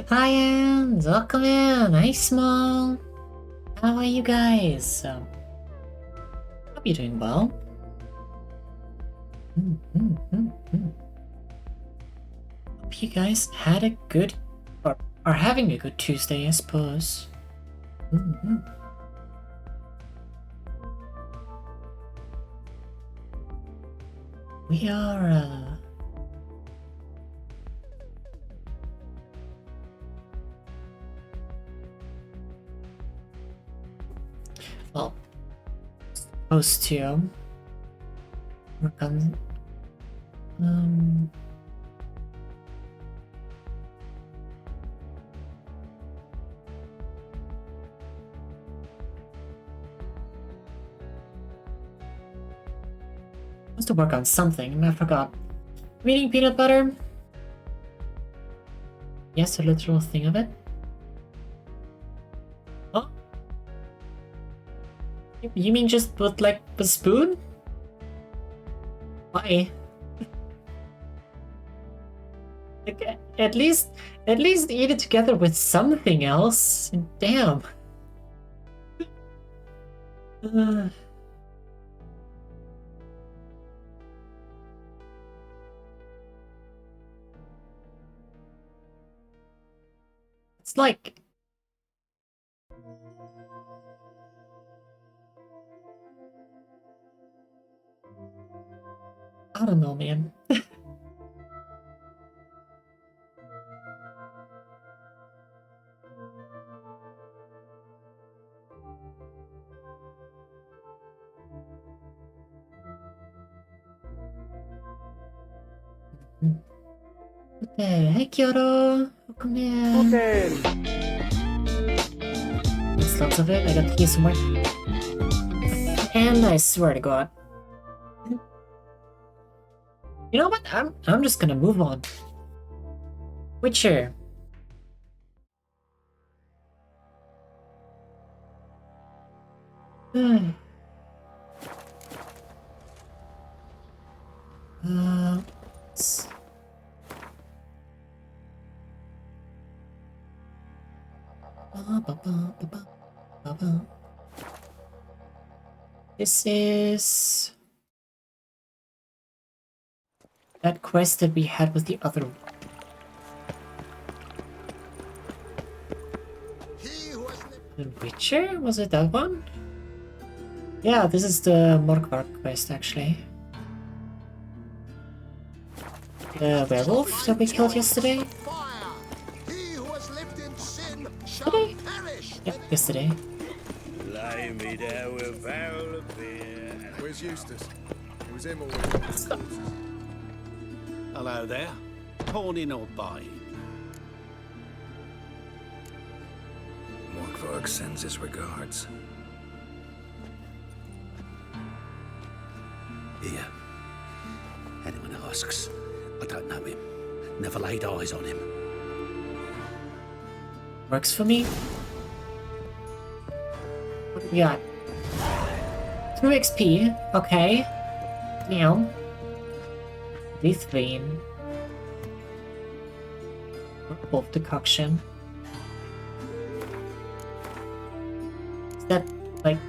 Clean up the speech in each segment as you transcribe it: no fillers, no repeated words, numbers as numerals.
Hi, Anne. Welcome in. Hi, Small. How are you guys? Hope you're doing well. Hope you guys had a good, or are having a good Tuesday, I suppose. We are, well, supposed to work on, supposed to work on something. I forgot. I'm eating peanut butter. Yes, a literal thing of it. Oh? You mean just with like a spoon? Why? Like, at least eat it together with something else. Damn. It's like, I don't know, man. Hey, Kyoto. Welcome in. There's lots of it. I got to use some more. And I swear to God. You know what? I'm just gonna move on. Witcher. Let's- This is that quest that we had with the other one. The Witcher? Was it that one? Yeah, this is the Morkvark quest, actually. The werewolf that we killed yesterday? Today? Yeah, yesterday. Where's Eustace? It was him or Hello there. Pawning or buying? Morkvark sends his regards. Here. Anyone asks, I don't know him. Never laid eyes on him. Works for me. What do we got? 2 XP. Okay. Now. This vein. Wolf decoction. Is that like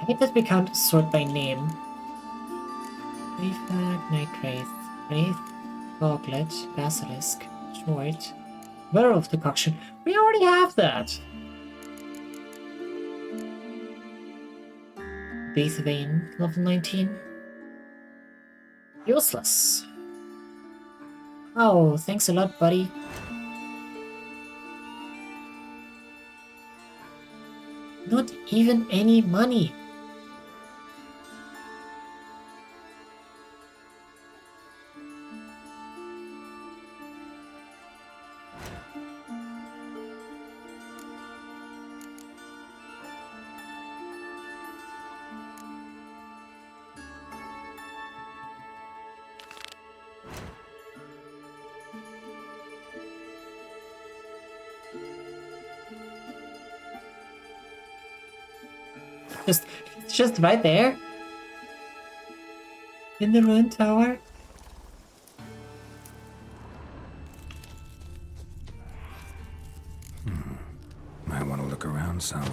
hate that we can't sort by name. Prefect, Night Wraith, Wraith, Goglet, Basilisk, Short, Werewolf Decoction. We already have that! Base Vein, level 19. Useless. Oh, thanks a lot, buddy. Not even any money. It's just right there. In the ruined tower. Might want to look around some.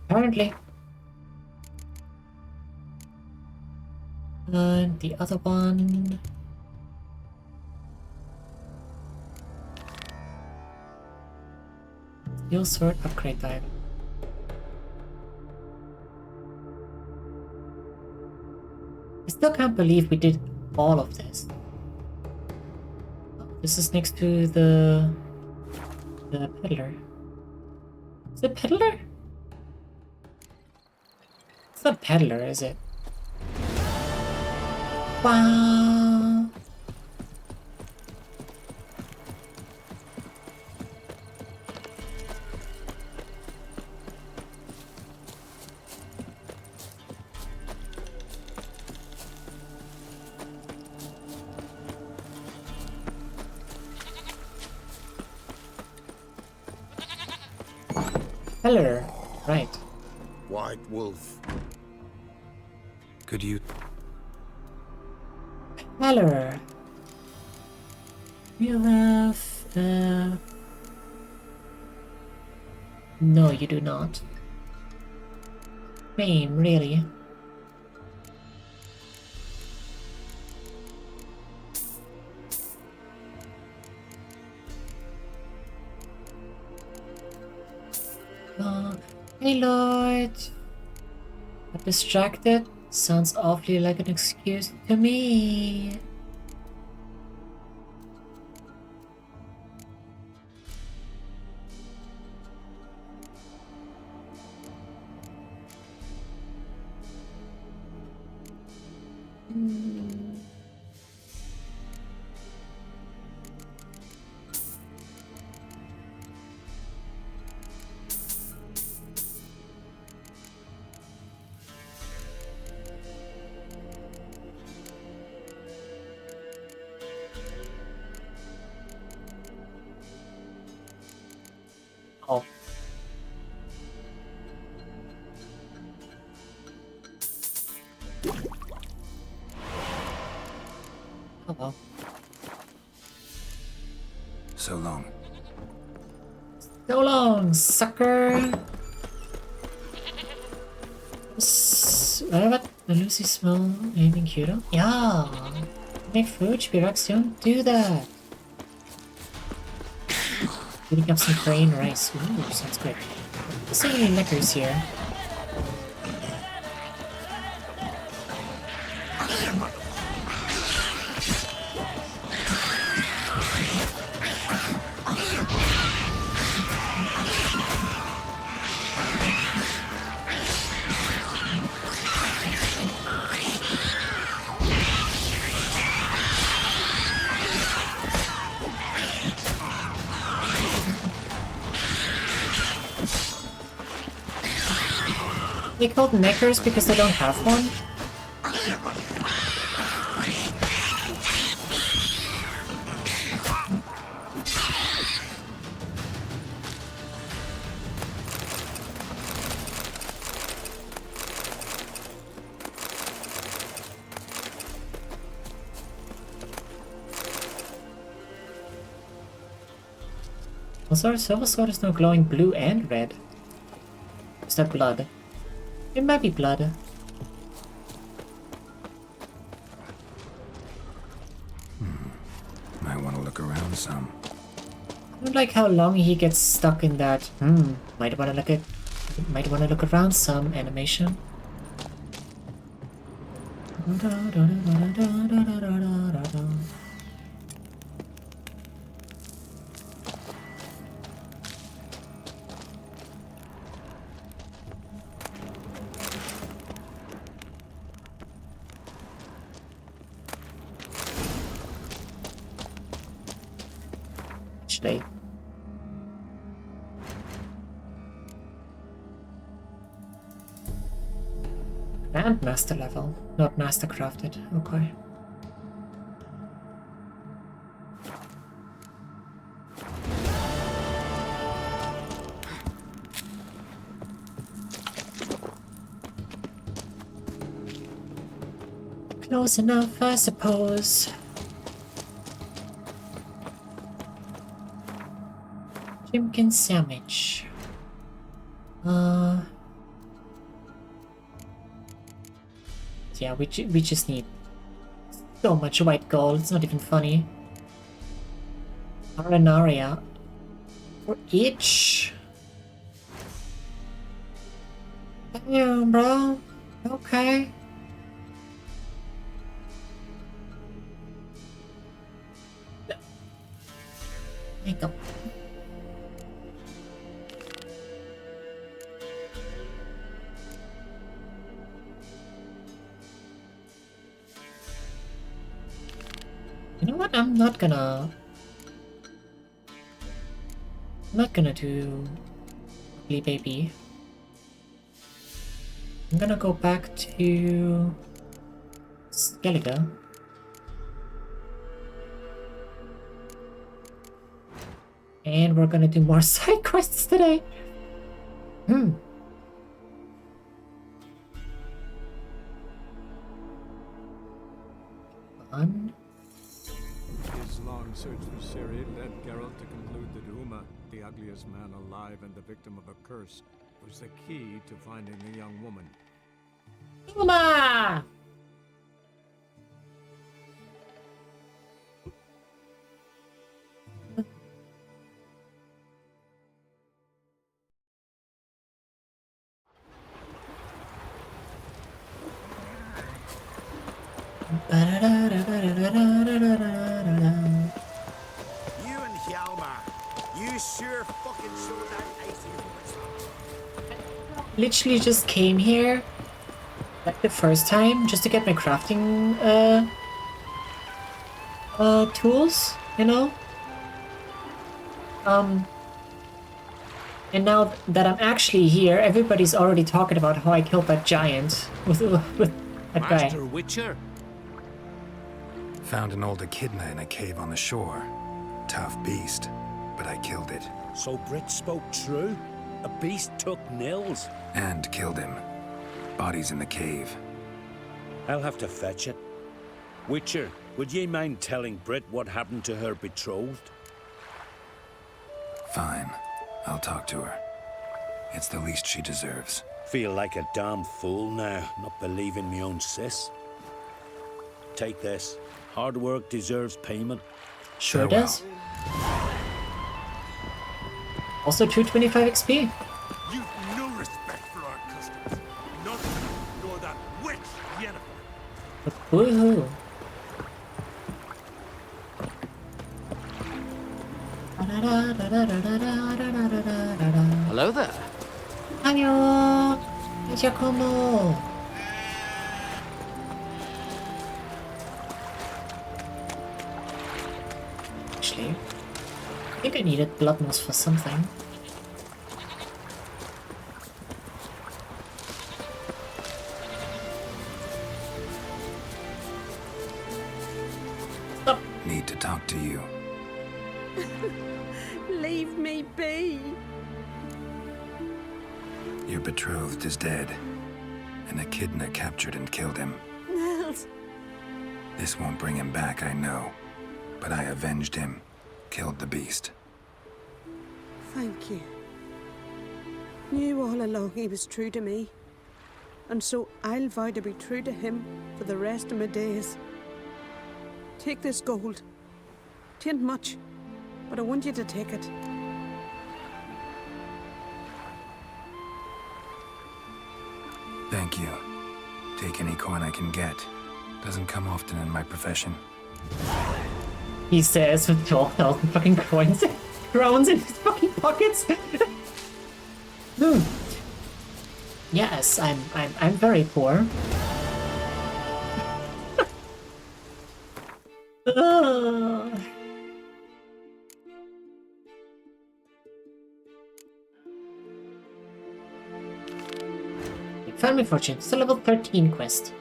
Apparently. And the other one. Steel sword upgrade time. I still can't believe we did all of this. Oh, this is next to the peddler. Is it peddler? It's not peddler, is it? Wow. Peddler, right. White wolf. Could you... Peddler. You have... No, you do not. Same, really. Hey, Lord. I'm distracted. Sounds awfully like an excuse to me. Oh. Oh well. So long. So long, sucker! What? The Lucy smell anything cute? Yeah! Make food, Spirax, don't do that! Eating up some crane rice. Ooh, sounds good. There's so many knickers here. They called knickers because they don't have one? Also, our silver sword is now glowing blue and red. Is that blood? It might be blood. Might want to look around some. I don't like how long he gets stuck in that. Might wanna look around some animation. Actually, Grandmaster level, not master crafted. Okay. Close enough, I suppose. Chimkin sandwich. Yeah, we just need so much white gold. It's not even funny. Arenaria for each. Damn, bro. Okay. Makeup. You know what? I'm not gonna do Ugly Baby. I'm gonna go back to Skellige. And we're gonna do more side quests today. Fun. His long search for Ciri led Geralt to conclude that Uma, the ugliest man alive and the victim of a curse, was the key to finding the young woman. Uma! You and Hjalmar, you sure fucking showed that icy horse. Literally just came here like the first time just to get my crafting tools, you know? And now that I'm actually here, everybody's already talking about how I killed that giant with that guy. Master Witcher? Found an old echidna in a cave on the shore. Tough beast, but I killed it. So Brit spoke true? A beast took Nils? And killed him. Body's in the cave. I'll have to fetch it. Witcher, would ye mind telling Brit what happened to her betrothed? Fine. I'll talk to her. It's the least she deserves. Feel like a damn fool now, not believing me own sis. Take this. Hard work deserves payment. Sure Farewell. does. Also 225 XP. You've no respect for our customs. Not nor that witch, Yennefer. But woohoo. Hello there. Annyeong! Giacomo! Actually, I think I needed blood moss for something. Stop! Need to talk to you. Leave me be. Your betrothed is dead. An echidna captured and killed him. Nils. This won't bring him back, I know. But I avenged him. Killed the beast. Thank you. Knew all along he was true to me. And so I'll vow to be true to him for the rest of my days. Take this gold. 'Tain't much, but I want you to take it. Thank you. Take any coin I can get. Doesn't come often in my profession. He says with 12,000 fucking coins, crowns in his fucking pockets. Dude. Yes, I'm very poor. Found my fortune. It's a level 13 quest.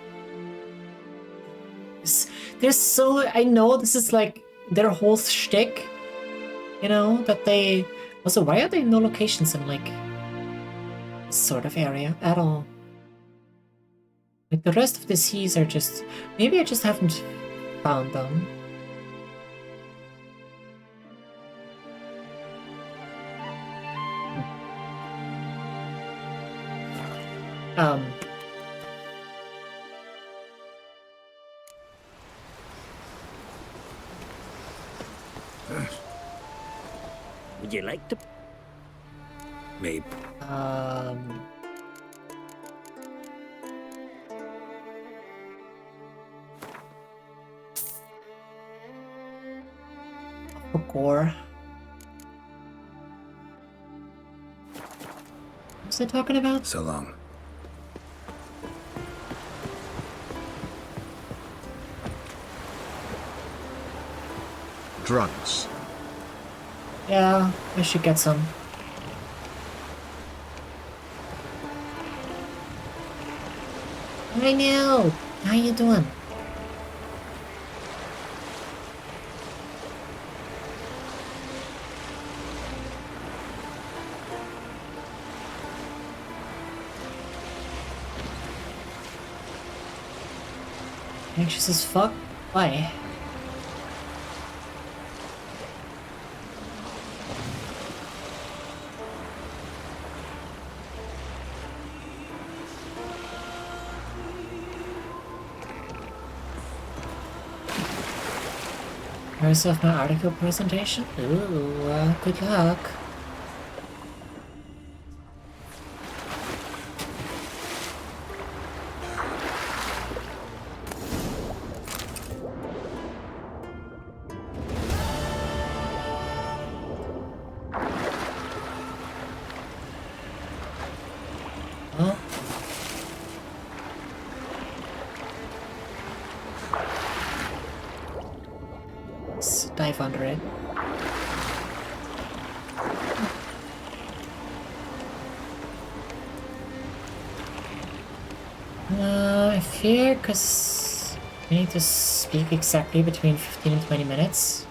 There's so... I know this is like their whole shtick. You know, that they... Also, why are there no locations in like... this sort of area at all? Like the rest of the seas are just... Maybe I just haven't found them. Would you like to? Maybe. Gore. What's I talking about? So long. Drugs. Yeah, I should get some. I know. How you doing? Anxious as fuck? Why? Rest of my article presentation? Ooh, good luck. Oh. Let's dive under it. I fear, because we need to speak exactly between 15 and 20 minutes.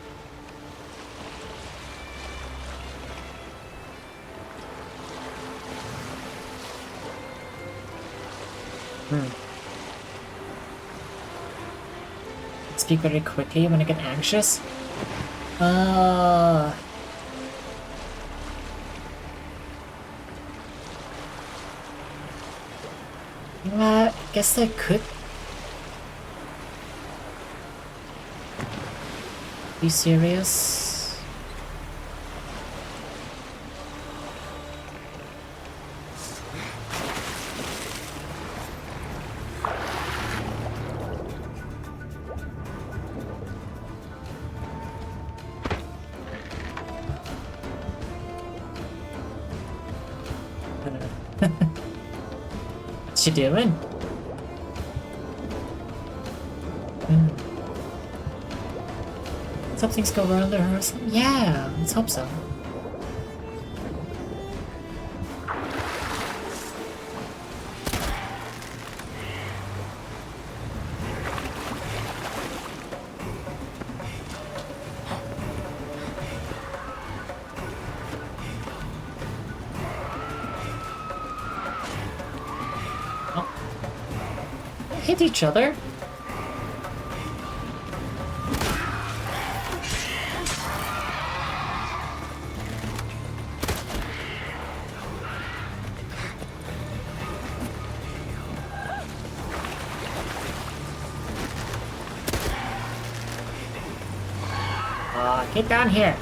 Speak very quickly when I get anxious. I guess I could be serious. What you doing? Something's going around there or something? Yeah, let's hope so. Hit each other. Get down here.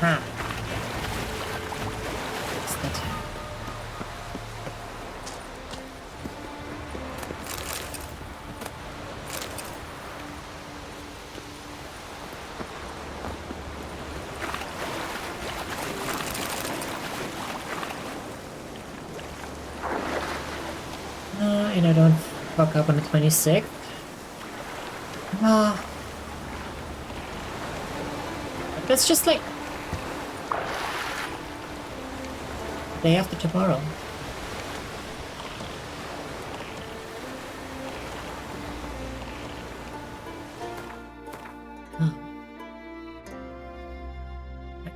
Huh. What's that? And I don't fuck up on the 26th. That's just like day after tomorrow.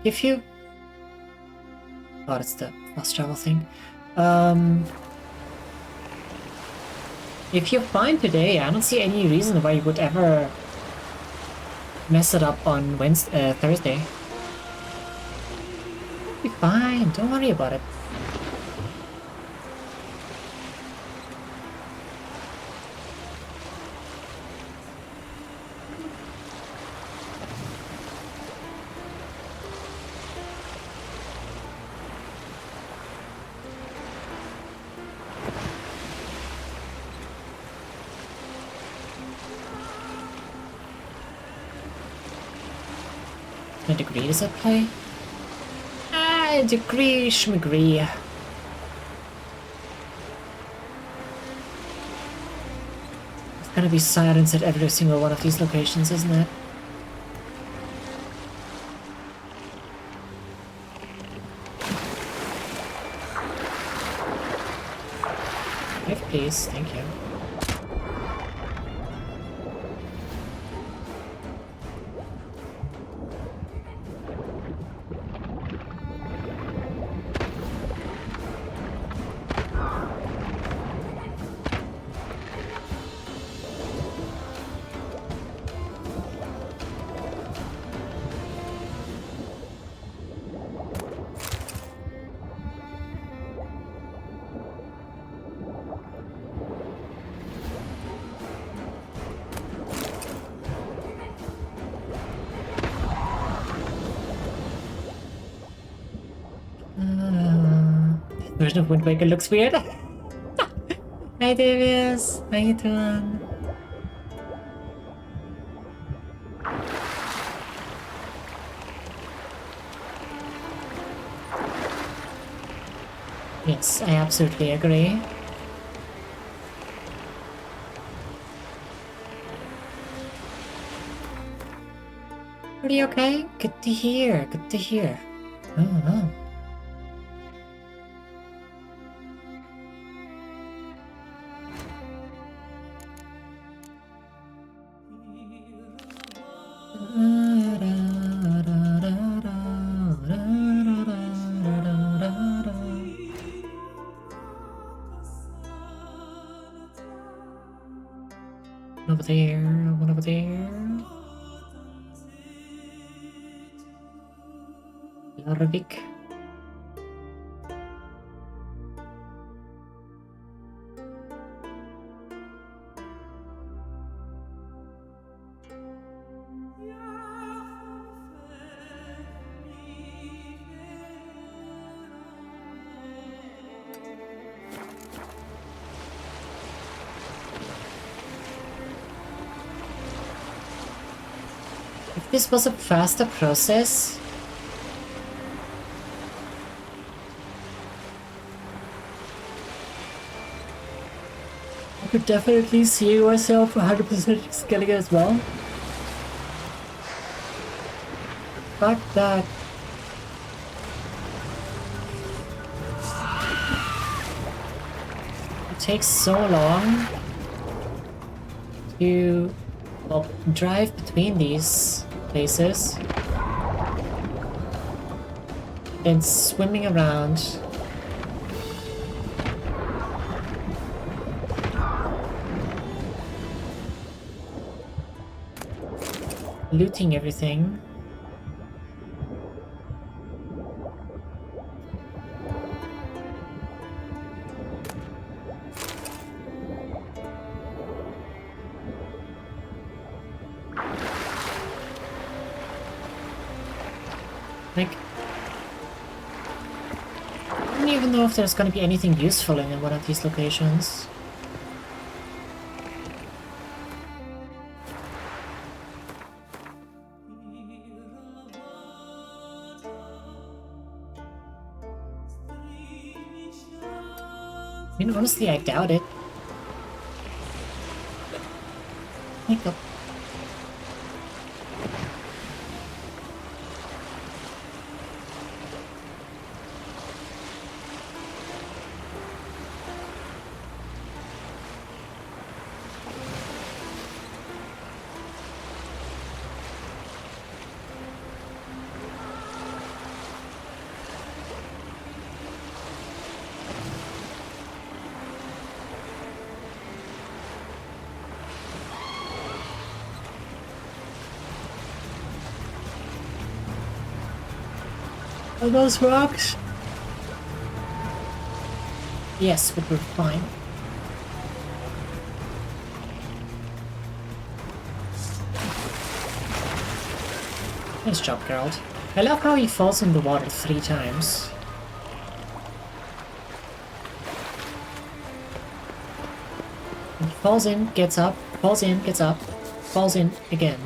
If you... Oh, it's the fast travel thing. If you're fine today, I don't see any reason why you would ever mess it up on Thursday. You'll be fine, don't worry about it. A degree does that play? Ah, degree schmagree. It's gonna be silence at every single one of these locations, isn't it? Yes, please, thank you. Version of Wind Waker looks weird. Hi Davies, how you doing? Yes, I absolutely agree. Are you okay? Good to hear, good to hear. Oh. Over there, one over there. Larvik. If this was a faster process, I could definitely see myself 100% scaling it as well. Fuck that. It takes so long to drive between these places and swimming around. Looting everything. Like, I don't even know if there's gonna be anything useful in one of these locations. I mean, honestly, I doubt it. Wake up. Are those rocks? Yes, but we're fine. Nice job, Geralt. I love how he falls in the water 3 times. He falls in, gets up, falls in, gets up, falls in again.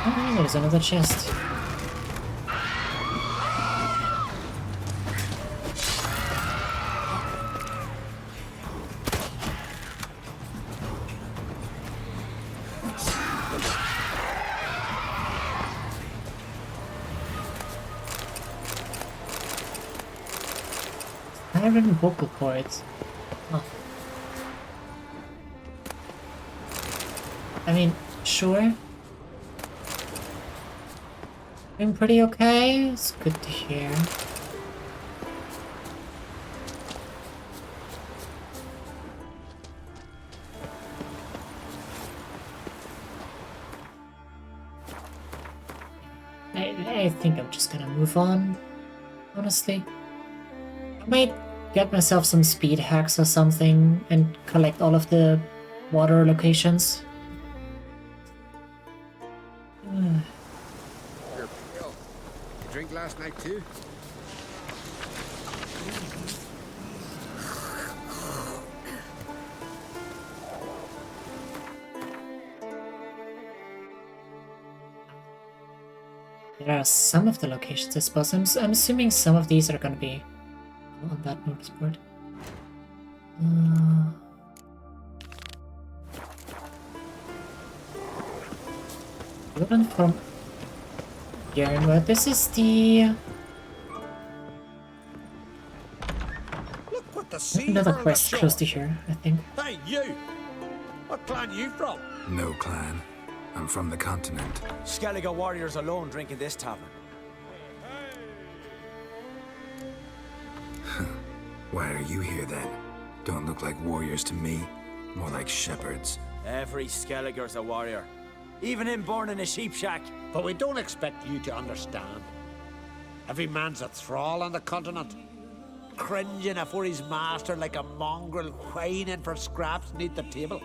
Oh, there's another chest. Iron vocal cords. Oh. I mean, sure. Doing pretty okay. It's good to hear. I think I'm just gonna move on, honestly. I might get myself some speed hacks or something and collect all of the water locations. Drink last night too? There are some of the locations, I suppose. I'm assuming some of these are gonna be on that notice board. Looking from Yarnwood. This is the Look what the sea another hurled quest ashore. close to here, I think. Hey, you! What clan you from? No clan. I'm from the continent. Skellige warriors alone drink in this tavern. Why are you here then? Don't look like warriors to me. More like shepherds. Every Skellige's a warrior. Even him born in a sheep shack. But we don't expect you to understand. Every man's a thrall on the continent, cringing afore his master like a mongrel whining for scraps neath the table.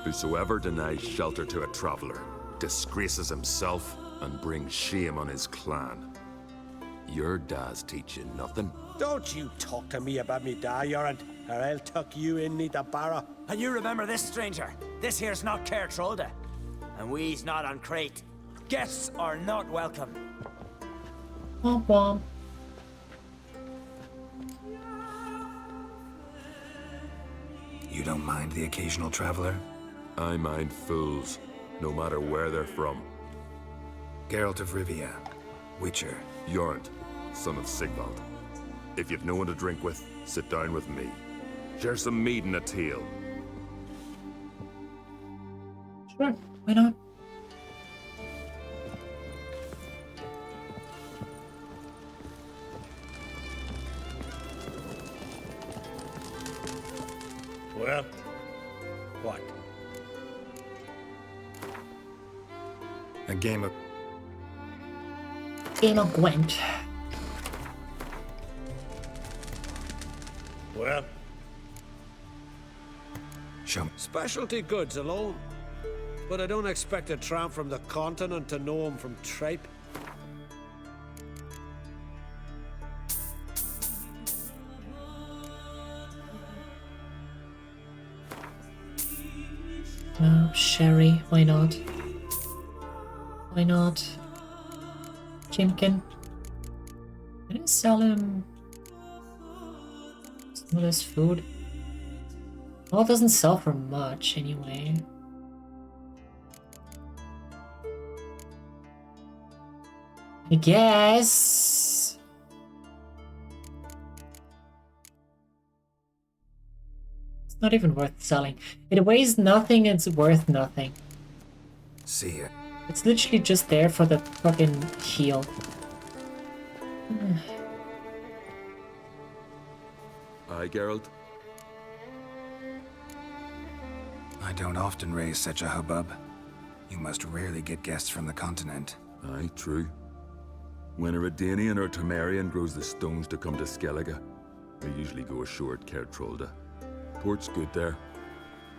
Whosoever denies shelter to a traveler disgraces himself and brings shame on his clan. Your dad's teach you nothing. Don't you talk to me about me da, Yorant, or I'll tuck you in neath a barrow. And you remember this, stranger. This here's not Caer Trolde. And we's not on Crate. Guests are not welcome. Womp womp. You don't mind the occasional traveler? I mind fools, no matter where they're from. Geralt of Rivia, Witcher. Yorant, son of Sigvald. If you've no one to drink with, sit down with me. Share some mead and a tale. Sure, why not? Well, What? A game of... Game of Gwent. Well, Show me. specialty goods alone. But I don't expect a tramp from the continent to know him from tripe. Sherry, why not? Why not? Chimkin. Can I sell him some of this food? Well, it doesn't sell for much anyway. I guess. It's not even worth selling. It weighs nothing, it's worth nothing. See ya. It's literally just there for the fucking heal. Aye, Geralt? I don't often raise such a hubbub. You must rarely get guests from the continent. Aye, true. When a Redanian or Temerian grows the stones to come to Skellige, they usually go ashore at Cair Trolda. Port's good there.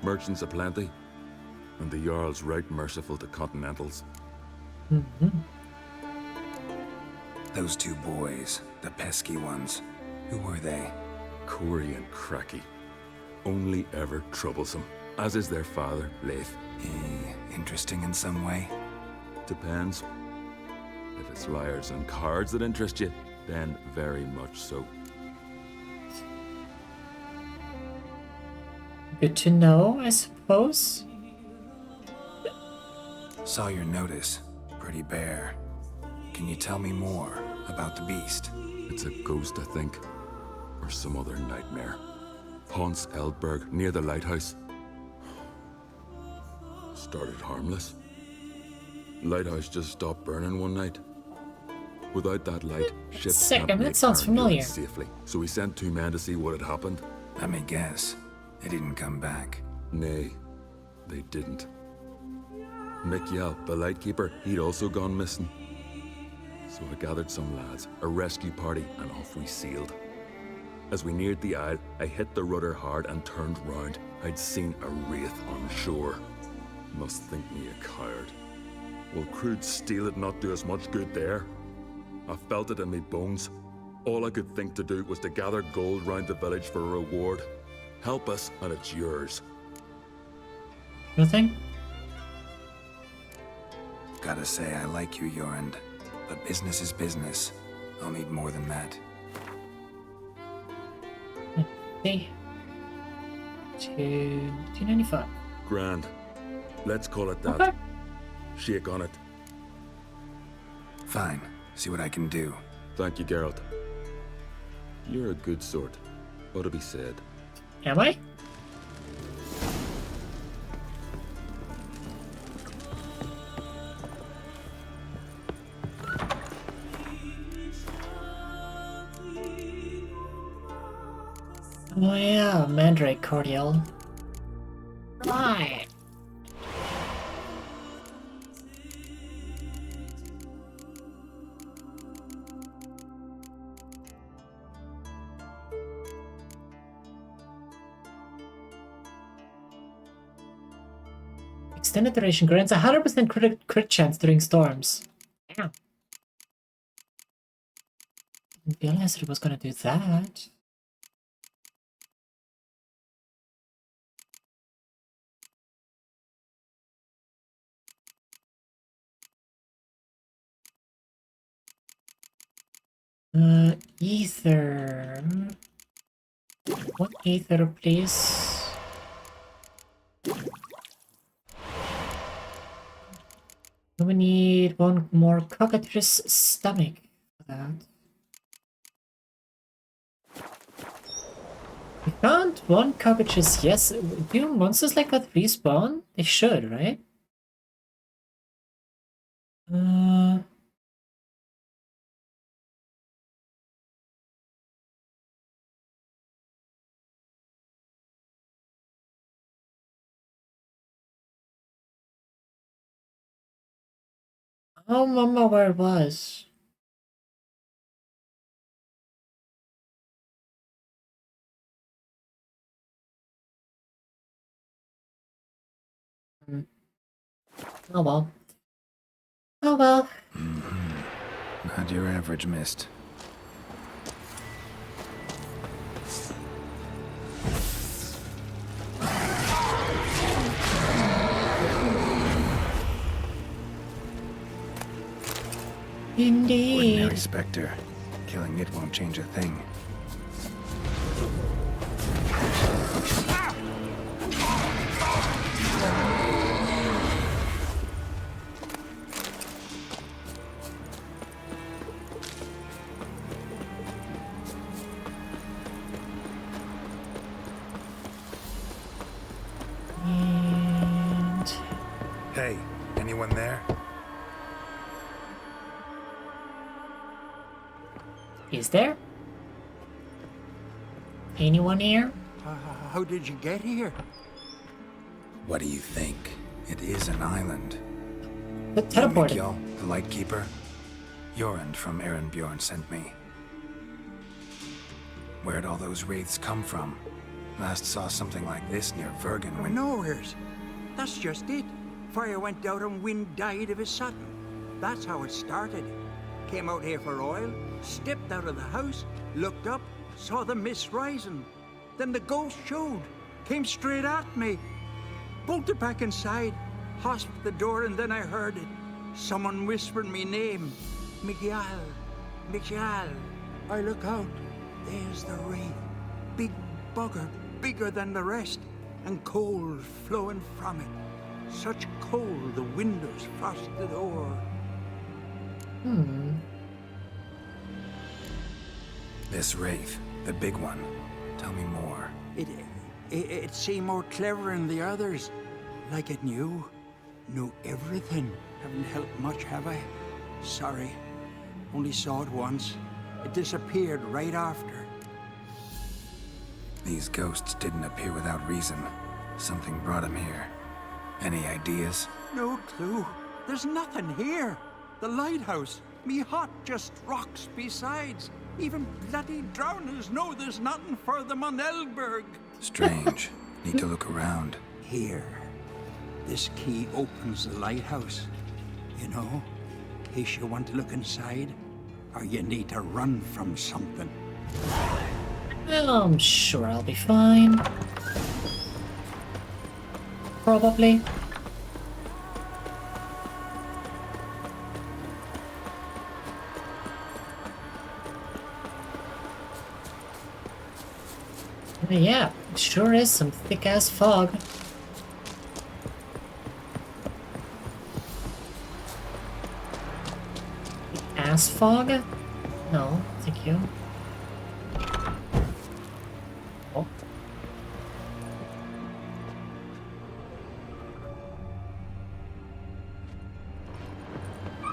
Merchants aplenty. And the Jarl's right merciful to continentals. Those two boys, the pesky ones, who were they? Corey and Cracky. Only ever troublesome. As is their father, Leif. Interesting in some way? Depends. If it's liars and cards that interest you, then very much so. Good to know, I suppose. Saw your notice. Pretty bare. Can you tell me more about the beast? It's a ghost, I think. Or some other nightmare. Haunts Eldberg, near the lighthouse. Started harmless. Lighthouse just stopped burning one night. Without that light, ships Second, can't that make sounds Cairn familiar. safely. So we sent 2 men to see what had happened. Let me guess. They didn't come back. Nay, they didn't. Mick Yelp, the lightkeeper, he'd also gone missing. So I gathered some lads, a rescue party, and off we sailed. As we neared the isle, I hit the rudder hard and turned round. I'd seen a wraith on shore. Must think me a coward. Will crude steel it not do us much good there? I felt it in me bones. All I could think to do was to gather gold round the village for a reward. Help us, and it's yours. Nothing? Gotta say, I like you, Jorund. But business is business. I'll need more than that. See. 295. Grand. Let's call it that. Okay. Shake on it. Fine. See what I can do. Thank you, Geralt. You're a good sort. Ought to be said. Am I? Oh yeah, Mandrake Cordial. Right. Extended duration grants 100% crit chance during storms. Damn. Didn't realize it was gonna do that. Ether. One ether, please. We need one more cockatrice stomach for that. We found one cockatrice, yes. Do monsters like that respawn? They should, right? don't remember where it was. Oh well. Oh well. Not your average mist. Indeed. Ordinary specter. Killing it won't change a thing. And Hey, anyone there? is there anyone here? How did you get here? What do you think? It is an island. But teleported. Mikkel, the Lightkeeper. Jorund from Bjorn sent me. Where'd all those wraiths come from? Last saw something like this near Vergen when... Nowheres. That's just it. Fire went out and wind died of his sudden. That's how it started. Came out here for oil, stepped out of the house, looked up, saw the mist rising. Then the ghost showed, came straight at me. Bolted back inside, hosped the door, and then I heard it. Someone whispered me name. Mikkel. Mikkel. I look out. There's the wraith. Big bugger, bigger than the rest, and cold flowing from it. Such cold the windows frosted o'er. This wraith, the big one. Tell me more. It seemed more clever than the others. Like it knew everything. Haven't helped much, have I? Sorry. Only saw it once. It disappeared right after. These ghosts didn't appear without reason. Something brought them here. Any ideas? No clue. There's nothing here. The lighthouse, me hut, just rocks besides. Even bloody drowners know there's nothing for them on Elberg. Strange. Need to look around. Here. This key opens the lighthouse. You know, in case you want to look inside, or you need to run from something. Well, I'm sure I'll be fine. Probably. Yeah, sure is some thick-ass fog. Ass fog? No, thank you. Oh.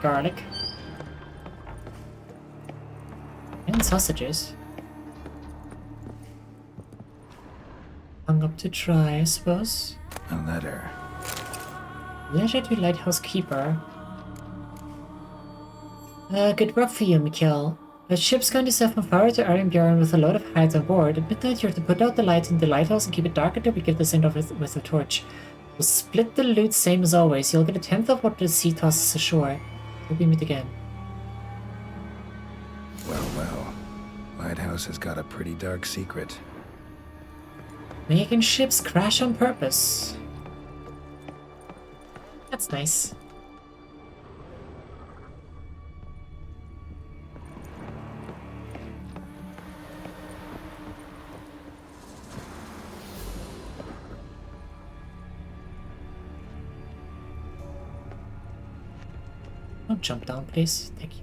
Garlic. And sausages. Hung up to dry, I suppose. A letter. Letter to Lighthouse Keeper. Good work for you, Mikkel. A ship's going to set on fire to Bjorn with a load of hides on board. At midnight, you're to put out the light in the lighthouse and keep it dark until we get the send off with a torch. We'll split the loot same as always. You'll get a tenth of what the sea tosses ashore. Till we meet again. Well, well. Lighthouse has got a pretty dark secret. Making ships crash on purpose. That's nice. Don't jump down, please. Thank you.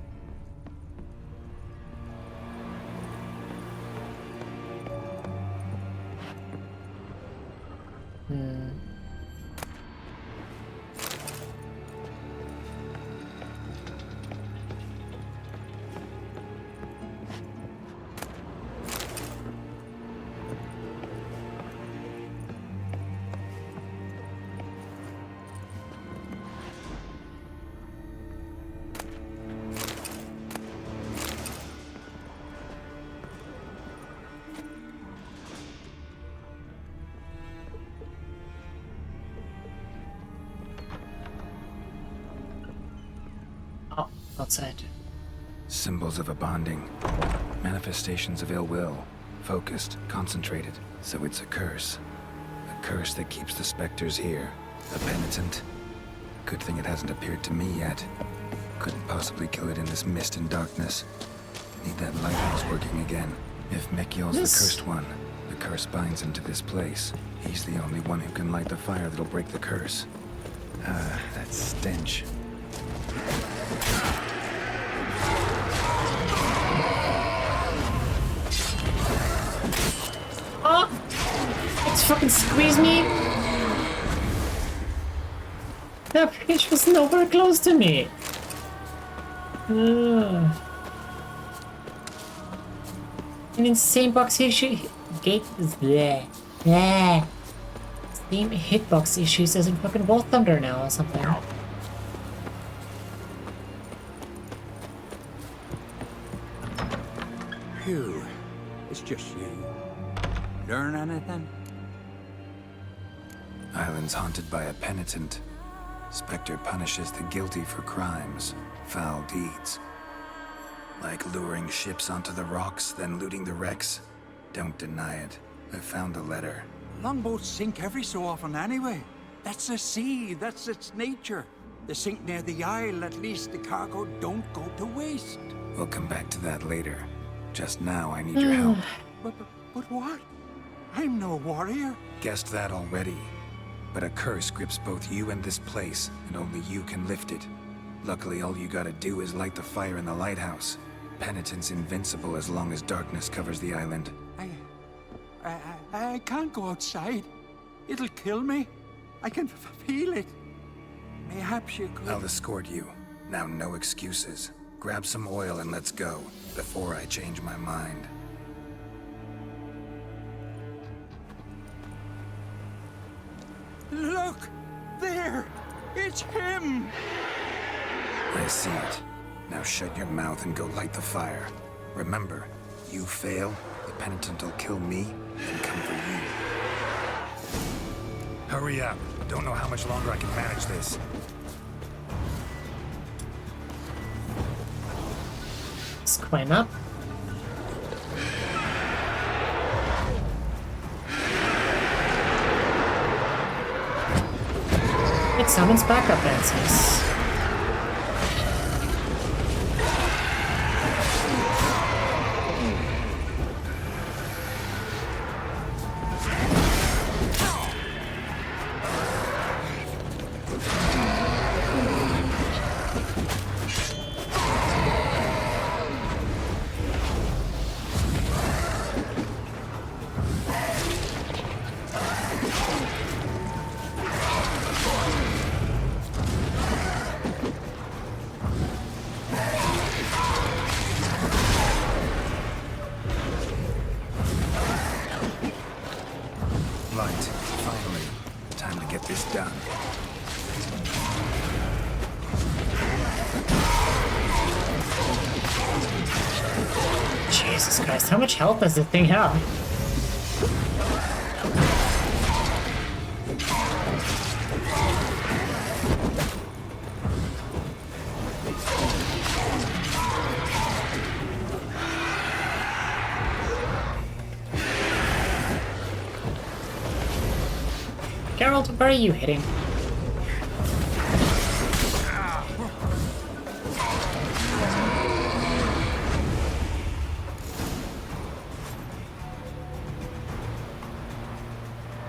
outside. Symbols of a bonding. Manifestations of ill will. Focused, concentrated. So it's a curse. A curse that keeps the specters here. A penitent. Good thing it hasn't appeared to me yet. Couldn't possibly kill it in this mist and darkness. Need that lighthouse working again. If Mekiel's the cursed one, the curse binds him to this place. He's the only one who can light the fire that'll break the curse. That stench. Oh! It's fucking squeezed me! That bitch was nowhere close to me! An insane box issue. Gate is bleh. Bleh. Same hitbox issues as in fucking War Thunder now or something. Phew. It's just you. Learn anything? Island's haunted by a penitent. Spectre punishes the guilty for crimes, foul deeds. Like luring ships onto the rocks, then looting the wrecks. Don't deny it. I found the letter. Longboats sink every so often anyway. That's the sea, that's its nature. They sink near the isle, at least the cargo don't go to waste. We'll come back to that later. Just now, I need your help. But what? I'm no warrior. Guessed that already. But a curse grips both you and this place, and only you can lift it. Luckily, all you gotta do is light the fire in the lighthouse. Penitent's invincible as long as darkness covers the island. I can't go outside. It'll kill me. I can feel it. Mayhaps you could... I'll escort you. Now, no excuses. Grab some oil and let's go, before I change my mind. Look! There! It's him! I see it. Now shut your mouth and go light the fire. Remember, you fail, the penitent will kill me and come for you. Hurry up. Don't know how much longer I can manage this. Let's climb up. It summons backup dancers. Light. Finally. Time to get this done. Jesus Christ, how much health does this thing have? Geralt, where are you hitting?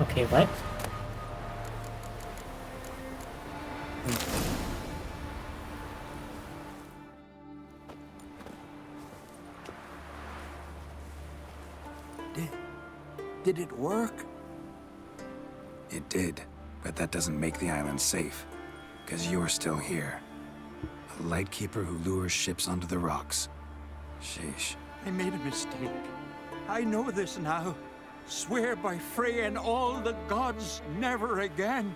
Okay, what? Did it work? It did, but that doesn't make the island safe. 'Cause you're still here. A lightkeeper who lures ships onto the rocks. Sheesh. I made a mistake. I know this now. Swear by Freya and all the gods, never again.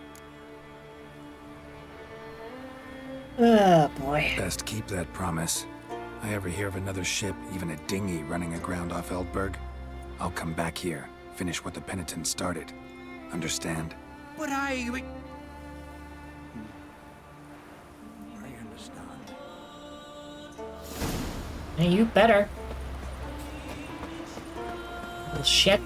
Oh boy. Best keep that promise. I ever hear of another ship, even a dinghy, running aground off Eldberg, I'll come back here, finish what the penitent started. Understand? But I understand. Hey, you better. Little shit.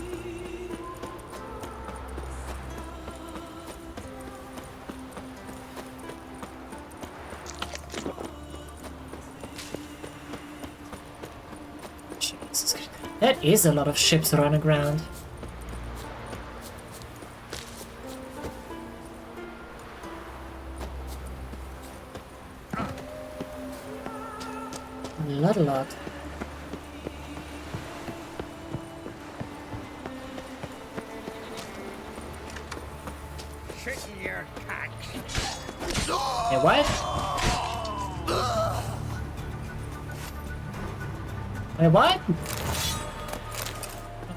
Jesus. That is a lot of ships running aground. A lot. Shit in your cack. Hey, what? Wait, what?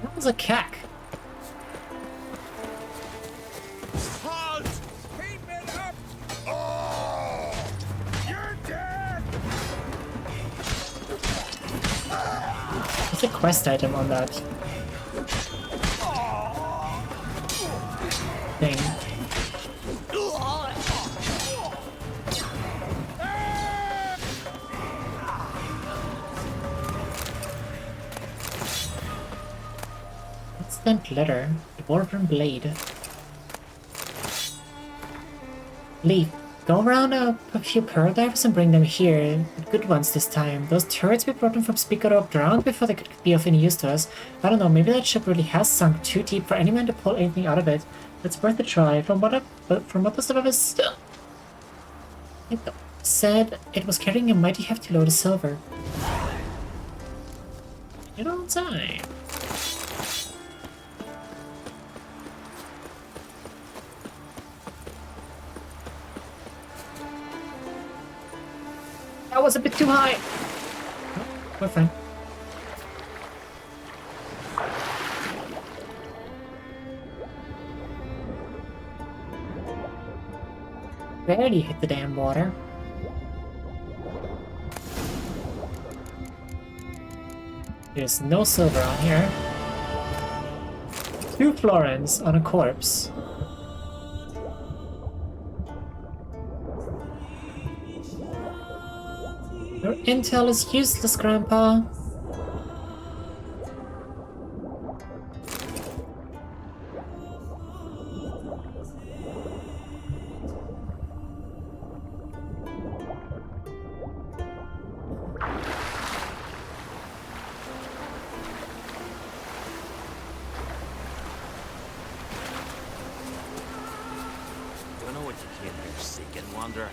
That was a cack. Halt! Keep it up! Oh! You're dead! There's a quest item on that thing. Instant letter. Dwarven blade. Leaf. Go around a few pearl divers and bring them here. Good ones this time. Those turrets we brought them from Speaker Oak drowned before they could be of any use to us. I don't know, maybe that ship really has sunk too deep for anyone to pull anything out of it. It's worth a try. From what the survivors said, it was carrying a mighty hefty load of silver. You don't say. That was a bit too high. Oh, we're fine. Barely hit the damn water. There's no silver on here. 2 florins on a corpse. Your intel is useless, Grandpa. Don't know what you came here seeking, Wanderer.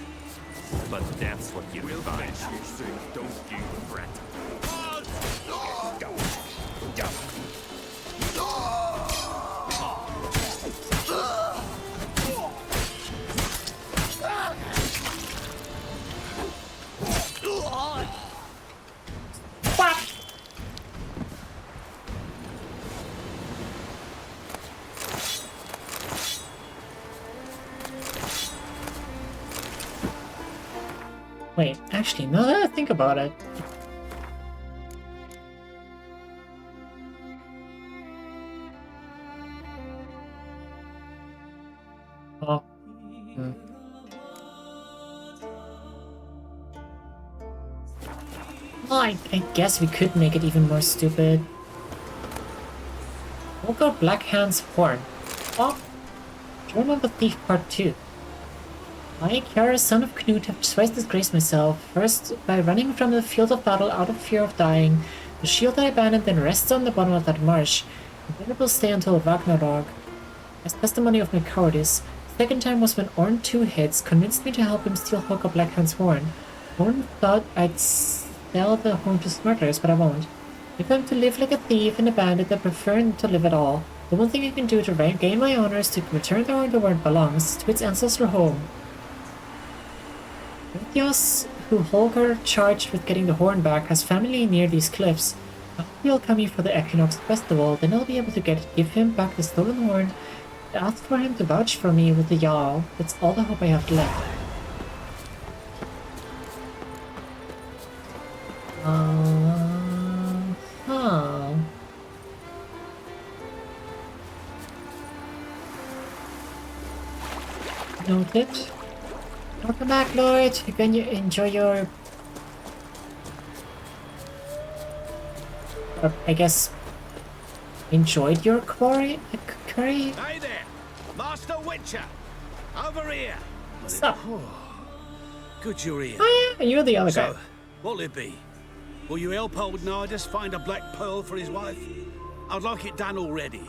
But that's what you will find. You soon, don't you, Brett? Wait, actually, now that I think about it. Oh. Well, I guess we could make it even more stupid. We'll go Black Hand's Horn. Oh. Journal of the Thief Part 2. I, Kiara, son of Knut, have twice disgraced myself. First, by running from the field of battle out of fear of dying. The shield I abandoned then rests on the bottom of that marsh. And it will stay until Ragnarok. As testimony of my cowardice, the second time was when Orn 2 Hits convinced me to help him steal Holger Blackhand's horn. Orn thought I'd sell the horn to smugglers, but I won't. If I'm to live like a thief and a bandit, I prefer not to live at all. The one thing I can do to gain my honor is to return the horn to where it belongs, to its ancestral home. Theos, who Holger charged with getting the horn back, has family near these cliffs. I hope he'll come here for the Equinox Festival, then I'll be able to give him back the stolen horn and ask for him to vouch for me with the Jarl. That's all the hope I have left. Noted. Welcome back, Lord. You can enjoy your I guess, enjoyed your curry? Hey there, Master Witcher! Over here! What's up? Good you're here. Oh yeah, you're the other guy. So, what'll it be? Will you help old Nidus find a black pearl for his wife? I'd like it done already.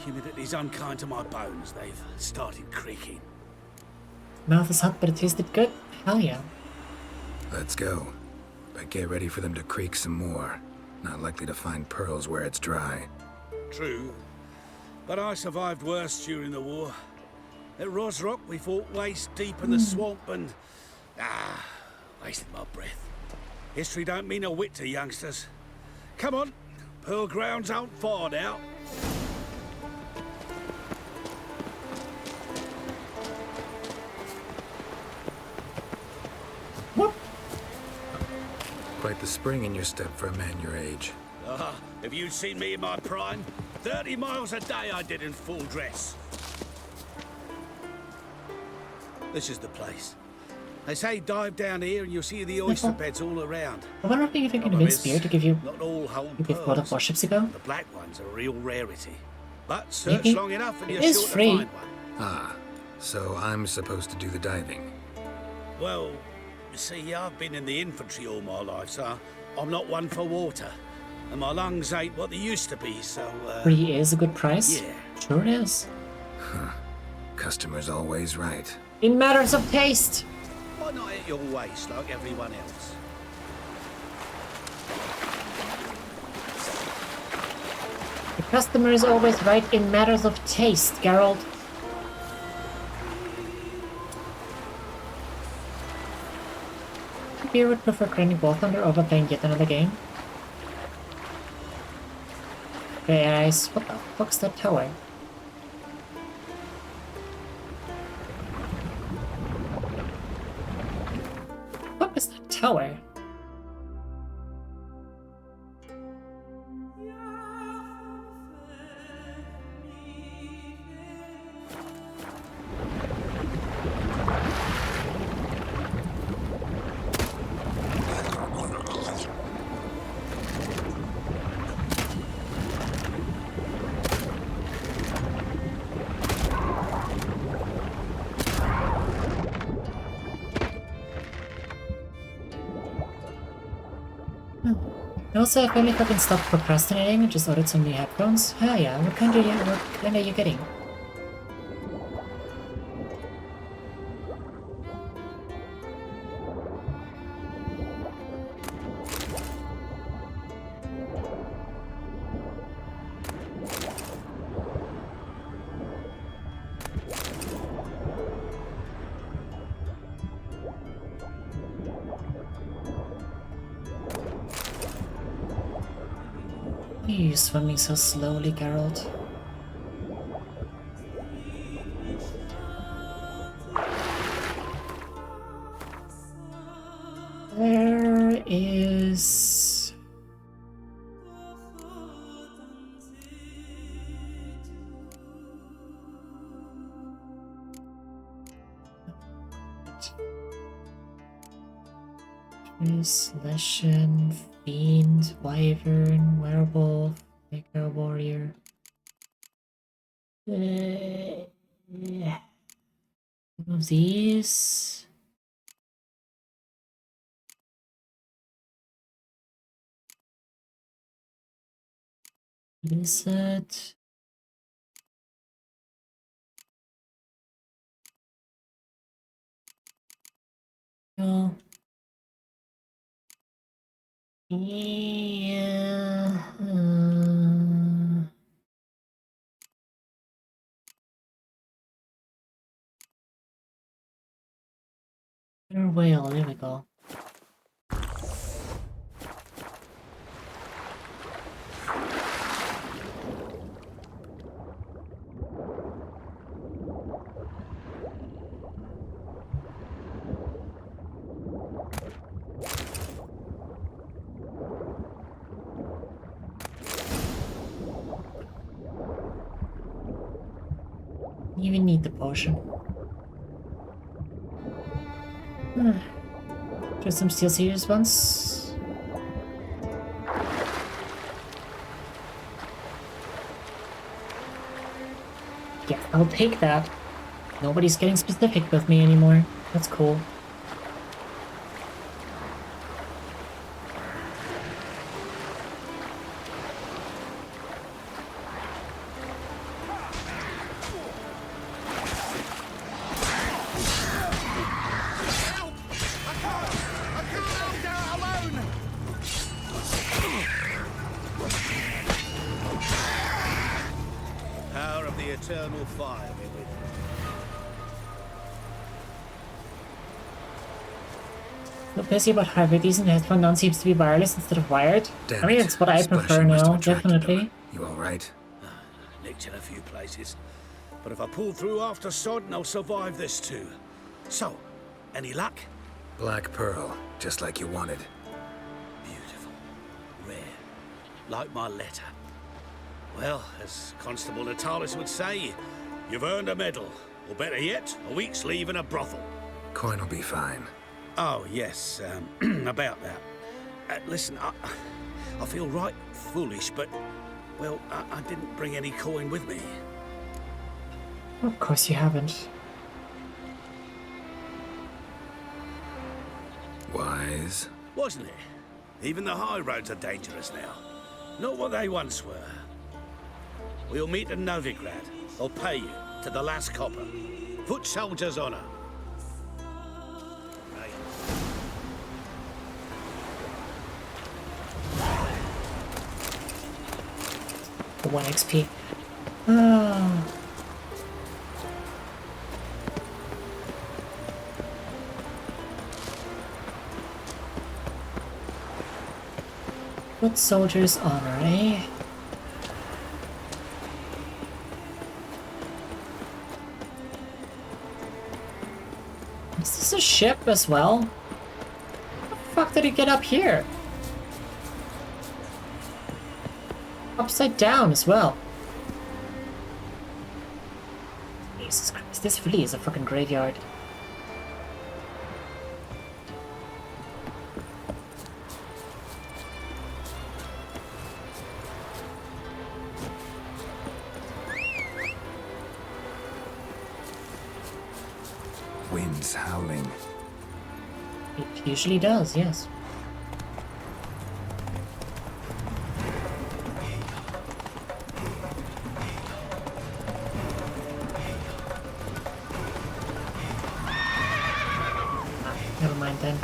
Humidity's unkind to my bones. They've started creaking. Mouth is hot, but it tasted good. Hell yeah. Let's go. But get ready for them to creak some more. Not likely to find pearls where it's dry. True. But I survived worse during the war. At Rosrock, we fought waist deep in the swamp and... wasted my breath. History don't mean a whit to youngsters. Come on, Pearl Grounds aren't far now. Quite the spring in your step for a man your age. Have you seen me in my prime? 30 miles a day I did in full dress. This is the place. They say dive down here and you'll see the oyster beds all around. I wonder if you can convince Spear to give you not all hold World of Warships ago. The black one's a real rarity. But search Maybe. long enough and It you're is sure free. to find one. Ah, so I'm supposed to do the diving. Well, you see, I've been in the infantry all my life, so I'm not one for water. And my lungs ain't what they used to be, so, Free is a good price. Yeah. Sure it is. Customer's always right. In matters of taste. Why not at your waist like everyone else? The customer is always right in matters of taste, Geralt. Spear would prefer grinding War Thunder over playing yet another game. Guys, what the fuck's that tower? What is that tower? Also, if only if I can stop procrastinating and just ordered some new headphones. Hell yeah, what kind are you getting? Why are you swimming so slowly, Geralt? There is... Translation, Fiend, Wyvern, Werewolf, Mega Warrior. One of these. What is it? No. Yeah. Whale, there we go. You even need the potion. Just some Steel Series once. I'll take that. Nobody's getting specific with me anymore. That's cool. Power of the eternal fire be with you. So busy about hybrid. These headphone now seems to be wireless instead of wired. Damn I mean, it. it's what I Splashing prefer must have now, attracted definitely. them. You alright? Nicked in a few places. But if I pull through after Sodden, I'll survive this too. So, any luck? Black Pearl, just like you wanted. Beautiful. Rare. Like my letter. Well, as Constable Natalis would say, you've earned a medal. Or better yet, a week's leave in a brothel. Coin will be fine. Oh, yes, about that. Listen, I feel right foolish, but, well, I didn't bring any coin with me. Of course you haven't. Wise. Wasn't it? Even the high roads are dangerous now. Not what they once were. We'll meet in Novigrad. I'll pay you to the last copper. Foot soldier's honor. The 1 XP. Ah. Foot soldier's honor, eh? Is this a ship as well? How the fuck did it get up here? Upside down as well. Jesus Christ, this really is a fucking graveyard. Wind's howling. It usually does, yes. Never mind then.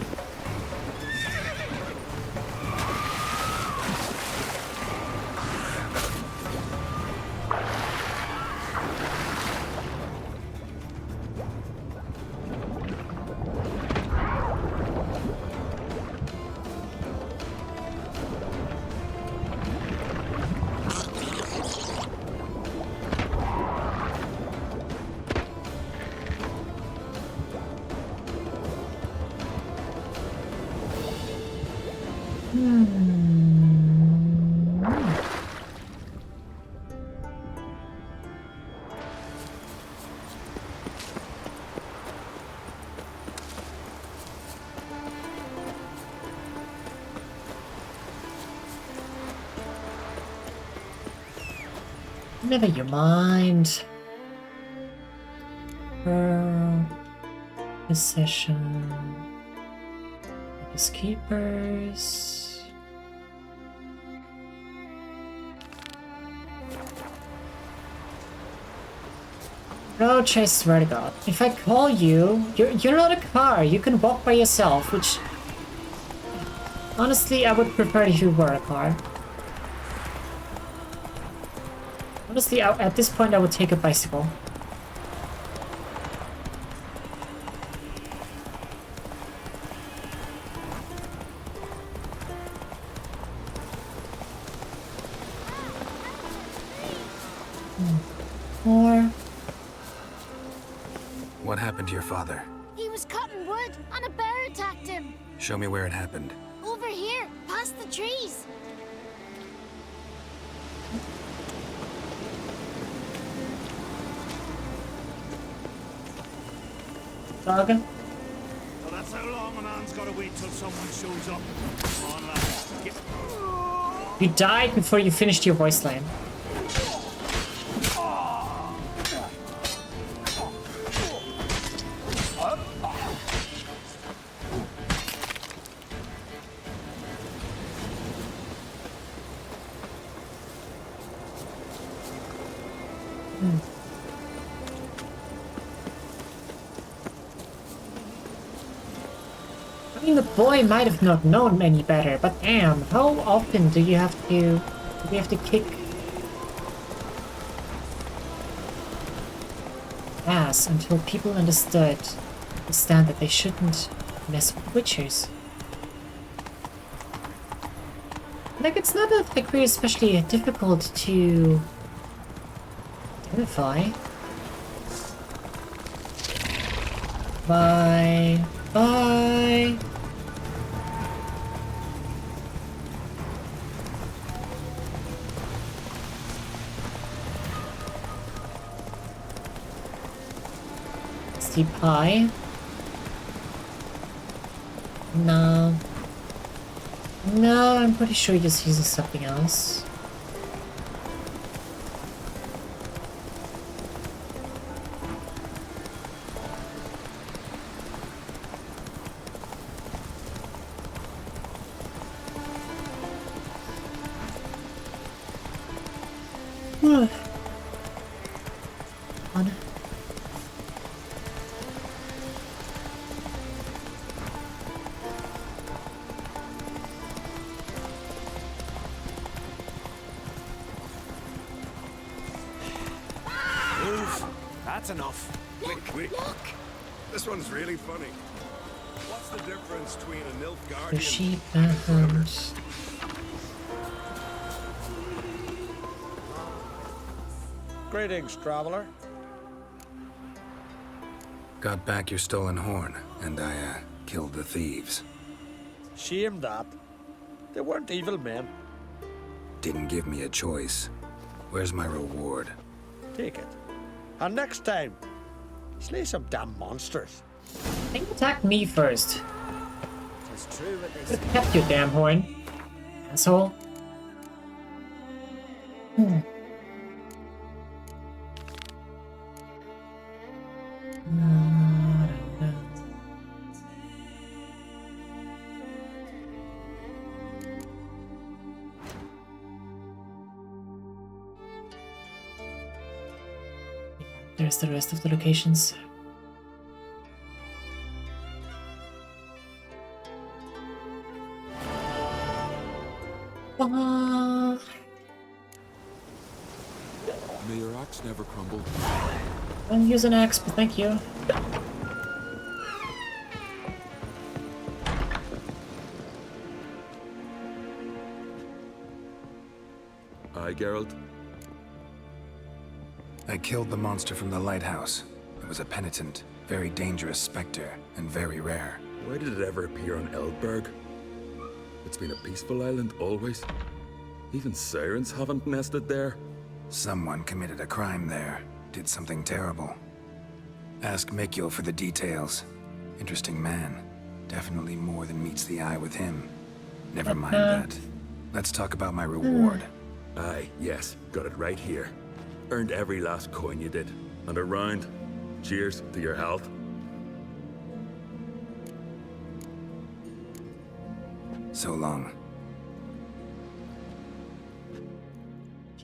Never you mind. Pearl. Possession. Keepers. Roach, I swear to God. If I call you, you're not a car. You can walk by yourself, which... Honestly, I would prefer if you were a car. Honestly, at this point, I would take a bicycle. More. What happened to your father? He was cutting wood, and a bear attacked him. Show me where it happened. Over here, past the trees. Saga? Well, that's how long a man's gotta wait till someone shows up. Come on, lads. You died before you finished your voice line. I mean, the boy might have not known any better, but damn, how often do we have to kick ass until people understand that they shouldn't mess with witchers? Like, it's not like we're especially difficult to identify. Bye. Bye. Steep pie. No. No, I'm pretty sure he just uses something else. On. That's enough. Quick. This one's really funny. What's the difference between a Nilfgaardian The sheep and Greetings, traveler. Got back your stolen horn, and I, killed the thieves. Shame that. They weren't evil men. Didn't give me a choice. Where's my reward? Take it. And next time, slay some damn monsters. They attacked me first. It's true what they say. Kept your damn horn, asshole. There's the rest of the locations. May your axe never crumble. I'll use an axe, but thank you. Aye, Geralt. I killed the monster from the lighthouse. It was a penitent, very dangerous specter, and very rare. Why did it ever appear on Eldberg? It's been a peaceful island always. Even sirens haven't nested there. Someone committed a crime there. Did something terrible. Ask Mikkel for the details. Interesting man. Definitely more than meets the eye with him. Never mind that. Let's talk about my reward. Aye, yes. Got it right here. Earned every last coin you did. And a round. Cheers to your health. So long.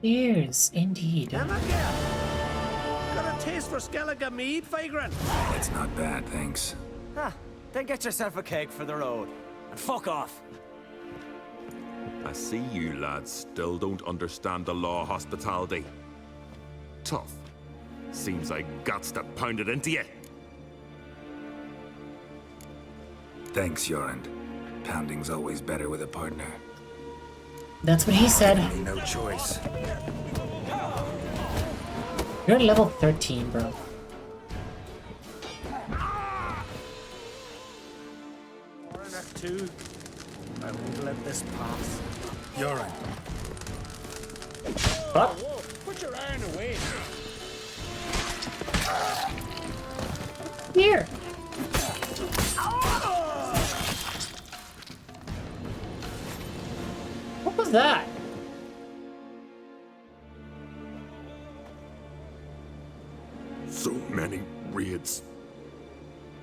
Cheers, indeed. Got a taste for Skellige mead, Vagrant? It's not bad, thanks. Ah, then get yourself a cake for the road. And fuck off. I see you lads still don't understand the law of hospitality. Tough. Seems like guts to pound it into you. Thanks, Jorund. Pounding's always better with a partner. That's what he said. No choice. You're level 13, bro. Foreigner 2. I won't let this pass. Jorund. What? Put your iron away. Here. What was that? So many raids.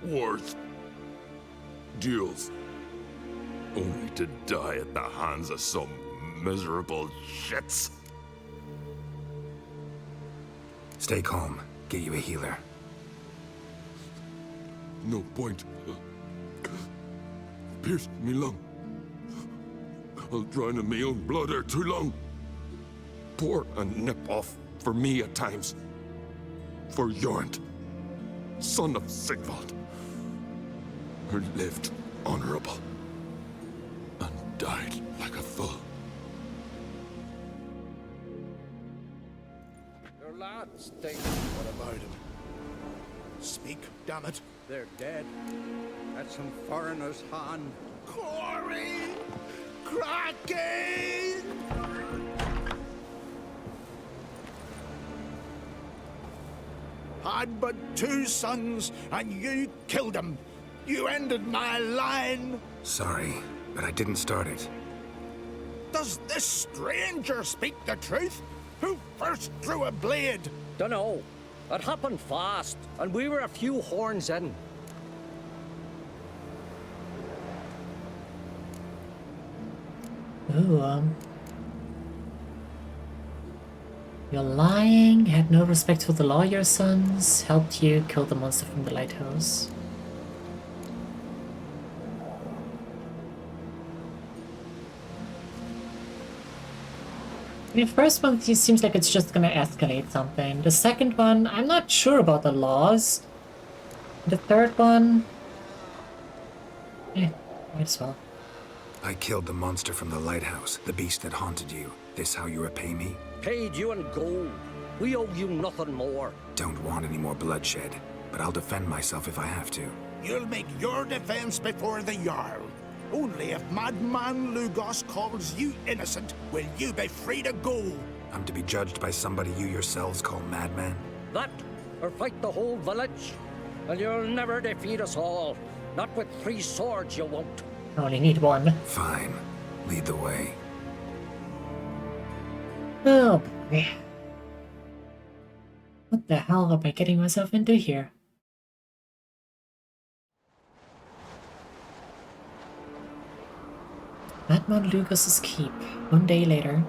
Wars. Duels. Only to die at the hands of some miserable shits. Stay calm. Get you a healer. No point. pierced me lung. I'll drown in me own blood ere too long. Pour a nip off for me at times. For Jorund, son of Sigvald, who lived honorable and died like a fool. Your lads think. What about him? Speak, damn it. They're dead. At some foreigner's hand. Corey! Kraken! Had but 2 sons, and you killed them. You ended my line. Sorry, but I didn't start it. Does this stranger speak the truth? Who first drew a blade? Dunno. It happened fast, and we were a few horns in. Ooh, you're lying, had no respect for the law, your sons, helped you kill the monster from the lighthouse. The first one seems like it's just gonna escalate something. The second one, I'm not sure about the laws. The third one... might as well. I killed the monster from the lighthouse, the beast that haunted you. This how you repay me? Paid you in gold. We owe you nothing more. Don't want any more bloodshed, but I'll defend myself if I have to. You'll make your defense before the Jarl. Only if Madman Lugos calls you innocent will you be free to go. I'm to be judged by somebody you yourselves call madman? That, or fight the whole village. And you'll never defeat us all. Not with 3 swords, you won't. I only need 1. Fine. Lead the way. Oh boy. What the hell am I getting myself into here? Madman Lugos' keep. 1 day later.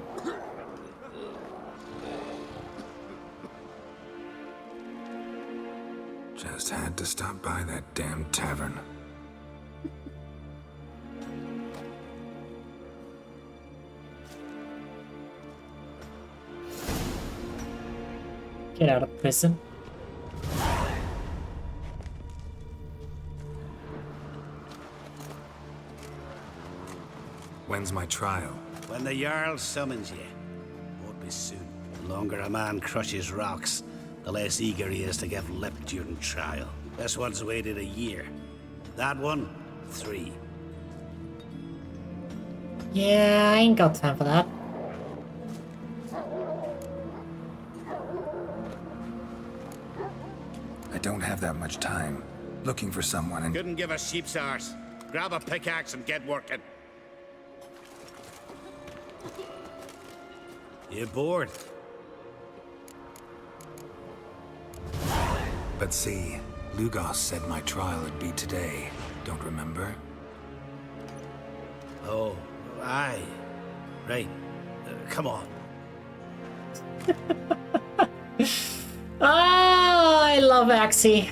Just had to stop by that damn tavern. Get out of prison. When's my trial? When the Jarl summons you. Won't be soon. The longer a man crushes rocks, the less eager he is to give lip during trial. This one's waited a year. That one, 3. Yeah, I ain't got time for that. I don't have that much time. Looking for someone and... Couldn't give a sheep's arse. Grab a pickaxe and get working. You bored? But see, Lugos said my trial would be today. Don't remember? Oh, aye. Right. Come on. I love Axie.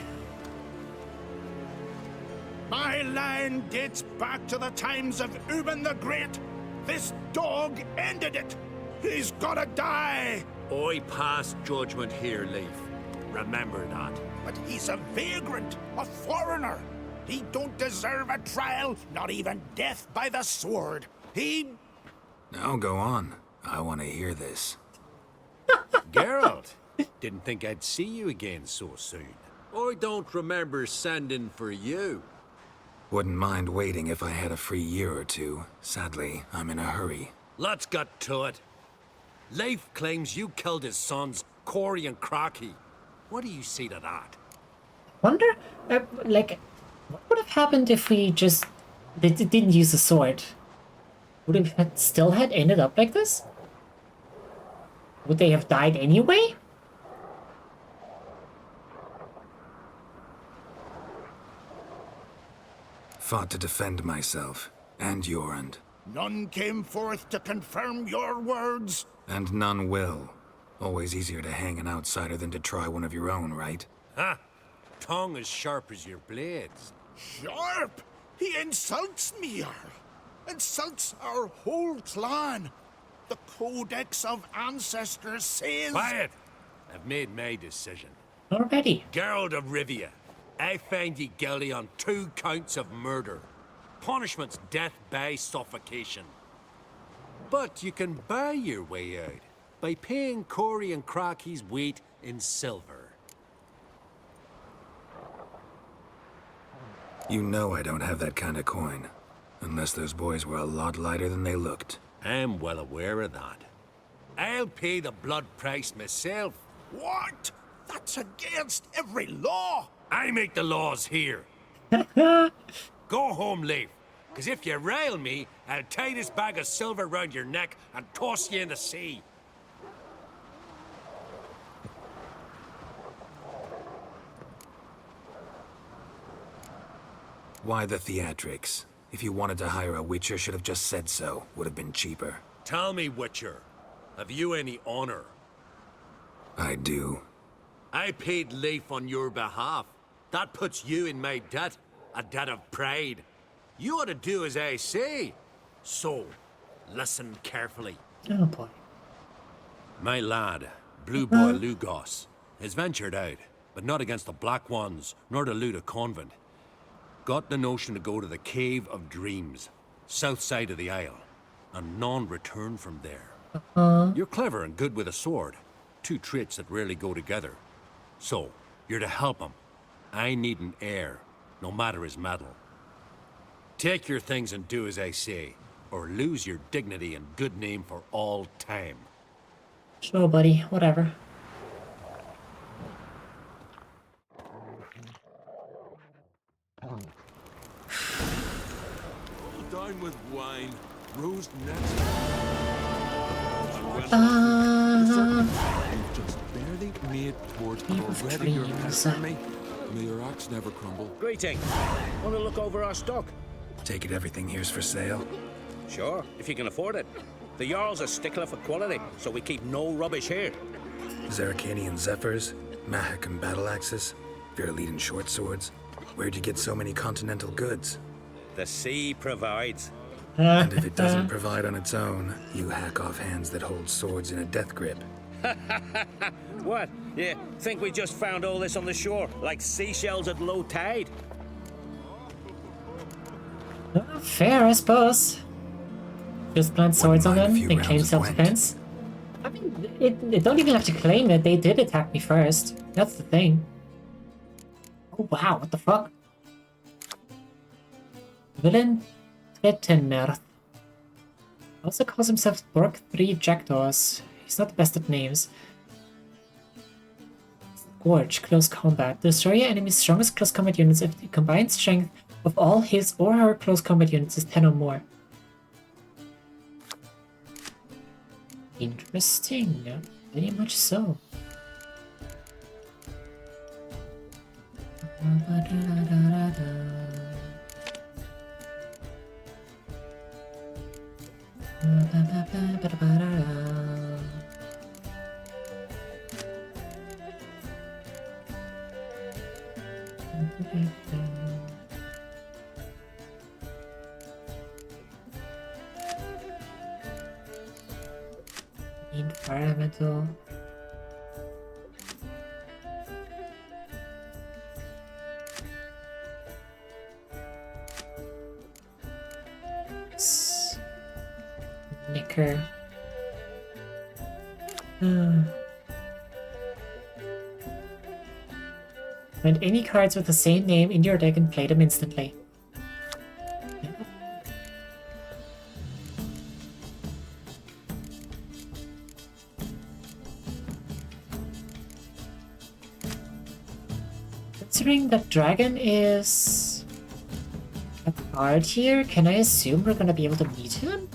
My line dates back to the times of Ubin the Great. This dog ended it. He's gotta die. I pass judgment here, Leif. Remember that. But he's a vagrant, a foreigner. He don't deserve a trial, not even death by the sword. He... Now go on. I want to hear this. Geralt, didn't think I'd see you again so soon. I don't remember sending for you. Wouldn't mind waiting if I had a free year or 2. Sadly, I'm in a hurry. Let's get to it. Leif claims you killed his sons, Corey and Crocky. What do you say to that? Wonder, like, what would have happened if we just didn't use the sword? Would it have still had ended up like this? Would they have died anyway? Fought to defend myself, and Jorund. None came forth to confirm your words. And none will. Always easier to hang an outsider than to try one of your own, right? Ha! Tongue as sharp as your blades. Sharp? He insults me, Earl. Insults our whole clan. The Codex of Ancestors says... Quiet! I've made my decision. Already. Gerald of Rivia, I find ye guilty on 2 counts of murder. Punishment's death by suffocation. But you can buy your way out by paying Corey and Crocky's weight in silver. You know I don't have that kind of coin. Unless those boys were a lot lighter than they looked. I'm well aware of that. I'll pay the blood price myself. What? That's against every law. I make the laws here. Go home, Leif. Because if you rile me, I'll tie this bag of silver round your neck and toss you in the sea. Why the theatrics? If you wanted to hire a Witcher, should have just said so. Would have been cheaper. Tell me, Witcher, have you any honor? I do. I paid Leif on your behalf. That puts you in my debt, a debt of pride. You ought to do as I say. So, listen carefully. Oh boy. My lad, Blue Boy Lugos, has ventured out, but not against the Black Ones, nor to loot a convent. Got the notion to go to the Cave of Dreams, south side of the Isle, and none return from there. You're clever and good with a sword, 2 traits that rarely go together. So, you're to help him. I need an heir, no matter his mettle. Take your things and do as I say, or lose your dignity and good name for all time. Sure, buddy. Whatever. Down with wine, roast nuts. You've just barely made port already. You're messing me. May your axe never crumble. Greeting. Want to look over our stock? Take it everything here's for sale? Sure, if you can afford it. The Jarl's a stickler for quality, so we keep no rubbish here. Zerrikanian Zephyrs, Mahakam battle axes, Virliden short swords. Where'd you get so many continental goods? The sea provides. And if it doesn't provide on its own, you hack off hands that hold swords in a death grip. What? You think we just found all this on the shore, like seashells at low tide? Fair, I suppose. Just plant swords on them and claim self-defense. I mean, it don't even have to claim it. They did attack me first. That's the thing. Oh wow, what the fuck? Villain Tretenerth also calls himself Borg 3 Jackdaws. He's not the best at names. Gorge, close combat. Destroy your enemy's strongest close combat units if the combined strength of all his or her close combat units is 10 or more. Interesting. Very much so. Environmental. Knicker. Find any cards with the same name in your deck and play them instantly. Considering that dragon is a card here, can I assume we're gonna be able to meet him?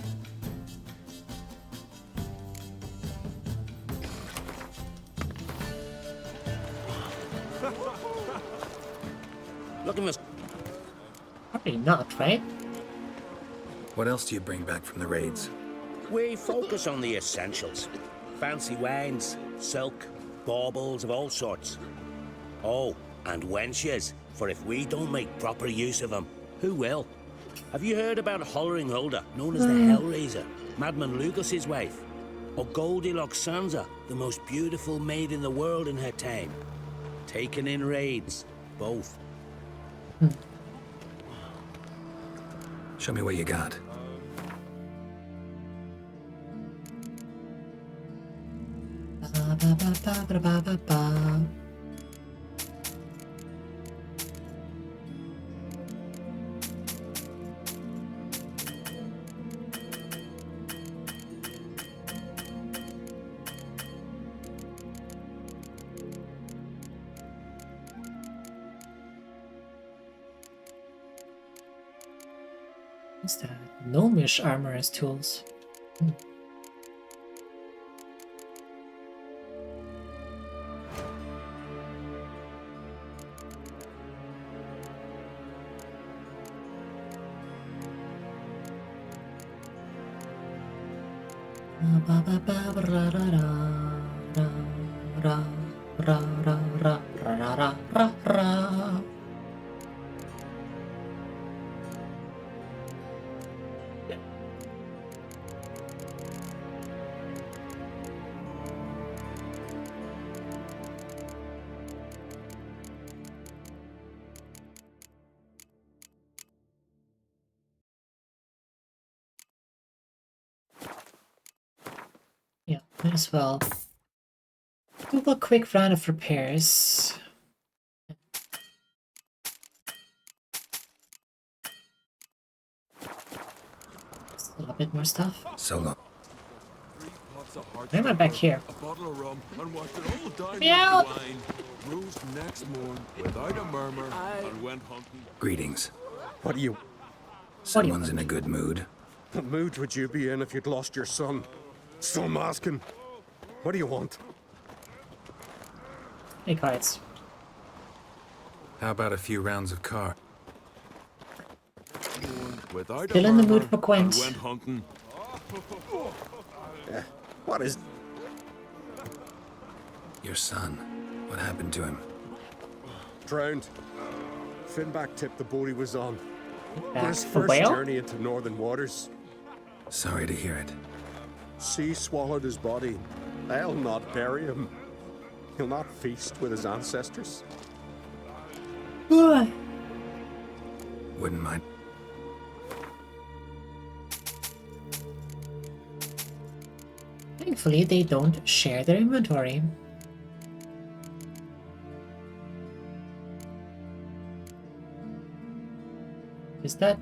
Look at this. Probably not, right? What else do you bring back from the raids? We focus on the essentials. Fancy wines, silk, baubles of all sorts. Oh, and wenches, for if we don't make proper use of them, Who will? Have you heard about Holleringholder, known as the Hellraiser, Madman Lucas's wife? Or Goldilocks Sansa, the most beautiful maid in the world in her time? Taken in raids, both. Show me what you got. What's that? Gnomish armor as tools. Yeah, might as well do a quick round of repairs. Still a bit more stuff. Solo. Why am I back here? A bottle of rum and watched it all down Me out! with wine. Rose next morn without a murmur and went hunting. Greetings. What do you... Someone's in a good mood. What mood would you be in if you'd lost your son? So I'm asking. What do you want? Hey, cards. How about a few rounds of car? Without Still a in the mood murmur for Gwent. and went hunting. What is... Your son. What happened to him? Drowned. Finback tipped the boat he was on. Back His the first whale? journey into northern waters. Sorry to hear it. Sea swallowed his body. They'll not bury him. He'll not feast with his ancestors. Ugh. Wouldn't mind. Thankfully, they don't share their inventory. Is that...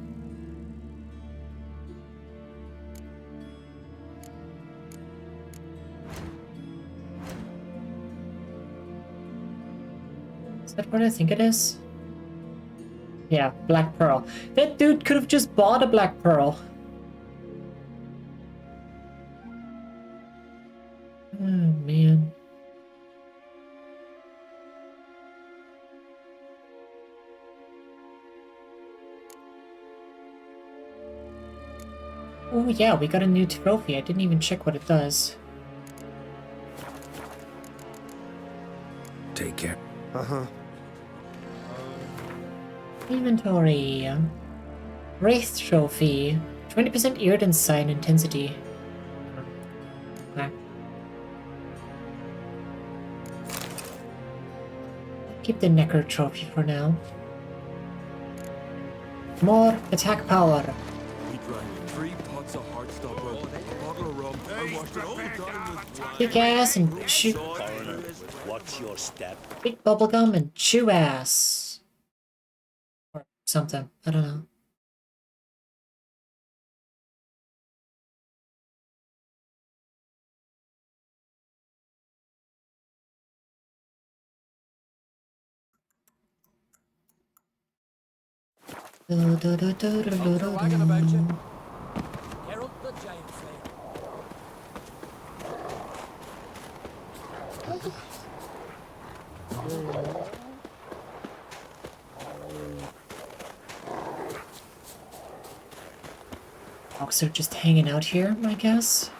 Is that what I think it is? Yeah, Black Pearl. That dude could have just bought a Black Pearl. Oh, man. Oh yeah, we got a new trophy. I didn't even check what it does. Take care. Uh-huh. Inventory. Wraith trophy. 20% Irritant sign intensity. Okay. Keep the Necker trophy for now. More attack power. We drank 3 pots of Heartstopper, a bottle of rum, and washed it all down with wine. Kick ass and chew. What's your step? Big bubblegum and chew ass. Or something. I don't know. What's the wagon about you? Geralt the Giant Slayer. Folks are just hanging out here, I guess.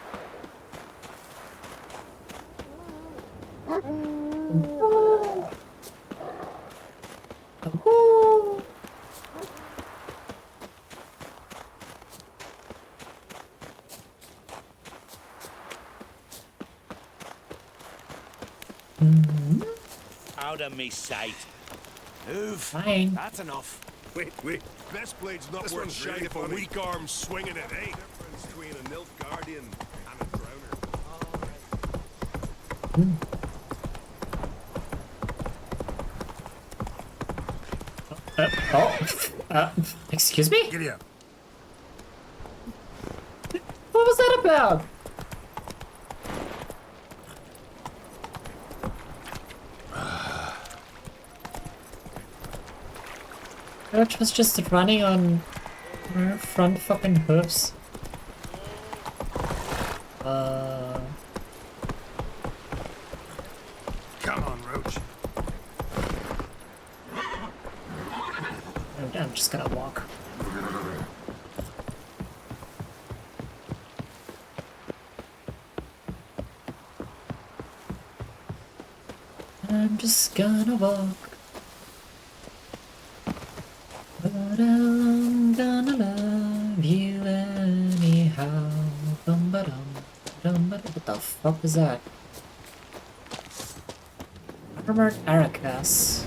Out of me sight. Move. Fine. That's enough. Wait. Best blade's not worth shite for weak arms swinging it, eh? Difference between a Nilfgaardian and a drowner. Excuse me? Giddy up. What was that about? Coach was just running on her front fucking hooves. Come on, Roach. I'm just gonna walk. I'm just gonna walk. But I'm gonna love you anyhow. What the fuck is that? Armored Aracas.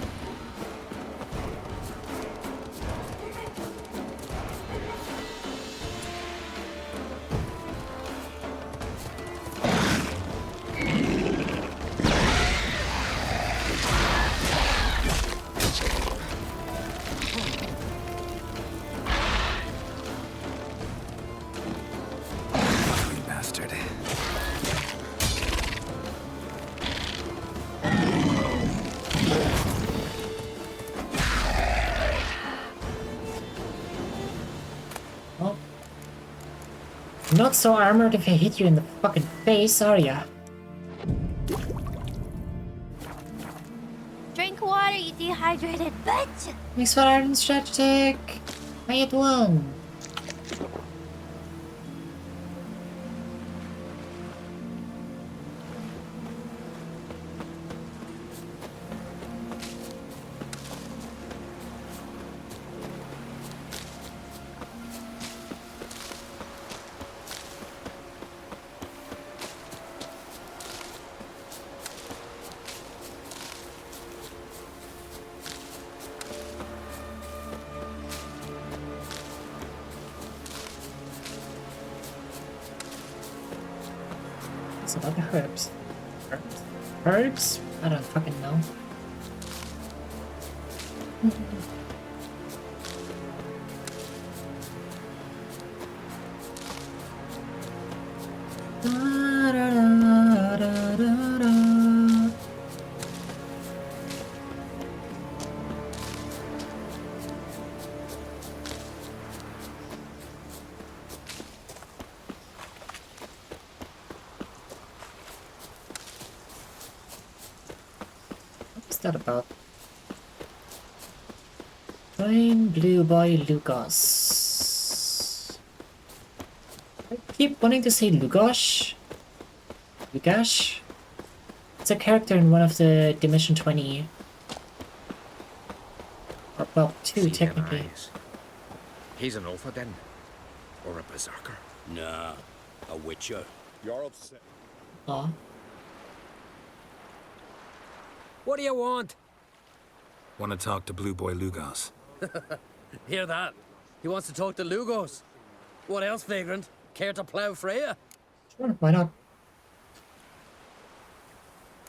Bastard. Well, not so armored if I hit you in the fucking face, are ya? Drink water, you dehydrated bitch! Thanks for Iron Strategic. How you doing? It's about the herbs. Herbs? I don't fucking know. What's that about? Join Blue Boy Lugos. I keep wanting to say Lugosh. Lugash? It's a character in one of the Dimension 20. Or, well, two technically. He's an Ulfa then? Or a Berserker? Nah, a Witcher. Jarl said. Aw. What do you want? Want to talk to Blue Boy Lugos. Hear that? He wants to talk to Lugos. What else, Vagrant? Care to plow Freya? Sure, why not?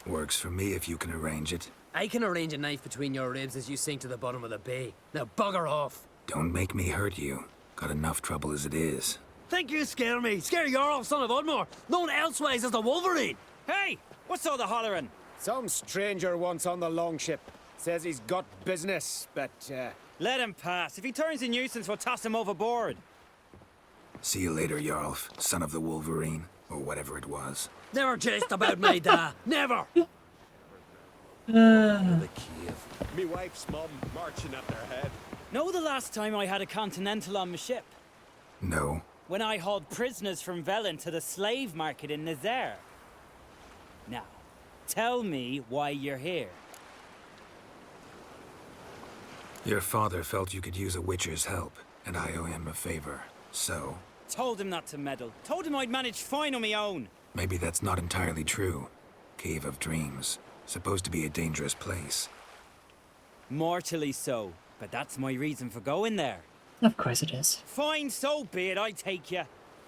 Works for me if you can arrange it. I can arrange a knife between your ribs as you sink to the bottom of the bay. Now bugger off. Don't make me hurt you. Got enough trouble as it is. Think you scare me? Scare Jarl, son of Udmore, known elsewise as the Wolverine. Hey! What's all the hollering? Some stranger once on the longship. Says he's got business, but, let him pass. If he turns a nuisance, we'll toss him overboard. See you later, Jarlf, son of the Wolverine, or whatever it was. Never jest about me, da. Never. The cave. Me wife's mum marching at their head. Know the last time I had a Continental on my ship? No. When I hauled prisoners from Velen to the slave market in Nazaire. Now, tell me why you're here. Your father felt you could use a Witcher's help, and I owe him a favor. So, Told him not to meddle. Told him I'd manage fine on my own. maybe that's not entirely true. Cave of Dreams. Supposed to be a dangerous place. Mortally so, but that's my reason for going there. Of course it is. Fine, so be it, I take you.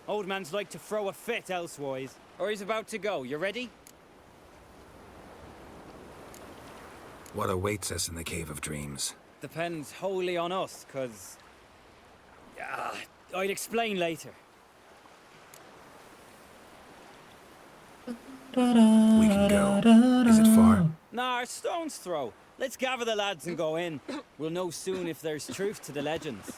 Old man's like to throw a fit elsewise. Or he's about to go, you ready? What awaits us in the Cave of Dreams? Depends wholly on us, cause... I'd explain later. We can go. Is it far? Nah, a stone's throw. Let's gather the lads and go in. We'll know soon if there's truth to the legends.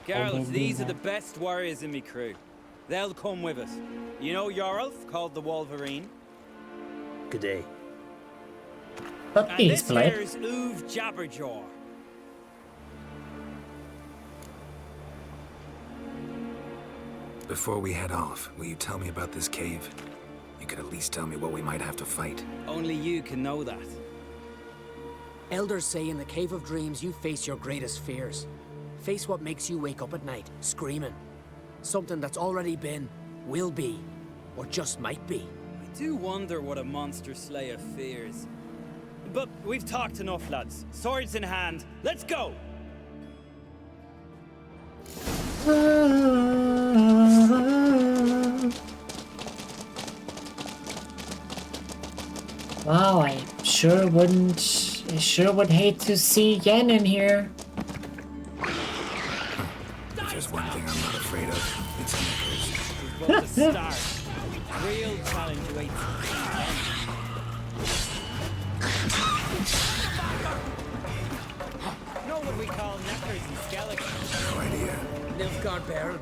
Geralt, these are the best warriors in me crew. They'll come with us. You know Yorulf, called the Wolverine? Good day. But And this here's Uv Jabberjaw. Before we head off, will you tell me about this cave? You could at least tell me what we might have to fight. Only you can know that. Elders say in the Cave of Dreams you face your greatest fears. Face what makes you wake up at night, screaming. Something that's already been, will be, or just might be. I do wonder what a monster slayer fears. But we've talked enough, lads. Swords in hand, let's go! Wow, I sure would hate to see Yen in here. If there's one thing I'm not afraid of, it's knickers. But the start. Real challenge awaits. Know what we call knackers and skeletons? No idea. Nilfgaard Baron.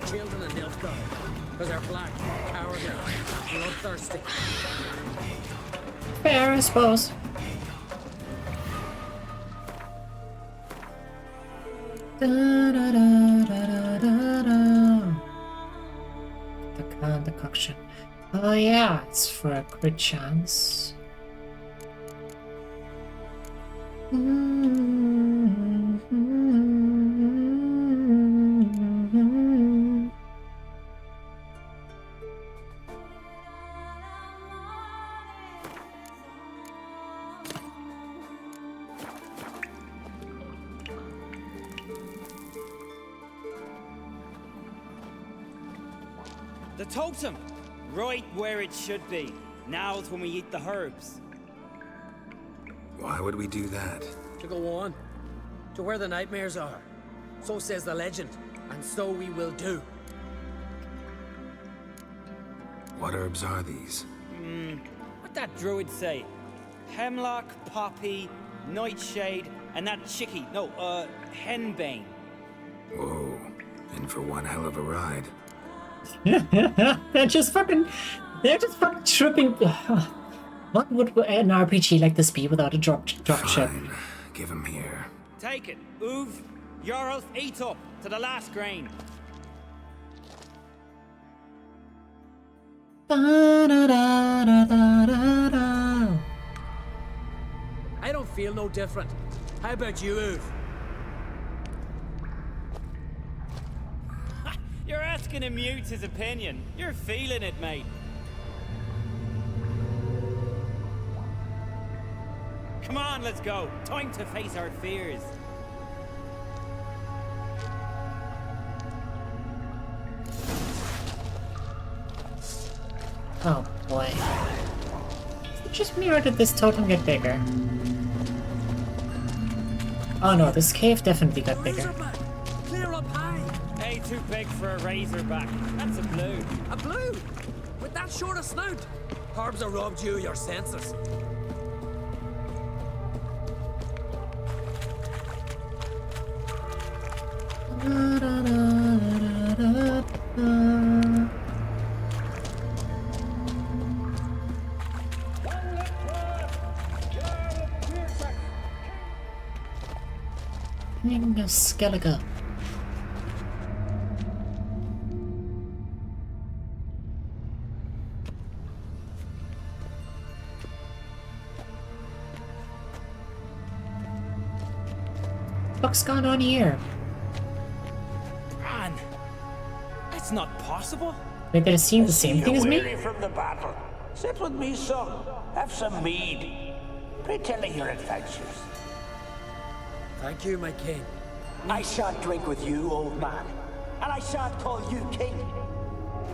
Children of Nilfgaard. Because they're black, cowardly, bloodthirsty. Fair, I suppose. The decoction. Oh yeah, it's for a crit chance. The totem! Right where it should be. Now's when we eat the herbs. Why would we do that? To go on. To where the nightmares are. So says the legend. And so we will do. What herbs are these? What'd that druid say? Hemlock, poppy, nightshade, and that chickie. No, henbane. Whoa. In for one hell of a ride. they're just fucking tripping. What would an RPG like this be without a drop ship? Give him here. Take it. Uv, Yorulf, eat up to the last grain. I don't feel no different. How about you, Uv? You're asking him mute his opinion. You're feeling it, mate. Come on, let's go. Time to face our fears. Oh boy. Is it just me or did this totem get bigger? Oh no, this cave definitely got bigger. Clear up high. Hey, too big for a razorback. That's a blue. A blue? With that short a snout? Herbs have robbed you your senses. King of Skellige. What's going on here? That's not possible. Wait, did I see the same thing as me? Weary from the battle. Sit with me, son. Have some mead. Pray tell me your adventures. Thank you, my king. I shan't drink with you, old man. And I shan't call you king.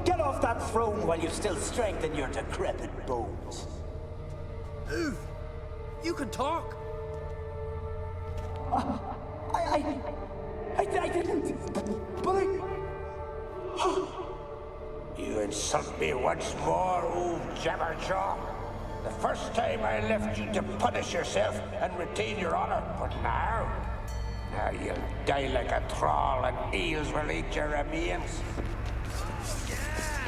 Get off that throne while you've still strength in your decrepit bones. Ooh, you can talk. I didn't. But You insult me once more, old Jabberjaw. The first time I left you to punish yourself and retain your honor, but now you'll die like a thrall and eels will eat your remains.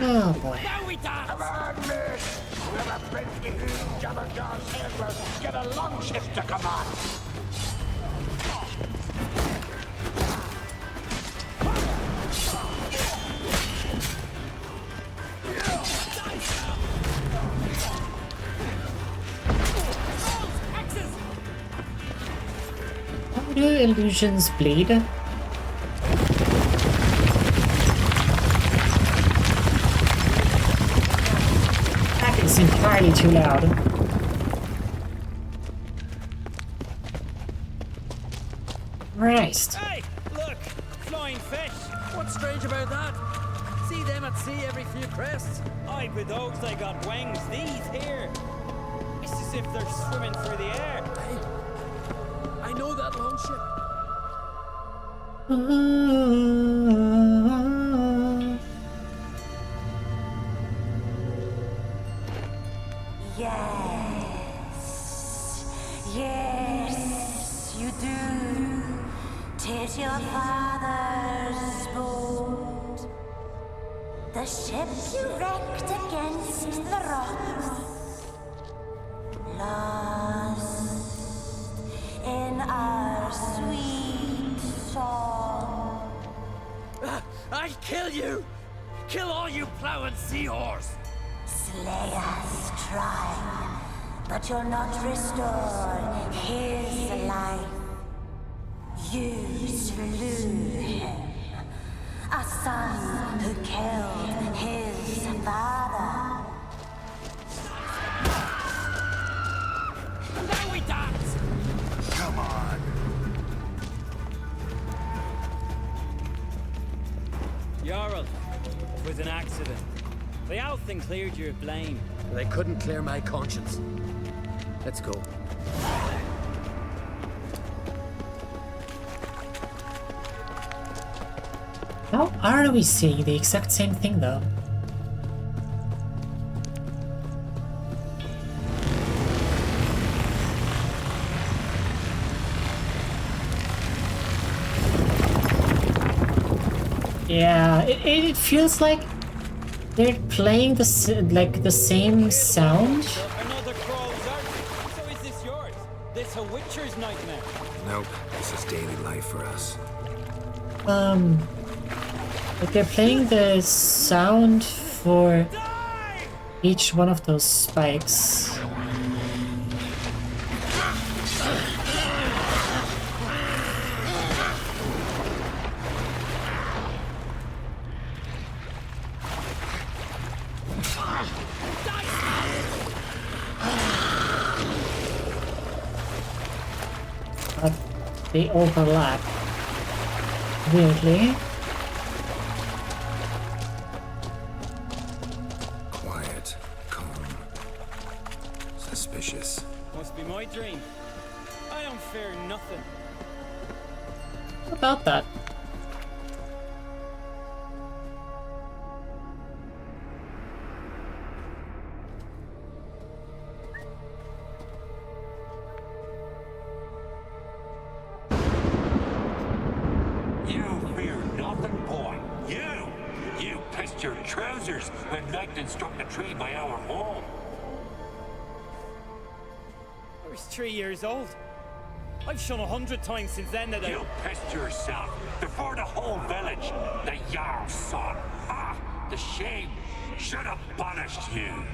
Oh boy. Now we dance! Come on, miss! Whoever brings me who Jabberjaw's head will get a long shift to come on. How do illusions bleed? That is entirely too loud. Christ. Hey, look, flying fish. What's strange about that? See them at sea every few crests. Aye, but those they got wings. These here. It's as if they're swimming through the air. I know that longship. Yes, you do. 'Tis your father's boat. The ship you wrecked against the rocks. Lost in our sweet song. I'll kill you! Kill all you plowing seahorse! Slay us, try, but you'll not restore his life. You slew him, a son who killed his father. Now we dance! Come on. Jarl, it was an accident. The Althing cleared you of blame. They couldn't clear my conscience. Let's go. How are we saying the exact same thing though? Yeah, it feels like they're playing the same sound. Another crawl's out. So is this yours? This a Witcher's nightmare? Nope, this is daily life for us. Like they're playing the sound for each one of those spikes. But they overlap weirdly. Quiet, calm, suspicious. Must be my dream. I don't fear nothing. What about that? Your trousers when lightning struck the tree by our home. I was 3 years old. I've shone 100 times since then that You pissed yourself before the whole village. The Jarl saw. The shame should have punished you.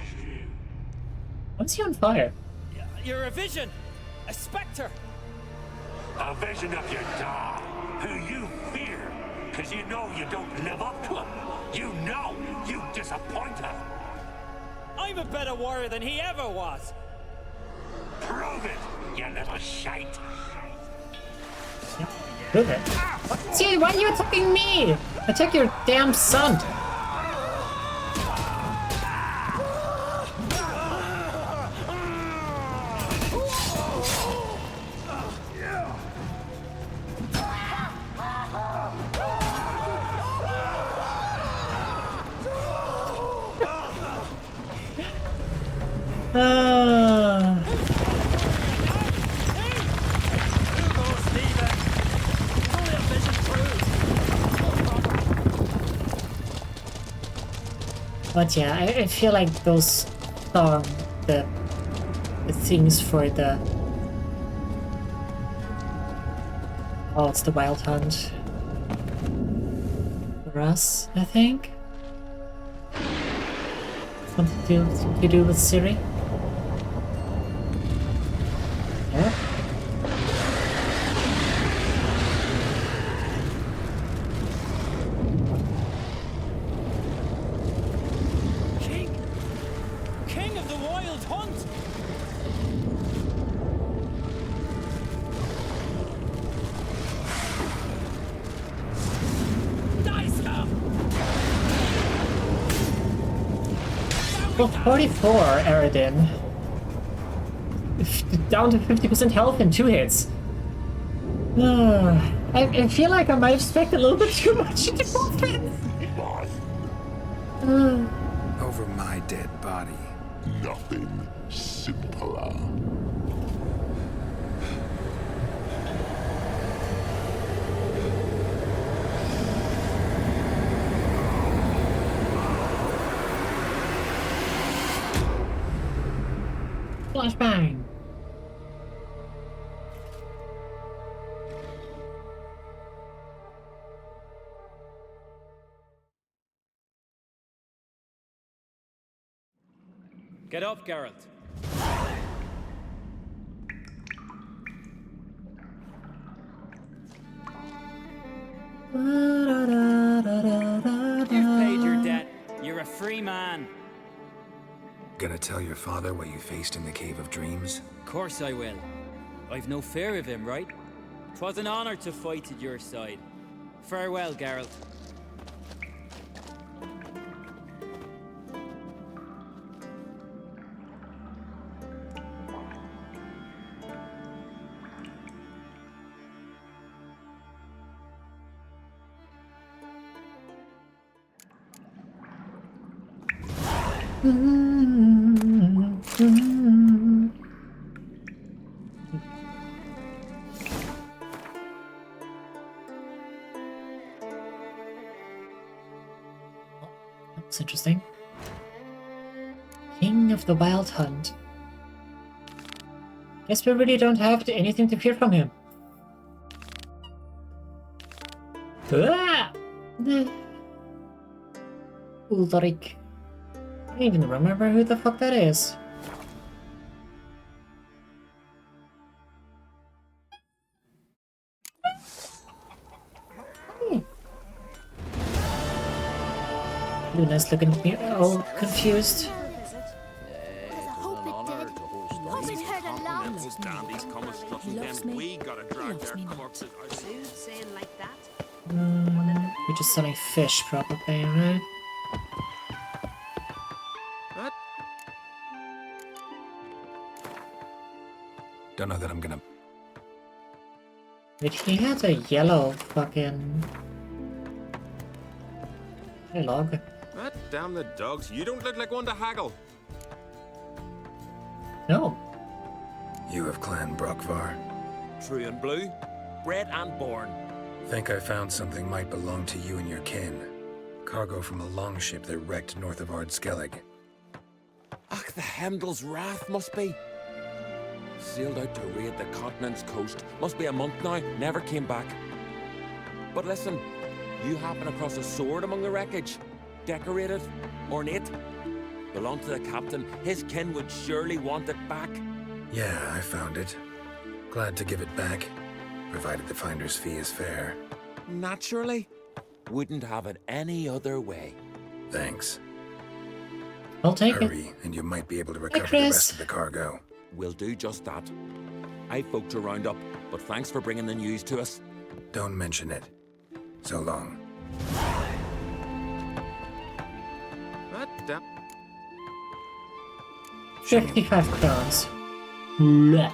What's he on fire? You're a vision, a spectre. A vision of your dad, who you fear, because you know you don't live up to him. You know you disappoint her. I'm a better warrior than he ever was. Prove it, you little shite. Prove it. What? See, why are you attacking me? Attack your damn son. But yeah, I feel like those the things for the it's the Wild Hunt for us, I think. Something to do with Ciri. Yeah. King of the Wild Hunt! Well, 44, Aradin. Down to 50% health in 2 hits. I feel like I might have expected a little bit too much in offense. Over my dead body. Nothing simpler. Flashbang. Get up, Geralt. You've paid your debt. You're a free man. Gonna tell your father what you faced in the Cave of Dreams? Of course I will. I've no fear of him, right? 'Twas an honor to fight at your side. Farewell, Geralt. That's interesting. King of the Wild Hunt. Guess we really don't have anything to fear from him. Ulrich. I don't even remember who the fuck that is. Luna's looking at me all confused. We're just selling fish, probably, right? Don't know that I'm gonna... Wait, he had a yellow fucking... Hey, log. Damn the dogs, you don't look like one to haggle. No. You of Clan Brockvar. True and blue, bred and born. Think I found something might belong to you and your kin. Cargo from a longship that wrecked north of Ardskellig. Ach, the Heimdall's Wrath must be. Sailed out to raid the continent's coast. Must be a month now, never came back. But listen, you happen across a sword among the wreckage. Decorated, ornate. Belonged to the captain. His kin would surely want it back. Yeah, I found it. Glad to give it back, provided the finder's fee is fair. Naturally. Wouldn't have it any other way. Thanks. I'll take Hurry, and you might be able to recover the Chris. rest of the cargo. We'll do just that. I folk to round up, but thanks for bringing the news to us. Don't mention it. So long. Damn. 55 crowns. Blech.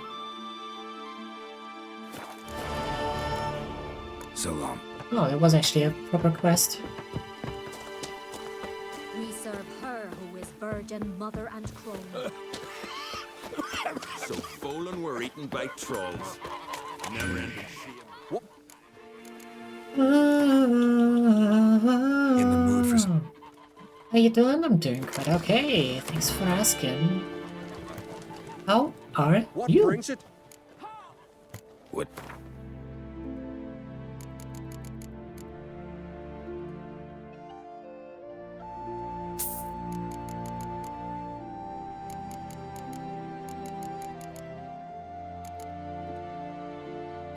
So long. Oh, it was actually a proper quest. We serve her who is virgin, mother, and crone. So Bolin were eaten by trolls. Never ending shame. What? In the mood for some... How you doing? I'm doing quite okay. Thanks for asking. How are you? What brings it? What?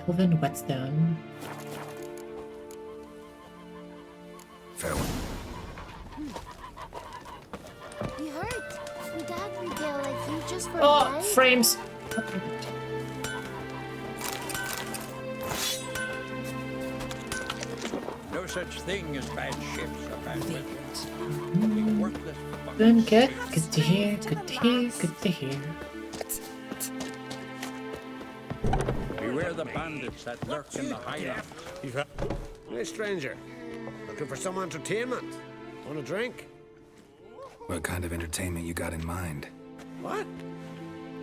Kelvin Whetstone. Phil. You hurt. My dad would yell like you just for Oh, a night. frames. No such thing as bad ships or bad weapons. Only worthless fucking Doing good. spirits. Good to hear. Good to hear. Good to hear. Beware the bandits that lurk in the highlands. Hey, stranger. Looking for some entertainment? Want a drink? What kind of entertainment you got in mind? What?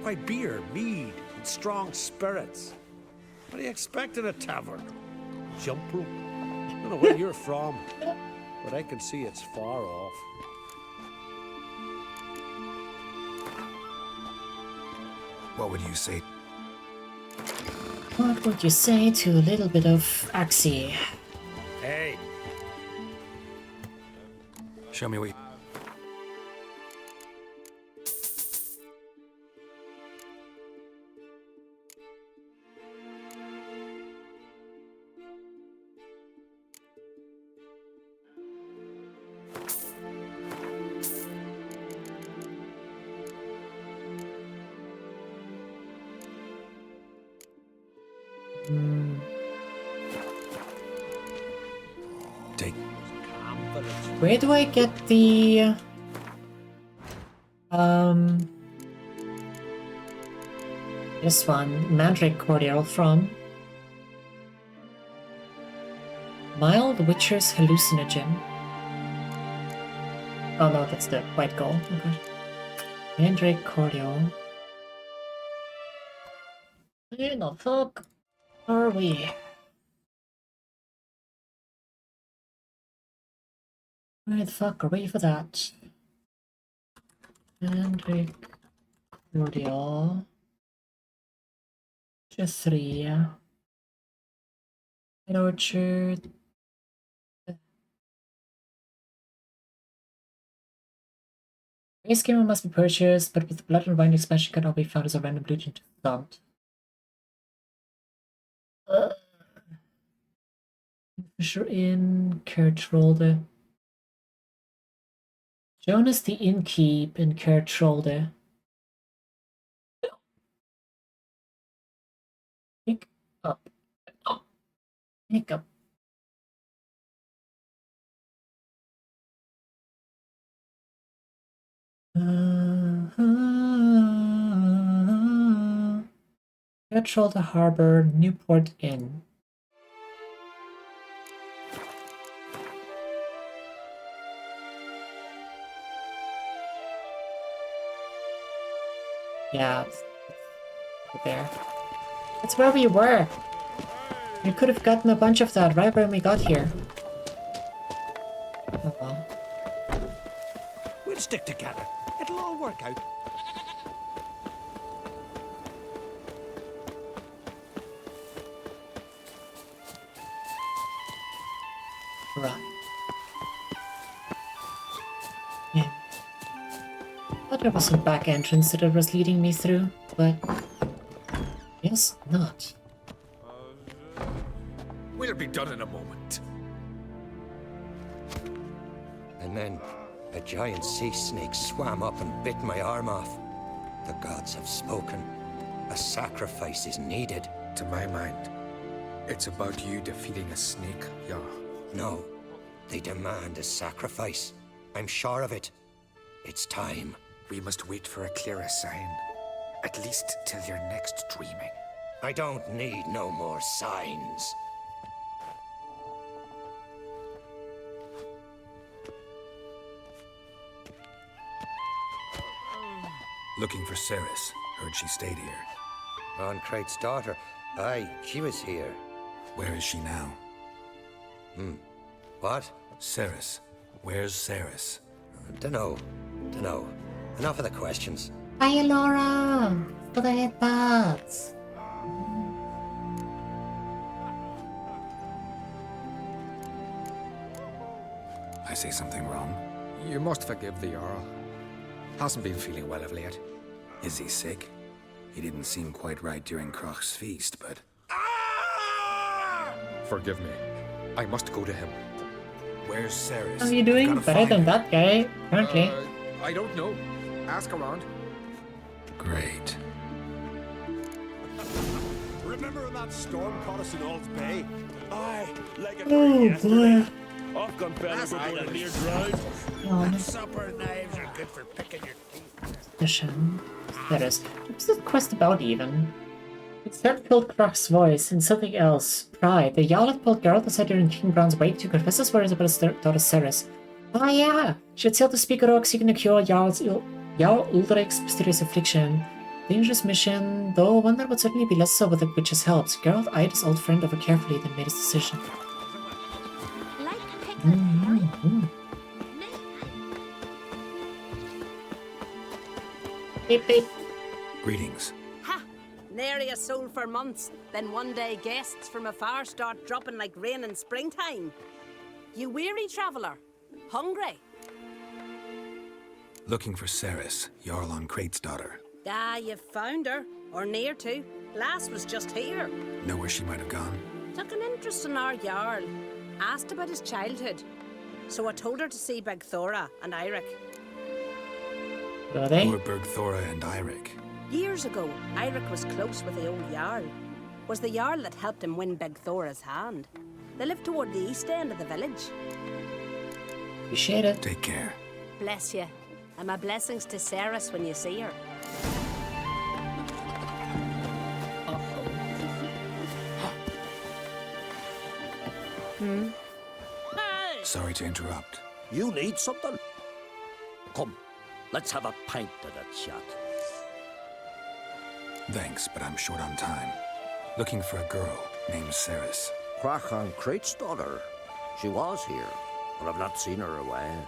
Why, beer, mead, and strong spirits. What do you expect in a tavern? Jump rope? I don't know where you're from, but I can see it's far off. What would you say? What would you say to a little bit of Axie? Hey, Show me what you... Take... Where do I get the this one, Mandrake Cordial from? Mild Witcher's Hallucinogen. Oh no, that's the white gold. Okay. Mandrake Cordial. Where the fuck are we? Where the fuck are we for that? Mandrake Cordial. Just 3. An orchard. Base gamer must be purchased, but with the Blood and Wine expansion can all be found as a random loot into Stunt. Fisher Inn, Kertrolde. Jonas the Innkeep in Kertrolde. Pick up. Oh. Pick up. Kertrolde Harbor, Newport Inn. Yeah, it's right there. That's where we were. We could have gotten a bunch of that right when we got here. Oh well. we'll stick together. It'll all work out. Right. Yeah. Thought there was some back entrance that it was leading me through, but guess not. We'll be done in a moment. And then A giant sea snake swam up and bit my arm off. The gods have spoken. A sacrifice is needed. To my mind, it's about you defeating a snake, Jarl. No, they demand a sacrifice. I'm sure of it. It's time. We must wait for a clearer sign. At least till your next dreaming. I don't need no more signs. Looking for Ceres. Heard she stayed here. Oncrate's daughter. Aye, she was here. Where is she now? What? Ceres. Where's Ceres? Dunno. Enough of the questions. Hiya, Laura! For the headbuds! I say something wrong? You must forgive the Jarl. Hasn't been feeling well of late. Is he sick? He didn't seem quite right during Kroch's feast, but... Forgive me. I must go to him. Where's Ceres? How are you doing? Better than that guy, apparently. I don't know. Ask around. Great. Remember when that storm caught us in Ald's Bay? Aye, like it Oh, yesterday. boy. Off gun fella for going a near drive. Oh, Supper knives are good for picking your teeth. mission. Ceres. What's the quest about, even? It's that killed Kroch's voice and something else. Pride. The Jarl had pulled Geralt aside during King Brown's wake to confess his worries about his daughter Ceres. Ah, yeah! She had sailed to speak Rogue, seeking to cure Jarl Ulrich's mysterious affliction. Dangerous mission, though one that would certainly be less so with the witch's help. Geralt eyed his old friend over carefully, then made his decision. Beep beep. Greetings. Ha! Nary a soul for months, then one day guests from afar start dropping like rain in springtime. You weary traveller? Hungry? Looking for Ceres, Jarl Oncrate's daughter. Ah, you've found her. Or near to. Lass was just here. Know where she might have gone? Took an interest in our Jarl. Asked about his childhood. So I told her to see Begthora and Eirik. Are they? Who are Bergthora and Eirik? Years ago, Eirik was close with the old Jarl. Was the Jarl that helped him win Begthora's hand. They lived toward the east end of the village. Appreciate it. Take care. Bless you. And my blessings to Ceres when you see her. Sorry to interrupt. You need something? Come, let's have a pint of that chat. Thanks, but I'm short on time. Looking for a girl named Ceres. Kroch Oncrate's daughter. She was here, but I've not seen her a while.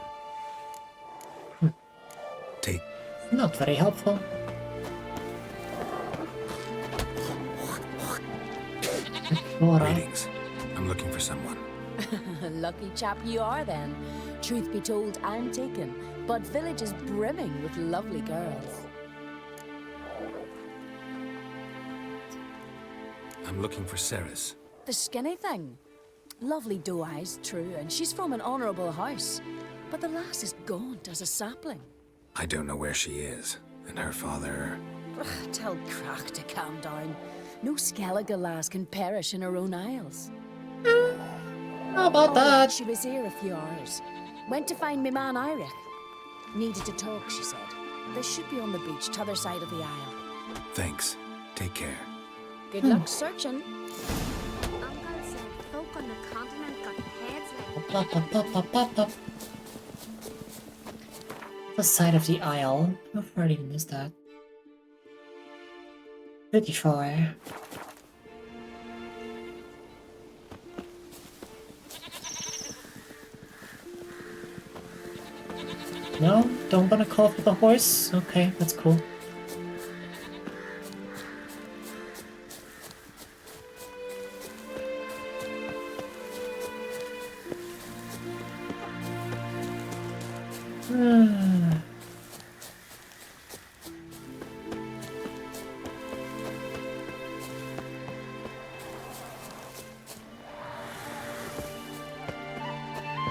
Take. Not very helpful. Greetings. I'm looking for someone. Lucky chap you are then. Truth be told, I'm taken, but village is brimming with lovely girls. I'm looking for Ceres. The skinny thing. Lovely doe eyes, true, and she's from an honourable house. But the lass is gaunt as a sapling. I don't know where she is, and her father... Ugh, tell Kroch to calm down. No Skellige lass can perish in her own isles. How about that? She was here a few hours. Went to find me man Eirik. Needed to talk, she said. They should be on the beach, t'other side of the aisle. Thanks. Take care. Good luck searching. Uncle said folk on the continent got heads like Pop, pop, pop, pop, pop, pop. The side of the aisle. How far even is that? 34. No? Don't wanna call for the horse? Okay, that's cool.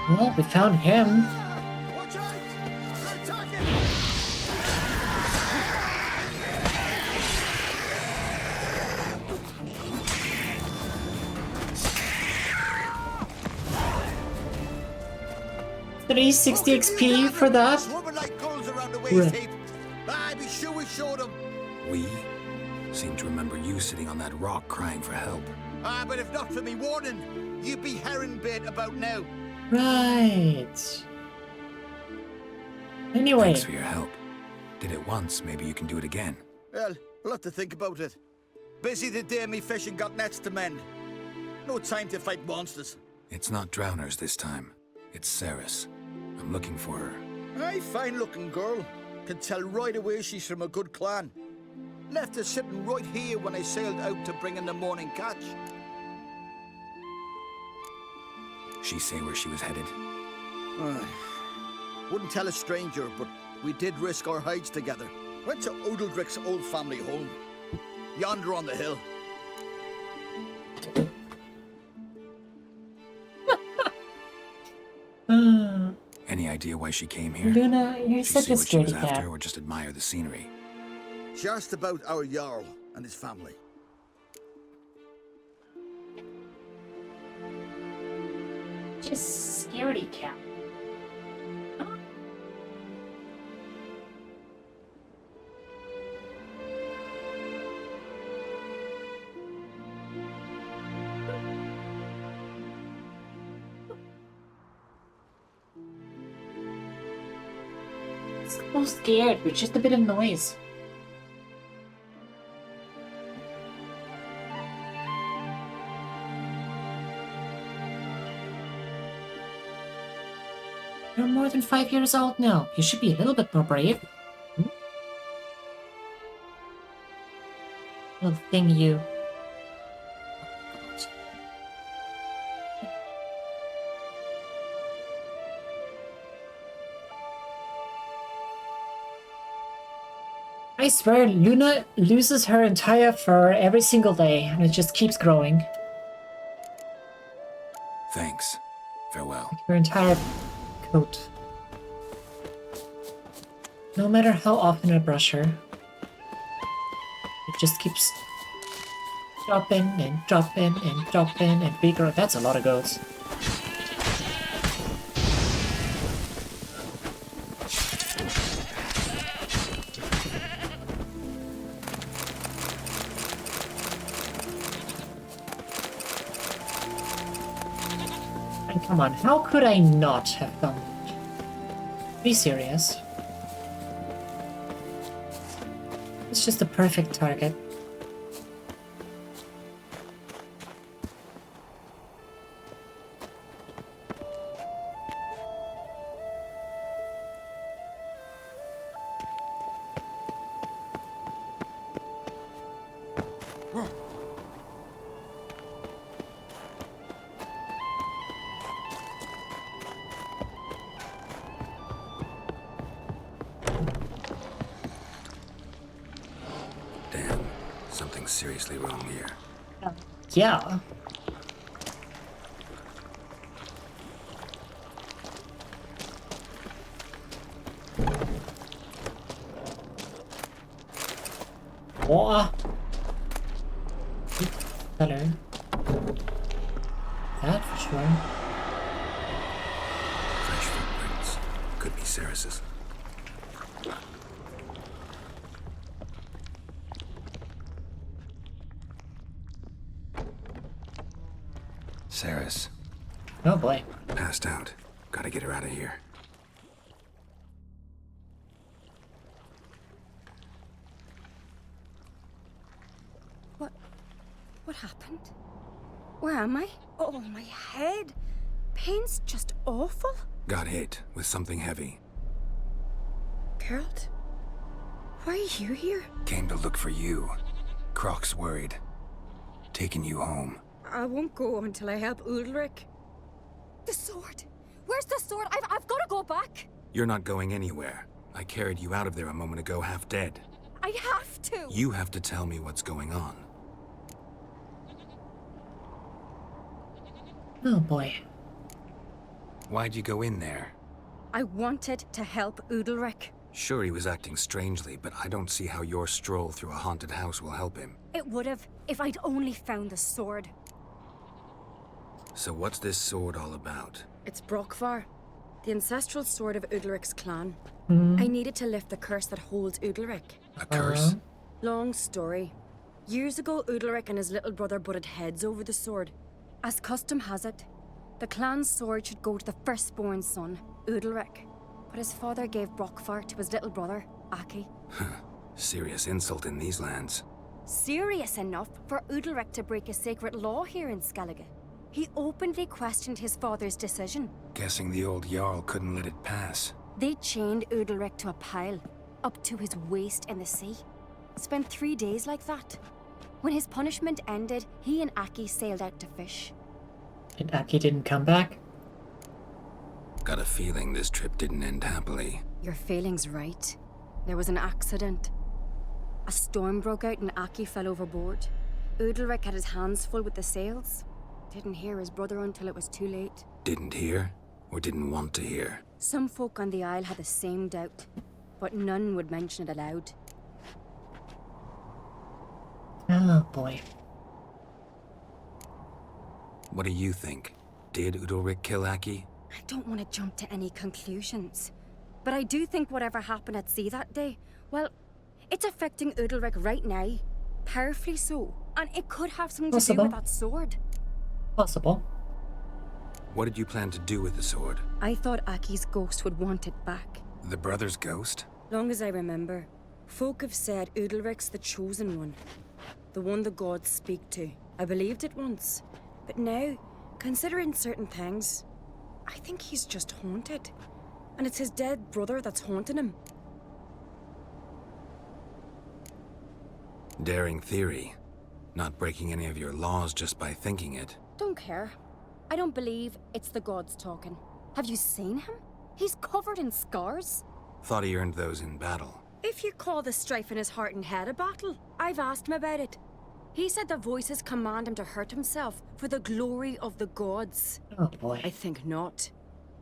Well, we found him. 360 XP for that? Swimming like gulls around the Right. waist heap. Ah, be sure we showed them. We seem to remember you sitting on that rock crying for help. Ah, but if not for me warning, you'd be herring bait about now. Right. Anyway. Thanks for your help. Did it once, maybe you can do it again. Well, we'll have to think about it. Busy the day me fishing got nets to mend. No time to fight monsters. It's not drowners this time. It's Ceres. I'm looking for her. Aye, fine looking girl. Can tell right away she's from a good clan. Left her sitting right here when I sailed out to bring in the morning catch. She say where she was headed? Wouldn't tell a stranger, but we did risk our hides together. Went to Odeldrick's old family home. Yonder on the hill. Any idea why she came here? Luna, you're She such see a what she was scaredy cat. after, or just admire the scenery? She asked about our Jarl and his family. Just scaredy cat. So scared with just a bit of noise. You're more than 5 years old now. You should be a little bit more brave. Hmm? Little thing you. I swear, Luna loses her entire fur every single day, and it just keeps growing. Thanks. Farewell. Her entire coat. No matter how often I brush her, it just keeps dropping and dropping and dropping and bigger. That's a lot of goats. Come on, how could I not have done that? Be serious. It's just a perfect target. Something's seriously wrong here. Yeah. Water. Color. That for sure. Fresh footprints. Could be Ceres's. Ceres. Oh boy. Passed out. Gotta get her out of here. What happened? Where am I? Oh, my head. Pain's just awful. Got hit with something heavy. Geralt? Why are you here? Came to look for you. Croc's worried. Taking you home. I won't go until I help Ulrich. The sword! Where's the sword? I've got to go back! You're not going anywhere. I carried you out of there a moment ago, half dead. I have to! You have to tell me what's going on. Oh boy. Why'd you go in there? I wanted to help Ulrich. Sure, he was acting strangely, but I don't see how your stroll through a haunted house will help him. It would have, if I'd only found the sword. So what's this sword all about? It's Brokvar. The ancestral sword of Udalric's clan. Hmm. I needed to lift the curse that holds Udalric. A curse? Long story. Years ago, Udalric and his little brother butted heads over the sword. As custom has it, the clan's sword should go to the firstborn son, Udalric. But his father gave Brockvar to his little brother, Aki. Serious insult in these lands. Serious enough for Udalric to break a sacred law here in Skellige. He openly questioned his father's decision. Guessing the old Jarl couldn't let it pass. They chained Udalric to a pile, up to his waist in the sea. Spent 3 days like that. When his punishment ended, he and Aki sailed out to fish. And Aki didn't come back? Got a feeling this trip didn't end happily. Your feeling's right. There was an accident. A storm broke out and Aki fell overboard. Udalric had his hands full with the sails. Didn't hear his brother until it was too late. Didn't hear? Or didn't want to hear? Some folk on the Isle had the same doubt, but none would mention it aloud. Oh boy. What do you think? Did Udalric kill Aki? I don't want to jump to any conclusions, but I do think whatever happened at sea that day, well, it's affecting Udalric right now. Powerfully so. And it could have something to do with that sword. Possible. What did you plan to do with the sword? I thought Aki's ghost would want it back. The brother's ghost? Long as I remember, folk have said Udalric's the chosen one. The one the gods speak to. I believed it once. But now, considering certain things, I think he's just haunted. And it's his dead brother that's haunting him. Daring theory. Not breaking any of your laws just by thinking it. Don't care. I don't believe it's the gods talking. Have you seen him? He's covered in scars. Thought he earned those in battle. If you call the strife in his heart and head a battle, I've asked him about it. He said the voices command him to hurt himself for the glory of the gods. Oh boy. I think not.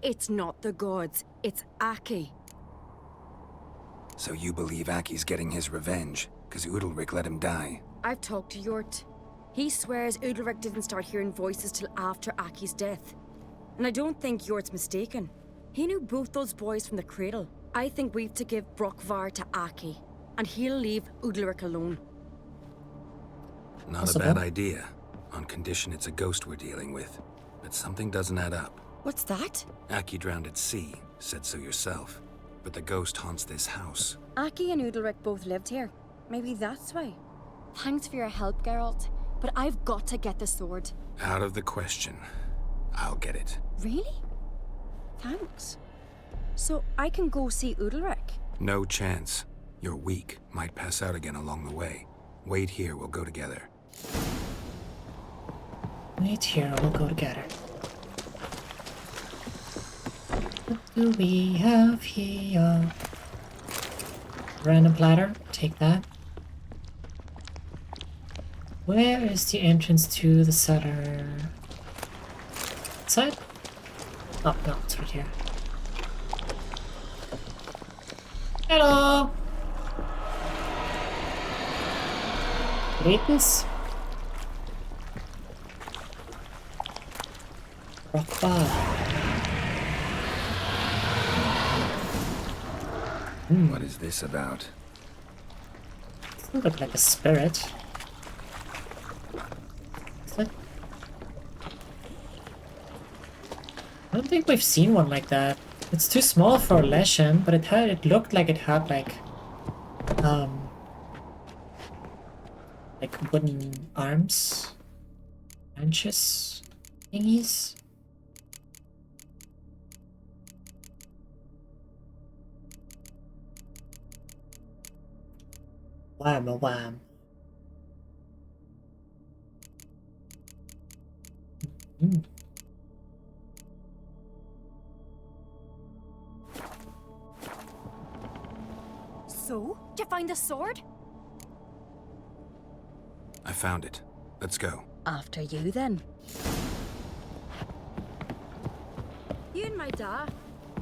It's not the gods, it's Aki. So you believe Aki's getting his revenge, because Udalric let him die? I've talked to Yort. He swears Udalric didn't start hearing voices till after Aki's death. And I don't think Yort's mistaken. He knew both those boys from the cradle. I think we've to give Brockvar to Aki, and he'll leave Udalric alone. Not a bad idea, on condition it's a ghost we're dealing with. But something doesn't add up. What's that? Aki drowned at sea, said so yourself. But the ghost haunts this house. Aki and Udalric both lived here. Maybe that's why. Thanks for your help, Geralt. But I've got to get the sword. Out of the question. I'll get it. Really? Thanks. So I can go see Udalric? No chance. You're weak. Might pass out again along the way. Wait here, we'll go together. Wait here, we'll go together. What do we have here? Random platter, take that. Where is the entrance to the cellar? Side? Oh, no, it's right here. Hello! Greetings. Brockvar. What is this about? Doesn't look like a spirit. Is it? I don't think we've seen one like that. It's too small for Leshen, but it looked like it had like wooden arms, branches, thingies. Wham a wham. So, did you find the sword? I found it. Let's go. After you, then. You and my dad,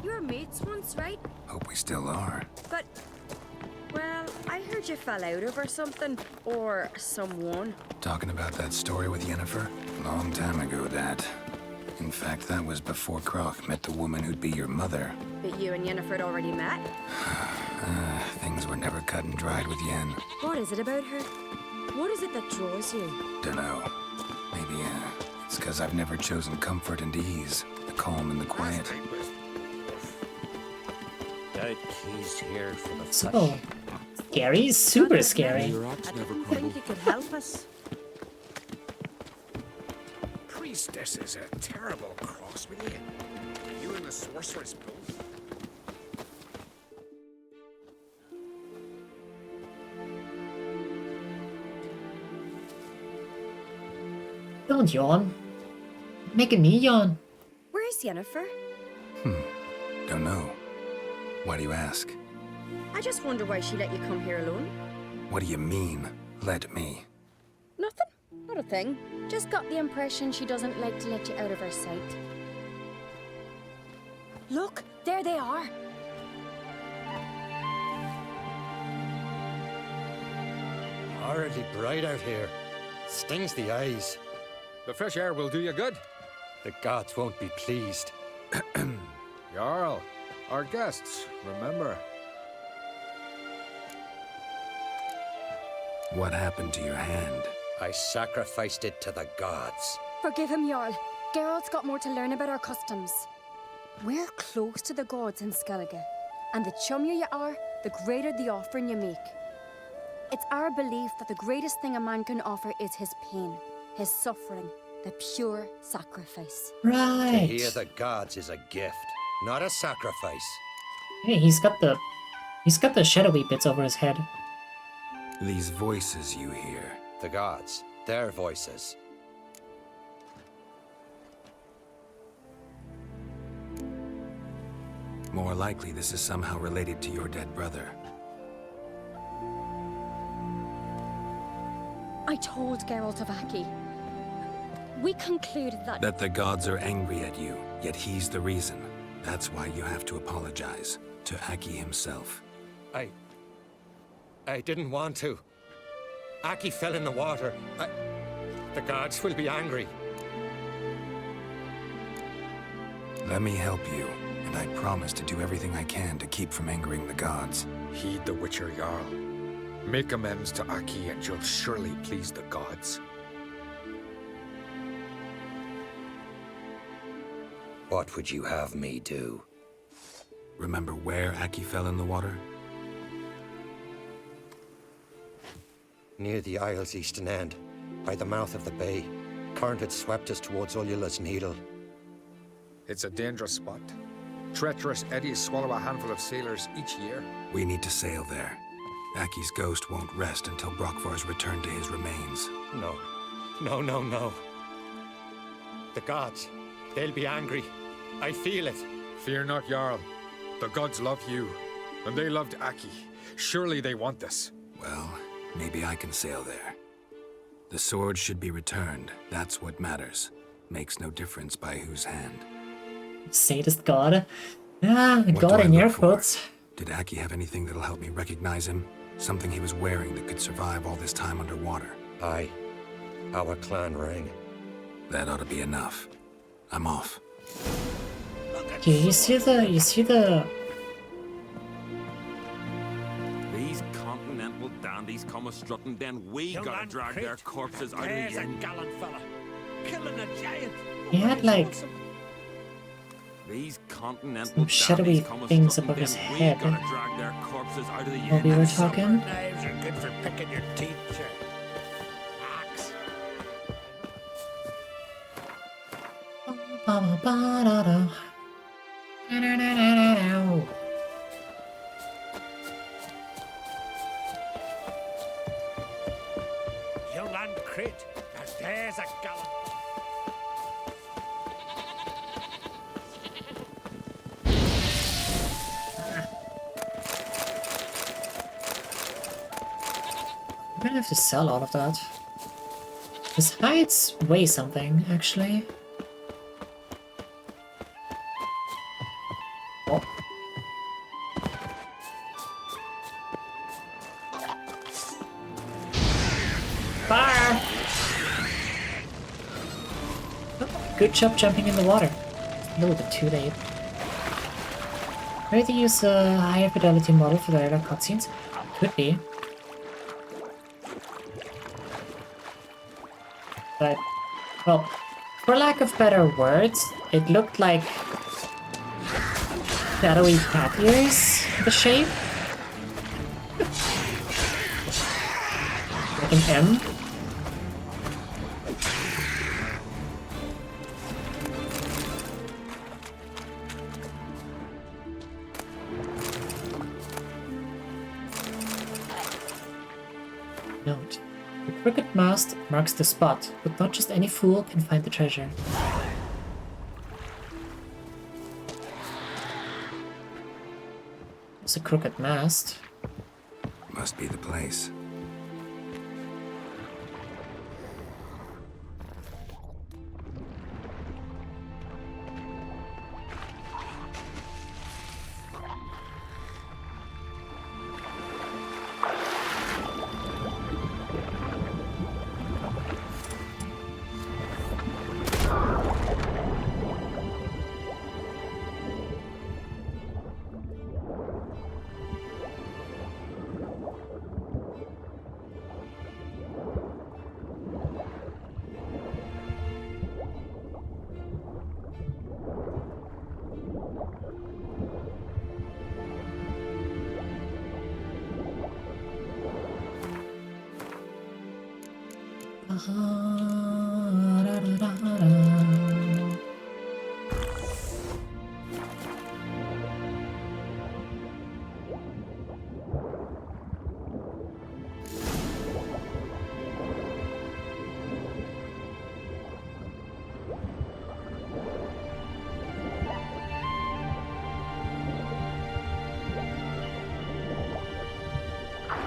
you were mates once, right? Hope we still are. But, well, I heard you fell out over something, or someone. Talking about that story with Yennefer? Long time ago, that. In fact, that was before Croc met the woman who'd be your mother. But you and Yennefer had already met. Things were never cut and dried with Yen. What is it about her? What is it that draws you? Dunno. Maybe, it's because I've never chosen comfort and ease, the calm and the quiet. That key's here for the So scary, super scary. I didn't think you could help us. Priestess is a terrible cross with you. You and the sorceress both. Don't yawn. Making me yawn. Where's Yennefer? Don't know. Why do you ask? I just wonder why she let you come here alone. What do you mean, let me? Nothing. Not a thing. Just got the impression she doesn't like to let you out of her sight. Look, there they are. Horribly bright out here. Stings the eyes. The fresh air will do you good. The gods won't be pleased. Jarl, our guests, remember. What happened to your hand? I sacrificed it to the gods. Forgive him, Jarl. Geralt's got more to learn about our customs. We're close to the gods in Skellige, and the chummier you are, the greater the offering you make. It's our belief that the greatest thing a man can offer is his pain, his suffering, the pure sacrifice. To Right. hear the gods is a gift, not a sacrifice. Hey, he's got the shadowy bits over his head. These voices you hear. The gods, their voices. More likely this is somehow related to your dead brother. I told Geralt of Aki. We concluded that... That the gods are angry at you, yet he's the reason. That's why you have to apologize to Aki himself. I didn't want to. Aki fell in the water. The gods will be angry. Let me help you, and I promise to do everything I can to keep from angering the gods. Heed the Witcher Jarl. Make amends to Aki and you'll surely please the gods. What would you have me do? Remember where Aki fell in the water? Near the Isle's eastern end, by the mouth of the bay. Current had swept us towards Ullula's Needle. It's a dangerous spot. Treacherous eddies swallow a handful of sailors each year. We need to sail there. Aki's ghost won't rest until Brokvar's returned to his remains. No. No. The gods, they'll be angry. I feel it. Fear not, Jarl. The gods love you, and they loved Aki. Surely they want this. Well, maybe I can sail there. The sword should be returned. That's what matters. Makes no difference by whose hand. Sadist god. Ah, What god do I in air look for? quotes. Did Aki have anything that'll help me recognize him? Something he was wearing that could survive all this time underwater? Aye. Our clan ring. That ought to be enough. I'm off. Okay, you see the These continental dandies come a strutting, then we Young gotta man, drag Crit. their corpses out of There's the a inn. gallant fella. Killing a giant. he had like These continental some shadowy dandies come a things strutting, above his then we head gotta drag their corpses out of the while inn. we were Summer talking. knives are good for picking your teeth, sir. Axe. Young man, Crit. Now there's a gallant. I'm gonna have to sell all of that. His hides weigh something, actually. Oh. Fire! Good job jumping in the water. A little bit too late. Maybe they use a higher fidelity model for the earlier cutscenes? Could be. But, well, for lack of better words, it looked like shadowy cat ears, the shape. Like an M. Note. The crooked mast marks the spot, but not just any fool can find the treasure. It's a crooked mast. Must be the place.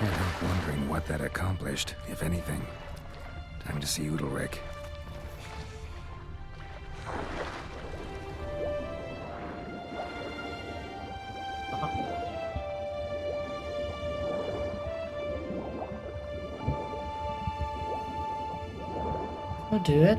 Can't help wondering what that accomplished, if anything. Time to see Udalryk. I'll do it.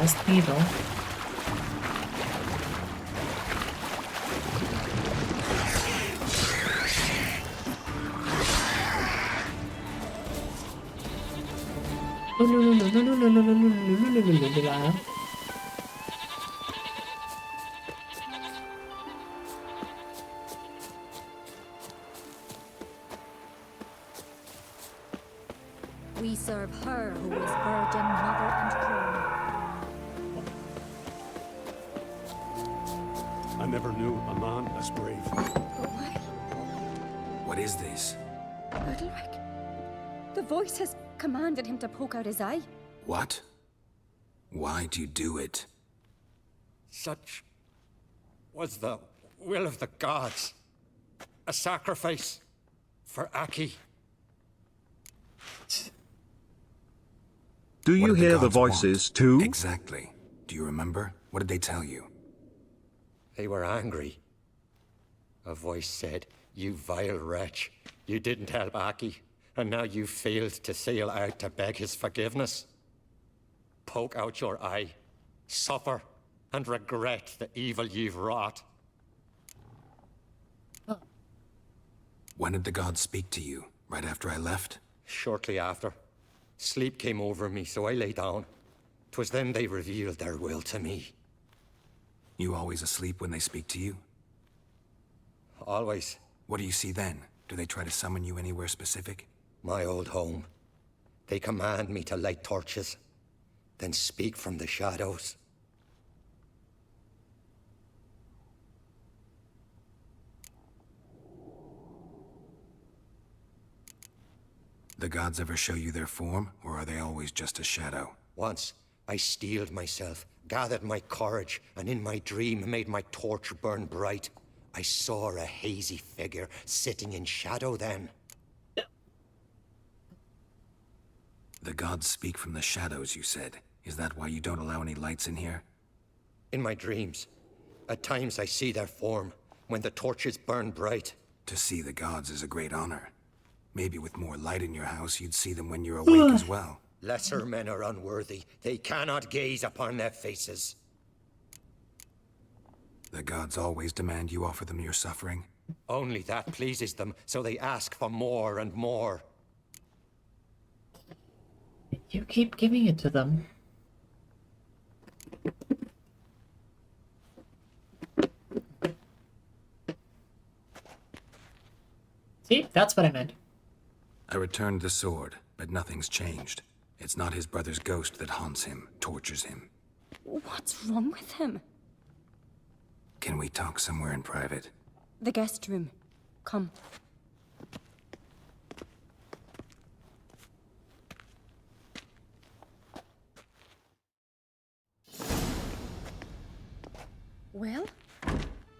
Speedo. We serve her who is virgin, mother, and throne. I never knew a man as brave. But why? What is this? Udalryk. The voice has commanded him to poke out his eye. What? Why do you do it? Such was the will of the gods. A sacrifice for Aki. Do you hear the voices too? Exactly. Do you remember? What did they tell you? They were angry. A voice said, "You vile wretch, you didn't help Aki, and now you failed to sail out to beg his forgiveness. Poke out your eye, suffer, and regret the evil you've wrought." When did the gods speak to you? Right after I left? Shortly after. Sleep came over me, so I lay down. 'Twas then they revealed their will to me. You always asleep when they speak to you? Always. What do you see then? Do they try to summon you anywhere specific? My old home. They command me to light torches, then speak from the shadows. The gods ever show you their form, or are they always just a shadow? Once, I steeled myself, gathered my courage, and in my dream made my torch burn bright. I saw a hazy figure sitting in shadow then. The gods speak from the shadows, you said. Is that why you don't allow any lights in here? In my dreams. At times I see their form, when the torches burn bright. To see the gods is a great honor. Maybe with more light in your house, you'd see them when you're awake as well. Lesser men are unworthy. They cannot gaze upon their faces. The gods always demand you offer them your suffering? Only that pleases them, so they ask for more and more. You keep giving it to them. See, that's what I meant. I returned the sword, but nothing's changed. It's not his brother's ghost that haunts him, tortures him. What's wrong with him? Can we talk somewhere in private? The guest room. Come. Well,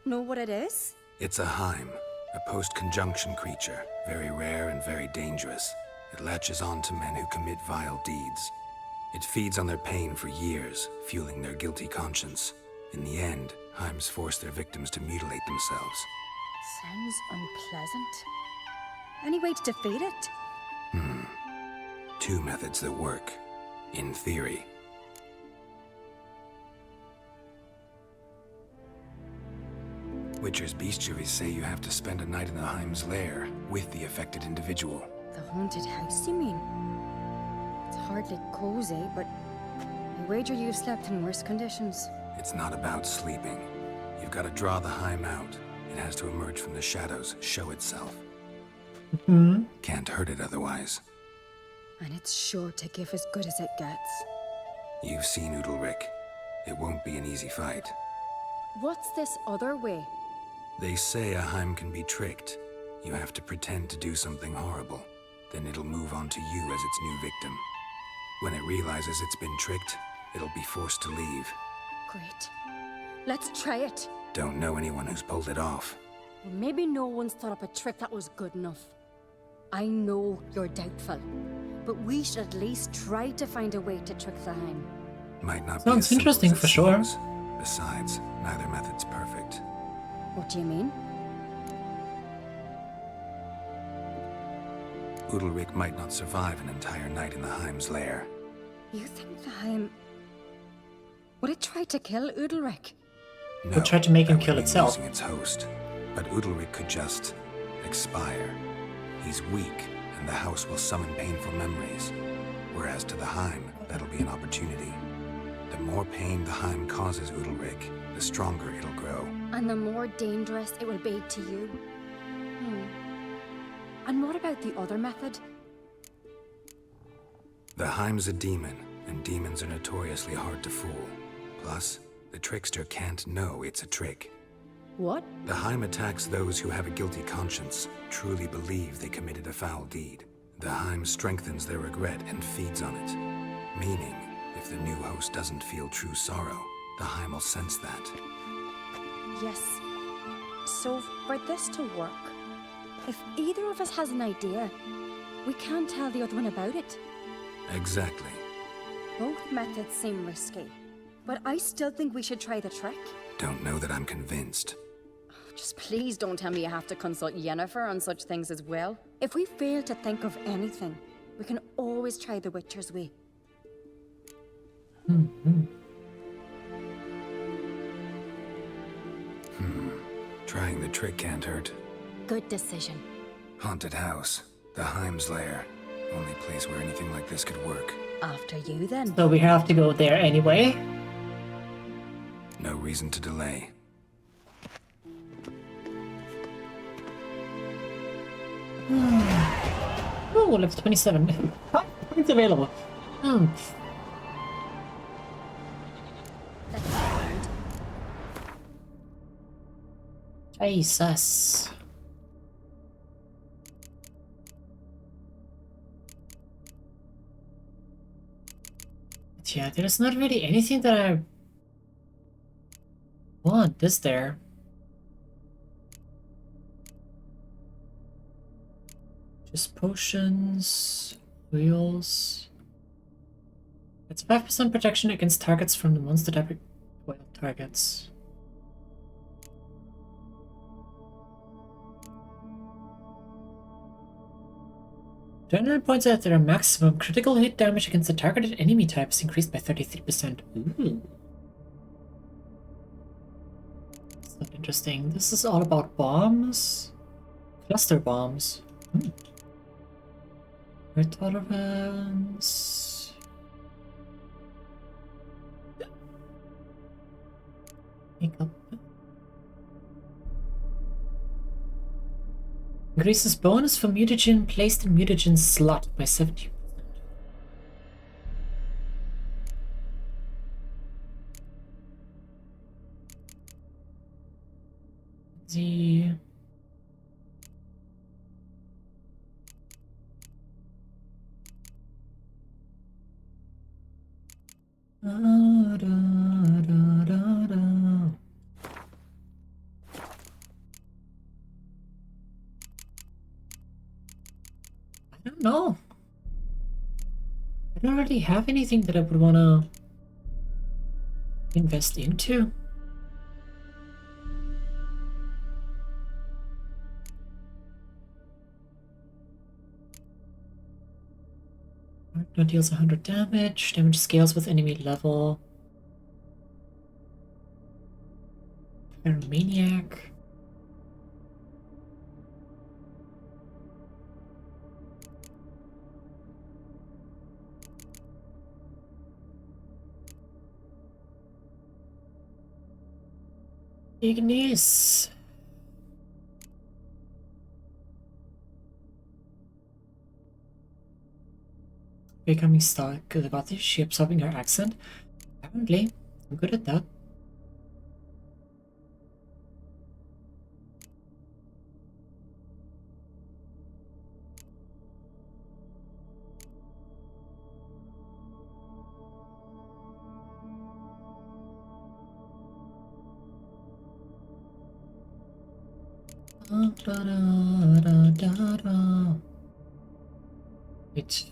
know what it is? It's a Heim, a post-conjunction creature, very rare and very dangerous. It latches on to men who commit vile deeds. It feeds on their pain for years, fueling their guilty conscience. In the end, Heims force their victims to mutilate themselves. Sounds unpleasant. Any way to defeat it? Two methods that work. In theory. Witcher's bestiaries say you have to spend a night in the Heim's lair with the affected individual. The haunted house, you mean? It's hardly cozy, but I wager you've slept in worse conditions. It's not about sleeping. You've got to draw the Heim out. It has to emerge from the shadows, show itself. Can't hurt it otherwise. And it's sure to give as good as it gets. You've seen Udalryk. It won't be an easy fight. What's this other way? They say a Heim can be tricked. You have to pretend to do something horrible. Then it'll move on to you as its new victim. When it realizes it's been tricked, it'll be forced to leave. Great. Let's try it. Don't know anyone who's pulled it off. Well, maybe no one's thought up a trick that was good enough. I know you're doubtful, but we should at least try to find a way to trick the Heim. Might not Sounds be as interesting simple as for it sure. seems. Besides, neither method's perfect. What do you mean? Udalryk might not survive an entire night in the Heim's lair. You think the Heim... Would it try to kill Udalryk? No, It tried to make him that kill would mean itself. losing its host. But Udalryk could just expire. He's weak, and the house will summon painful memories. Whereas to the Heim, that'll be an opportunity. The more pain the Heim causes Udalryk, the stronger it'll grow. And the more dangerous it will be to you. And what about the other method? The Heim's a demon, and demons are notoriously hard to fool. Plus, the trickster can't know it's a trick. What? The Heim attacks those who have a guilty conscience, truly believe they committed a foul deed. The Heim strengthens their regret and feeds on it. Meaning, if the new host doesn't feel true sorrow, the Heim will sense that. Yes. So, for this to work, if either of us has an idea, we can't tell the other one about it. Exactly. Both methods seem risky, but I still think we should try the trick. Don't know that I'm convinced. Just please don't tell me you have to consult Yennefer on such things as well. If we fail to think of anything, we can always try the Witcher's way. Trying the trick can't hurt. Good decision. Haunted house. The Heim's lair. Only place where anything like this could work. After you, then. So we have to go there anyway. No reason to delay. Oh, level 27. It's available. Jesus. Yeah, there's not really anything that I want, is there? Just potions, wheels. It's 5% protection against targets from the monster type oil targets. Adrenaline points out that their maximum critical hit damage against the targeted enemy type is increased by 33%. Ooh. That's not interesting. This is all about bombs. Cluster bombs. Red tolerance. Makeup. Increases bonus for mutagen placed in mutagen slot by 70%. The I don't know. I don't really have anything that I would want to invest into. Now deals 100 damage. Damage scales with enemy level. Pyromaniac. Ignis. Becoming stuck about this ship, absorbing her accent. Apparently, I'm good at that. Wait.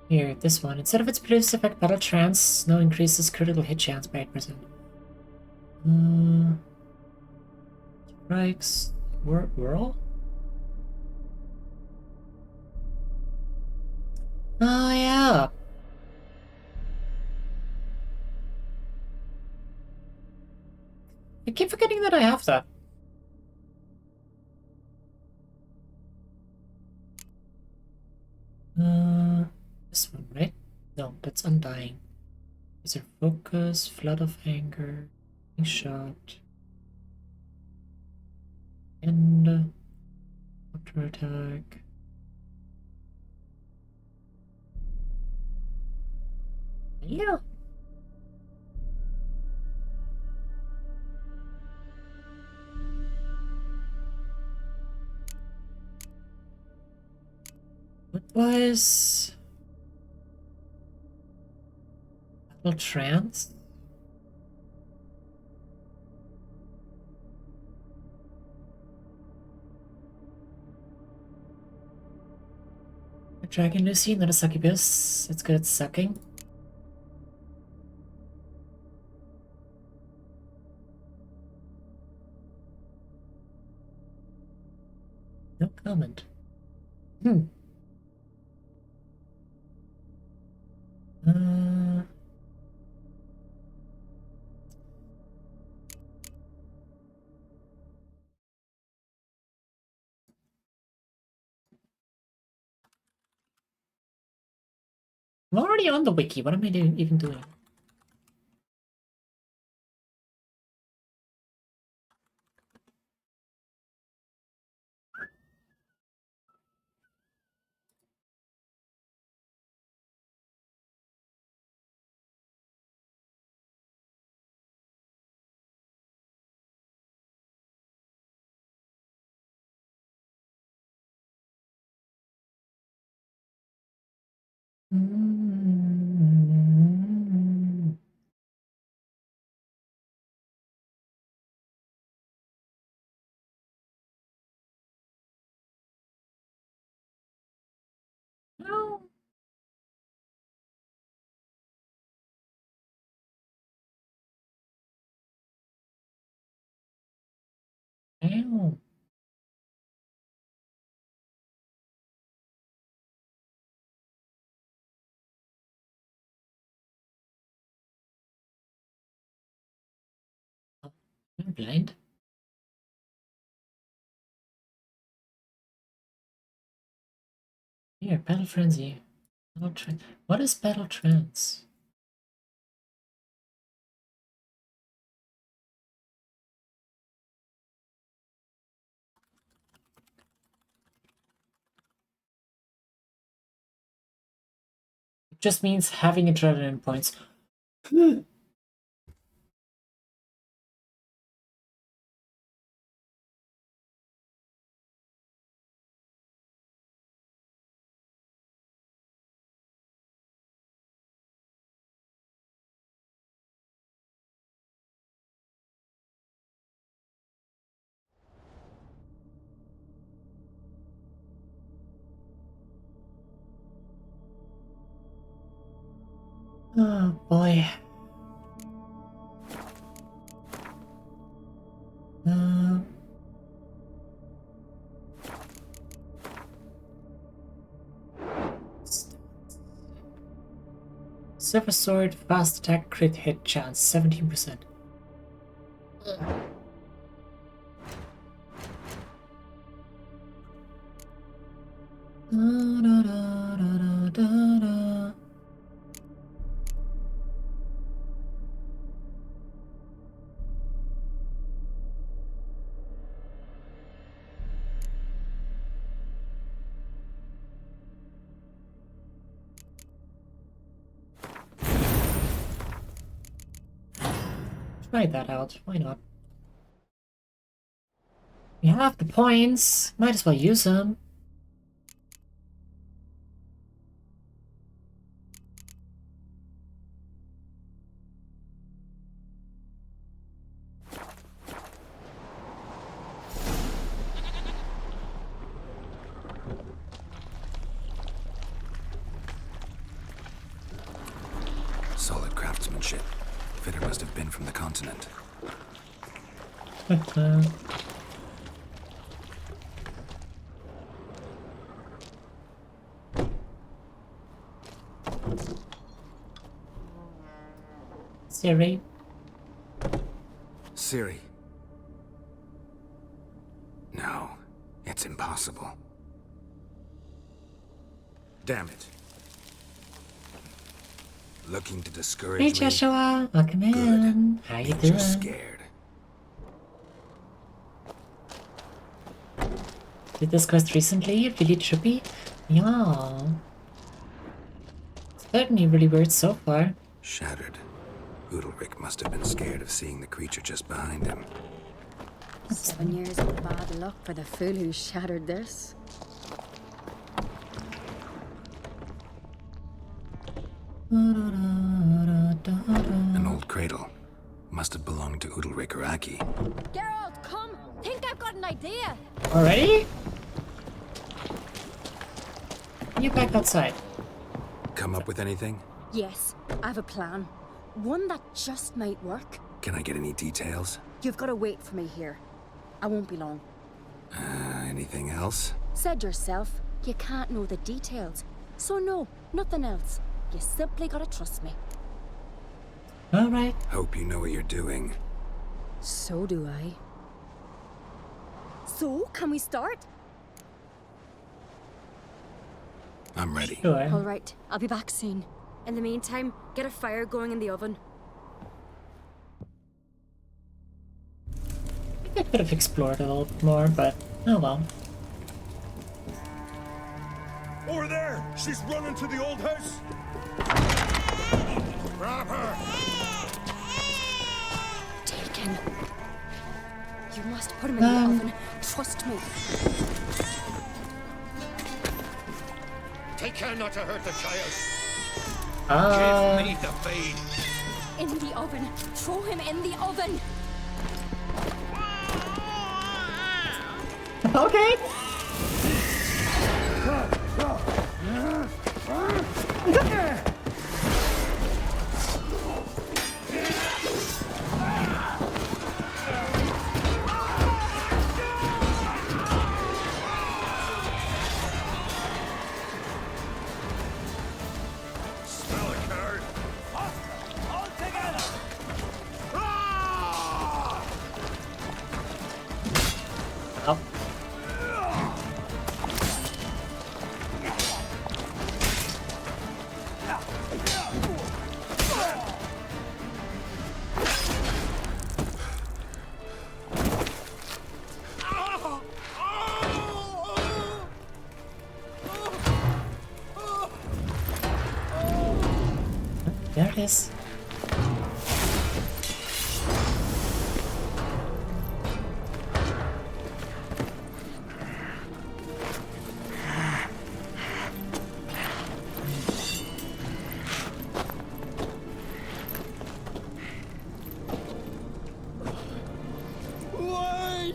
Here, this one. Instead of its previous effect, Battle Trance now increases critical hit chance by 8%. Strikes. Whirl? Oh, yeah. I keep forgetting that I have that. This one, right? No, that's Undying. These are Focus, Flood of Anger, Shot, and Counter Attack. Yeah. What was Battle Trance? A Dragon Lucy, not a succubus. It's good at sucking. No comment. I'm already on the wiki. What am I even doing? No. Ow. I'm blind. Here, Battle Frenzy. What is Battle Trance? It just means having adrenaline points. Oh boy. Silver Sword, fast attack, crit hit chance, 17%. Try that out, why not? We have the points, might as well use them. Solid craftsmanship. Fitter must have been from the continent. Siri. Siri. No, it's impossible. Damn it. Looking to discourage Hey me? Joshua, welcome in. How you doing? Just scared. Did this quest recently? Really trippy? Yeah. Certainly really weird so far. Shattered. Udalric must have been scared of seeing the creature just behind him. 7 years of bad luck for the fool who shattered this. An old cradle. Must have belonged to Udalric or Aki. Geralt, come! Think I've got an idea! Already? You back outside. Come up with anything? Yes, I have a plan. One that just might work. Can I get any details? You've got to wait for me here. I won't be long. Anything else? Said yourself, you can't know the details. So no, nothing else. You simply gotta trust me. Alright. Hope you know what you're doing. So do I. So, can we start? I'm ready. Sure. All right, I'll be back soon. In the meantime, get a fire going in the oven. I could have explored a little bit more, but oh well. Over there! She's running to the old house! Grab her! Taken. You must put him in the oven. Trust me. Take care not to hurt the child. Give me the feed. In the oven. Throw him in the oven. Okay. Smell a card. All together. Up. There it is. Wait!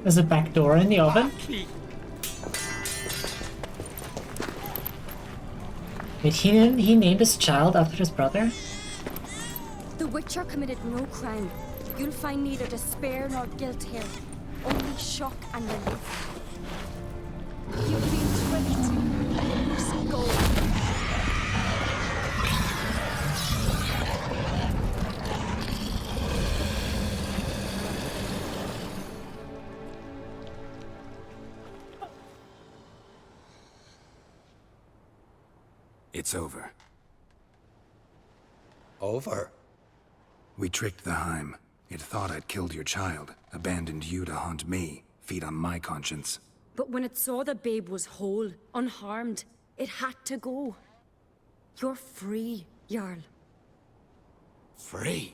There's a back door in the oven. Did he named his child after his brother? The Witcher committed no crime. You'll find neither despair nor guilt here. Only shock and relief. You've been tricked. You must go. It's over. Over? We tricked the Heim. It thought I'd killed your child, abandoned you to haunt me, feed on my conscience. But when it saw the babe was whole, unharmed, it had to go. You're free, Jarl. Free?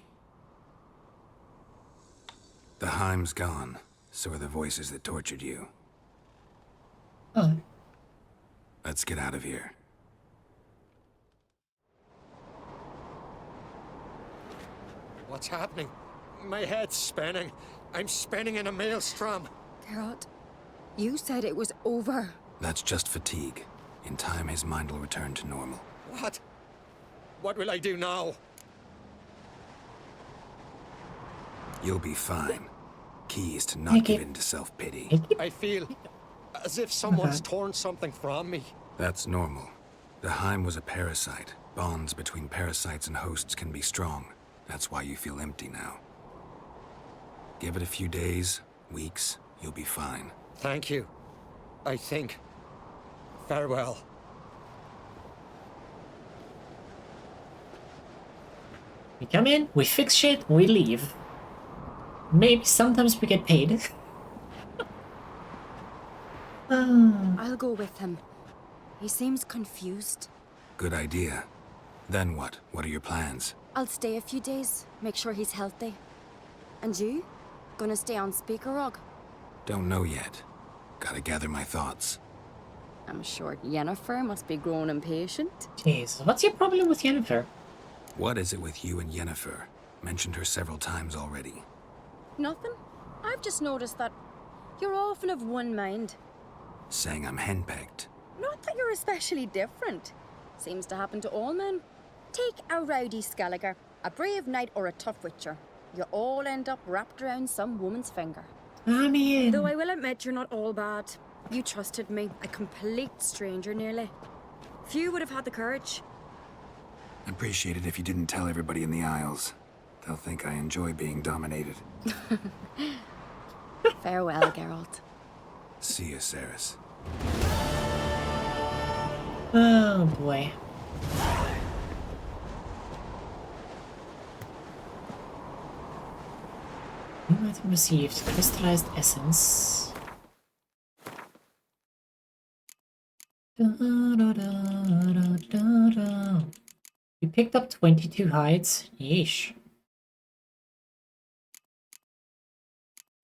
The Heim's gone, so are the voices that tortured you. Oh. Let's get out of here. What's happening? My head's spinning. I'm spinning in a maelstrom. Geralt, you said it was over. That's just fatigue. In time, his mind will return to normal. What? What will I do now? You'll be fine. Key is to not give in to self-pity. I feel as if someone's torn something from me. That's normal. The Heim was a parasite. Bonds between parasites and hosts can be strong. That's why you feel empty now. Give it a few days, weeks, you'll be fine. Thank you. I think. Farewell. We come in, we fix shit, we leave. Maybe sometimes we get paid. I'll go with him. He seems confused. Good idea. Then what? What are your plans? I'll stay a few days, make sure he's healthy. And you? Gonna stay on Speaker Rog? Don't know yet. Gotta gather my thoughts. I'm sure Yennefer must be growing impatient. Jeez, what's your problem with Yennefer? What is it with you and Yennefer? Mentioned her several times already. Nothing. I've just noticed that you're often of one mind. Saying I'm henpecked. Not that you're especially different. Seems to happen to all men. Take a rowdy Skelliger, a brave knight or a tough witcher. You all end up wrapped around some woman's finger. I mean... Though I will admit you're not all bad. You trusted me, a complete stranger nearly. Few would have had the courage. Appreciate it if you didn't tell everybody in the Isles. They'll think I enjoy being dominated. Farewell, Geralt. See you, Cerys. Oh boy. New item received. Crystallized essence. We picked up 22 hides. Yeesh.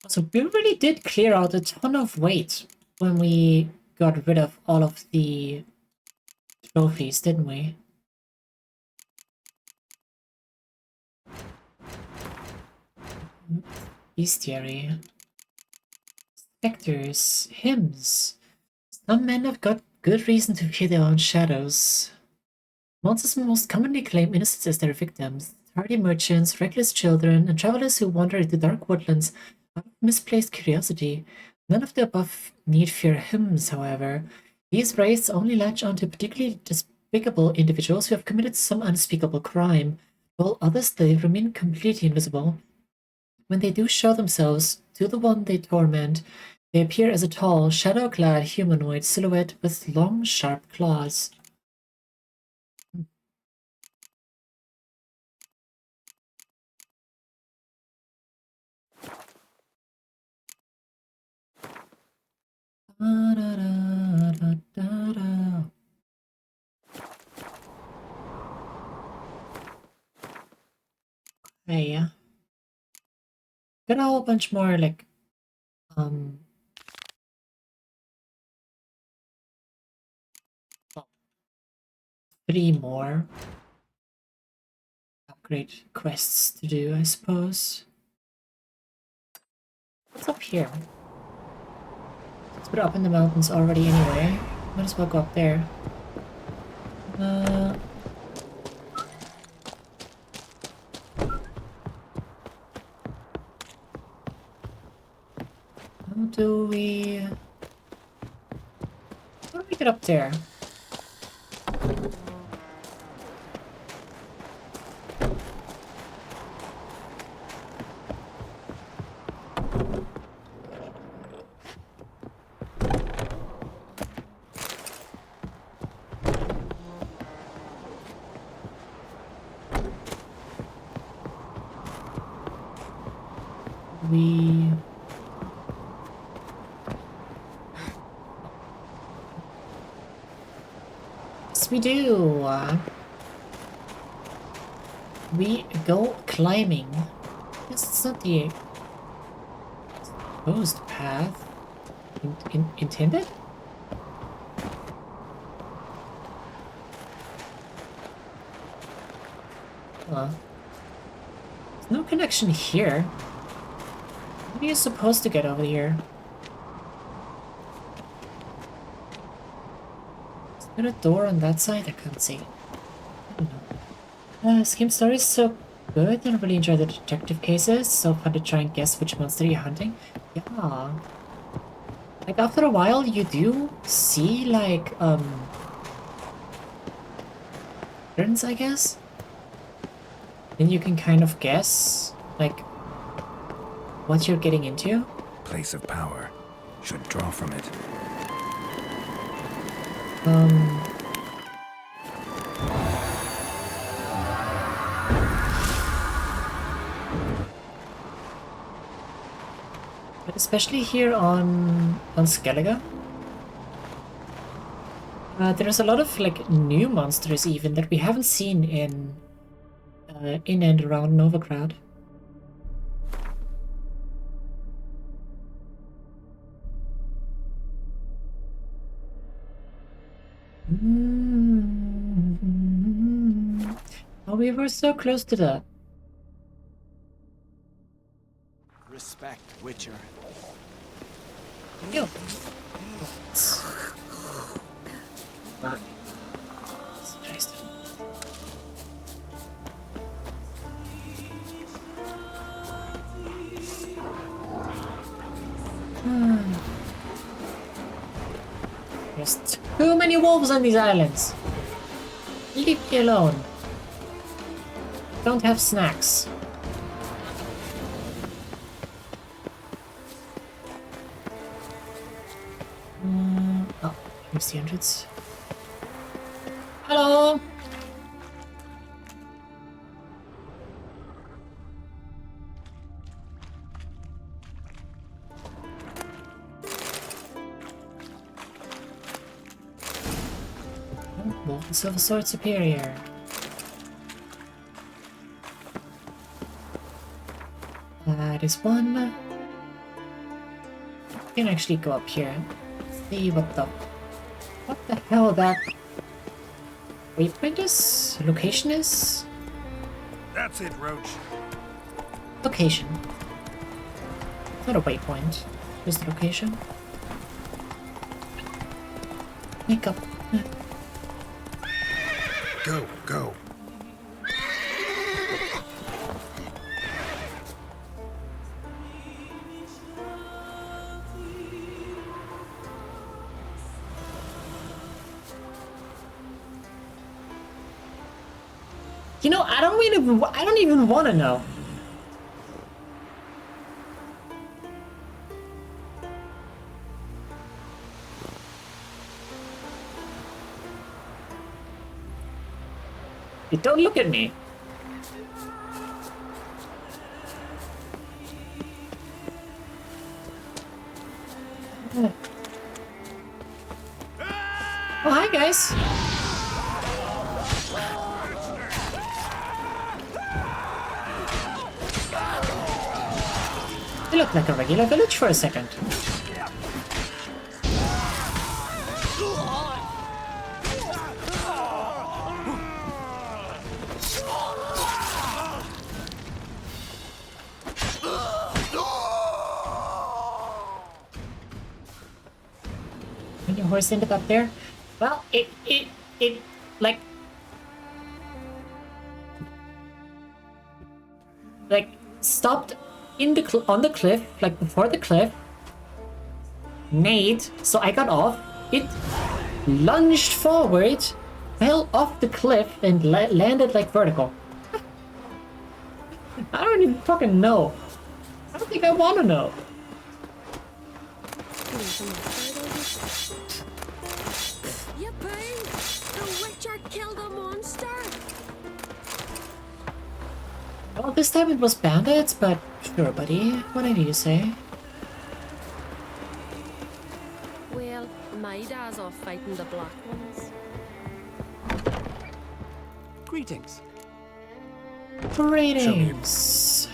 So we really did clear out a ton of weight when we got rid of all of the trophies, didn't we? Bestiary. Spectres. Hymns. Some men have got good reason to fear their own shadows. Monsters most commonly claim innocents as their victims. Hardy merchants, reckless children, and travelers who wander into dark woodlands out of misplaced curiosity. None of the above need fear hymns, however. These wraiths only latch onto particularly despicable individuals who have committed some unspeakable crime, while others they remain completely invisible. When they do show themselves to the one they torment, they appear as a tall, shadow-clad humanoid silhouette with long, sharp claws. Hey, got a whole bunch more, like, 3 more upgrade quests to do, I suppose. What's up here? We're up in the mountains already anyway. Might as well go up there. How do we get up there? We do. We go climbing. Yes, it's not the supposed path intended. There's no connection here. Maybe you're supposed to get over here. Is there a door on that side? I can't see. I don't know. Scheme Story is so good. I really enjoy the detective cases. So fun to try and guess which monster you're hunting. Yeah. Like after a while you do see like patterns, I guess. Then you can kind of guess like what you're getting into. Place of power. Should draw from it. But especially here on Skellige, there's a lot of like new monsters even that we haven't seen in and around Novigrad. Oh, we were so close to that. Respect, Witcher. Yo. There's too many wolves on these islands. Leave me alone. Don't have snacks. Oh, here's the entrance. Hello. Ooh, Silver Sword Superior. That is one. I can actually go up here and see what the hell that waypoint is? Location is? That's it, Roach. Location. It's not a waypoint. Just the location. Make up. Go, go. You know, I don't even want to know. You don't look at me. Oh, hi guys. They look like a regular village for a second. When your horse ended up there, well, it like stopped in the on the cliff, like before the cliff, neighed, so I got off. It lunged forward, fell off the cliff, and landed like vertical. I don't even fucking know. I don't think I want to know. Yippee! The Witcher killed a monster! Well, this time it was bandits, but sure, buddy. Whatever you say. Well, my dad's off fighting the Black Ones. Greetings. Greetings.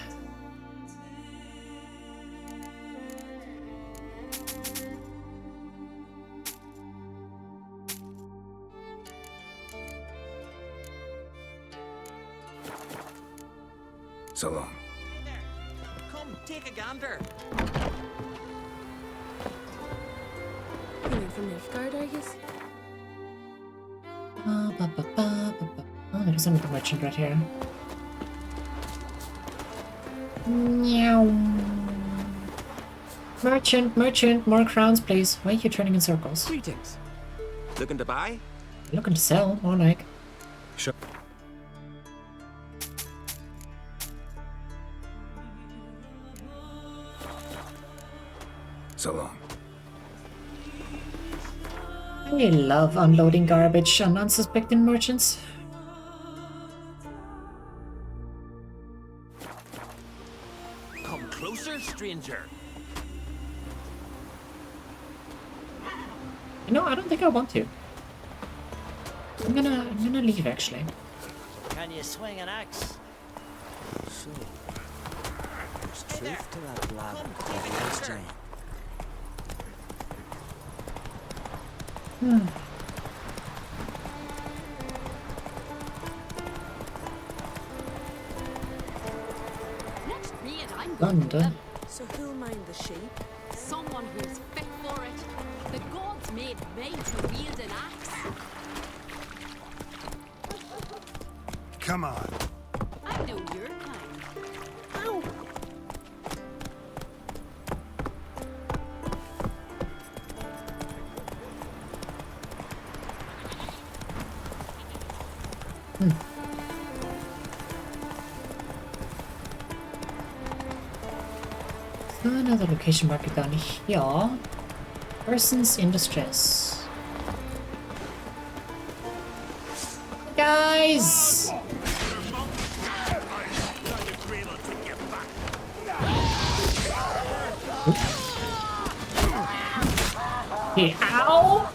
So long. Come, take a gander. You're from Nilfgaard, I guess? Oh, there's another merchant right here. Meow. Merchant, more crowns, please. Why are you turning in circles? Greetings. Looking to buy? Looking to sell, more like. Sure. So long. I love unloading garbage on unsuspecting merchants. Come closer, stranger. You know, I don't think I want to. I'm gonna leave actually. Can you swing an axe? So, there's truth to that blather of yours, Jane. Next me and I'm London. So who'll mind the sheep? Someone who's fit for it. The gods made me to wield an axe. Come on. I know your kind. Ow! So another location marker down here. Persons in distress. Guys! Hey, ow!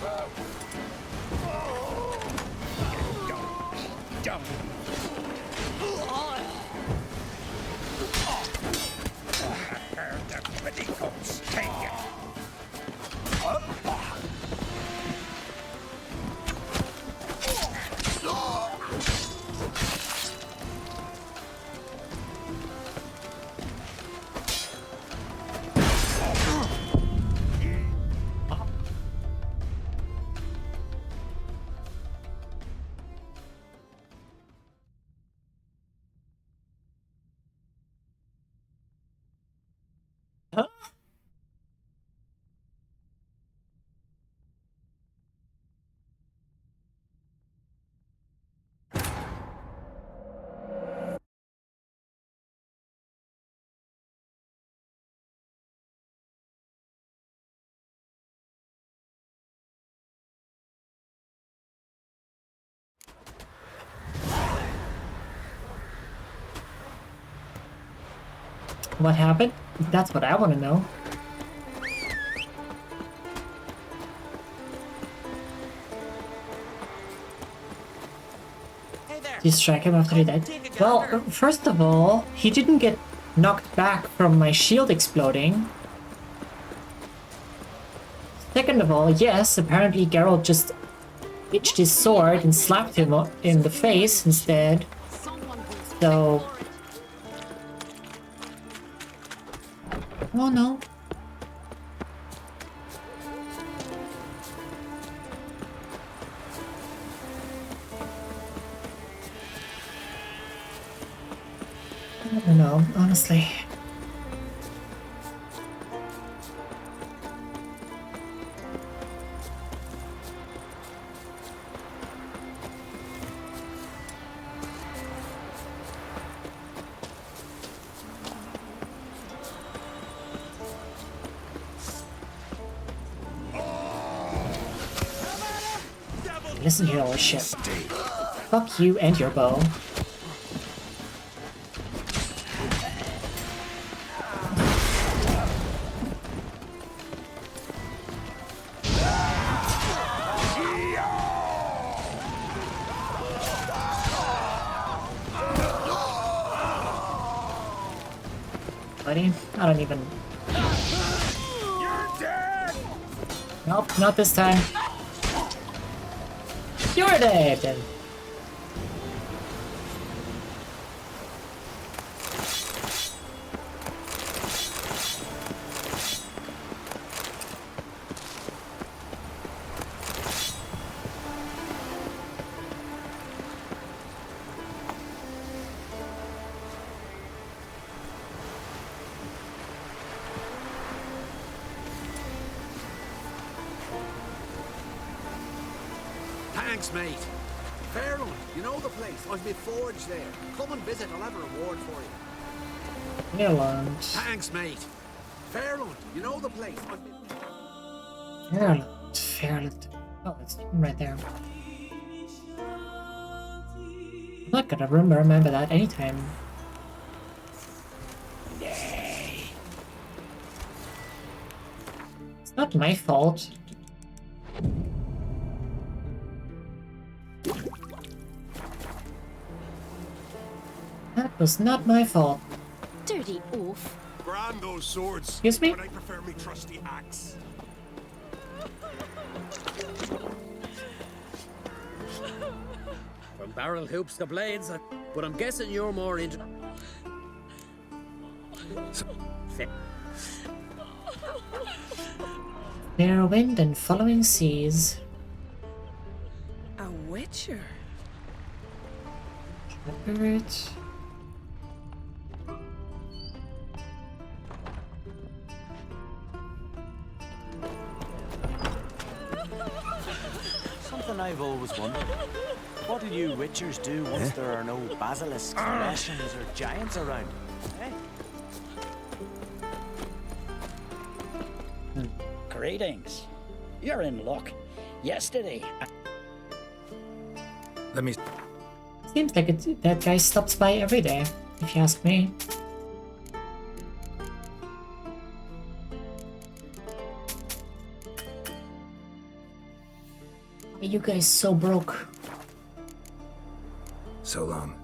Sting you. What happened? That's what I want to know. Did you strike him after he died? Well, first of all, he didn't get knocked back from my shield exploding. Second of all, yes, apparently Geralt just itched his sword and slapped him in the face instead. So... Oh no. I don't know, honestly. Listen here, old shit. Fuck you and your bow. Buddy, I don't even... Nope, not this time. You're dead then. Thanks, mate. Fairland, you know the place. I've been forged there. Come and visit, I'll have a reward for you. Fairland. Thanks, mate. Fairland, you know the place. I've been... Fairland. Fairland. Oh, it's right there. I'm not gonna remember that anytime. It's not my fault. That was not my fault. Dirty oaf. Brand those swords. Excuse me? But I prefer me trusty axe. From barrel hoops to blades, but I'm guessing you're more into... Fair wind and following seas. A witcher? Shepherd. Something I've always wondered. What do you witchers do once there are no basilisks, Russians, or giants around? Eh? Greetings. You're in luck. Yesterday... Let me... Seems like that guy stops by every day, if you ask me. Why are you guys so broke? So long.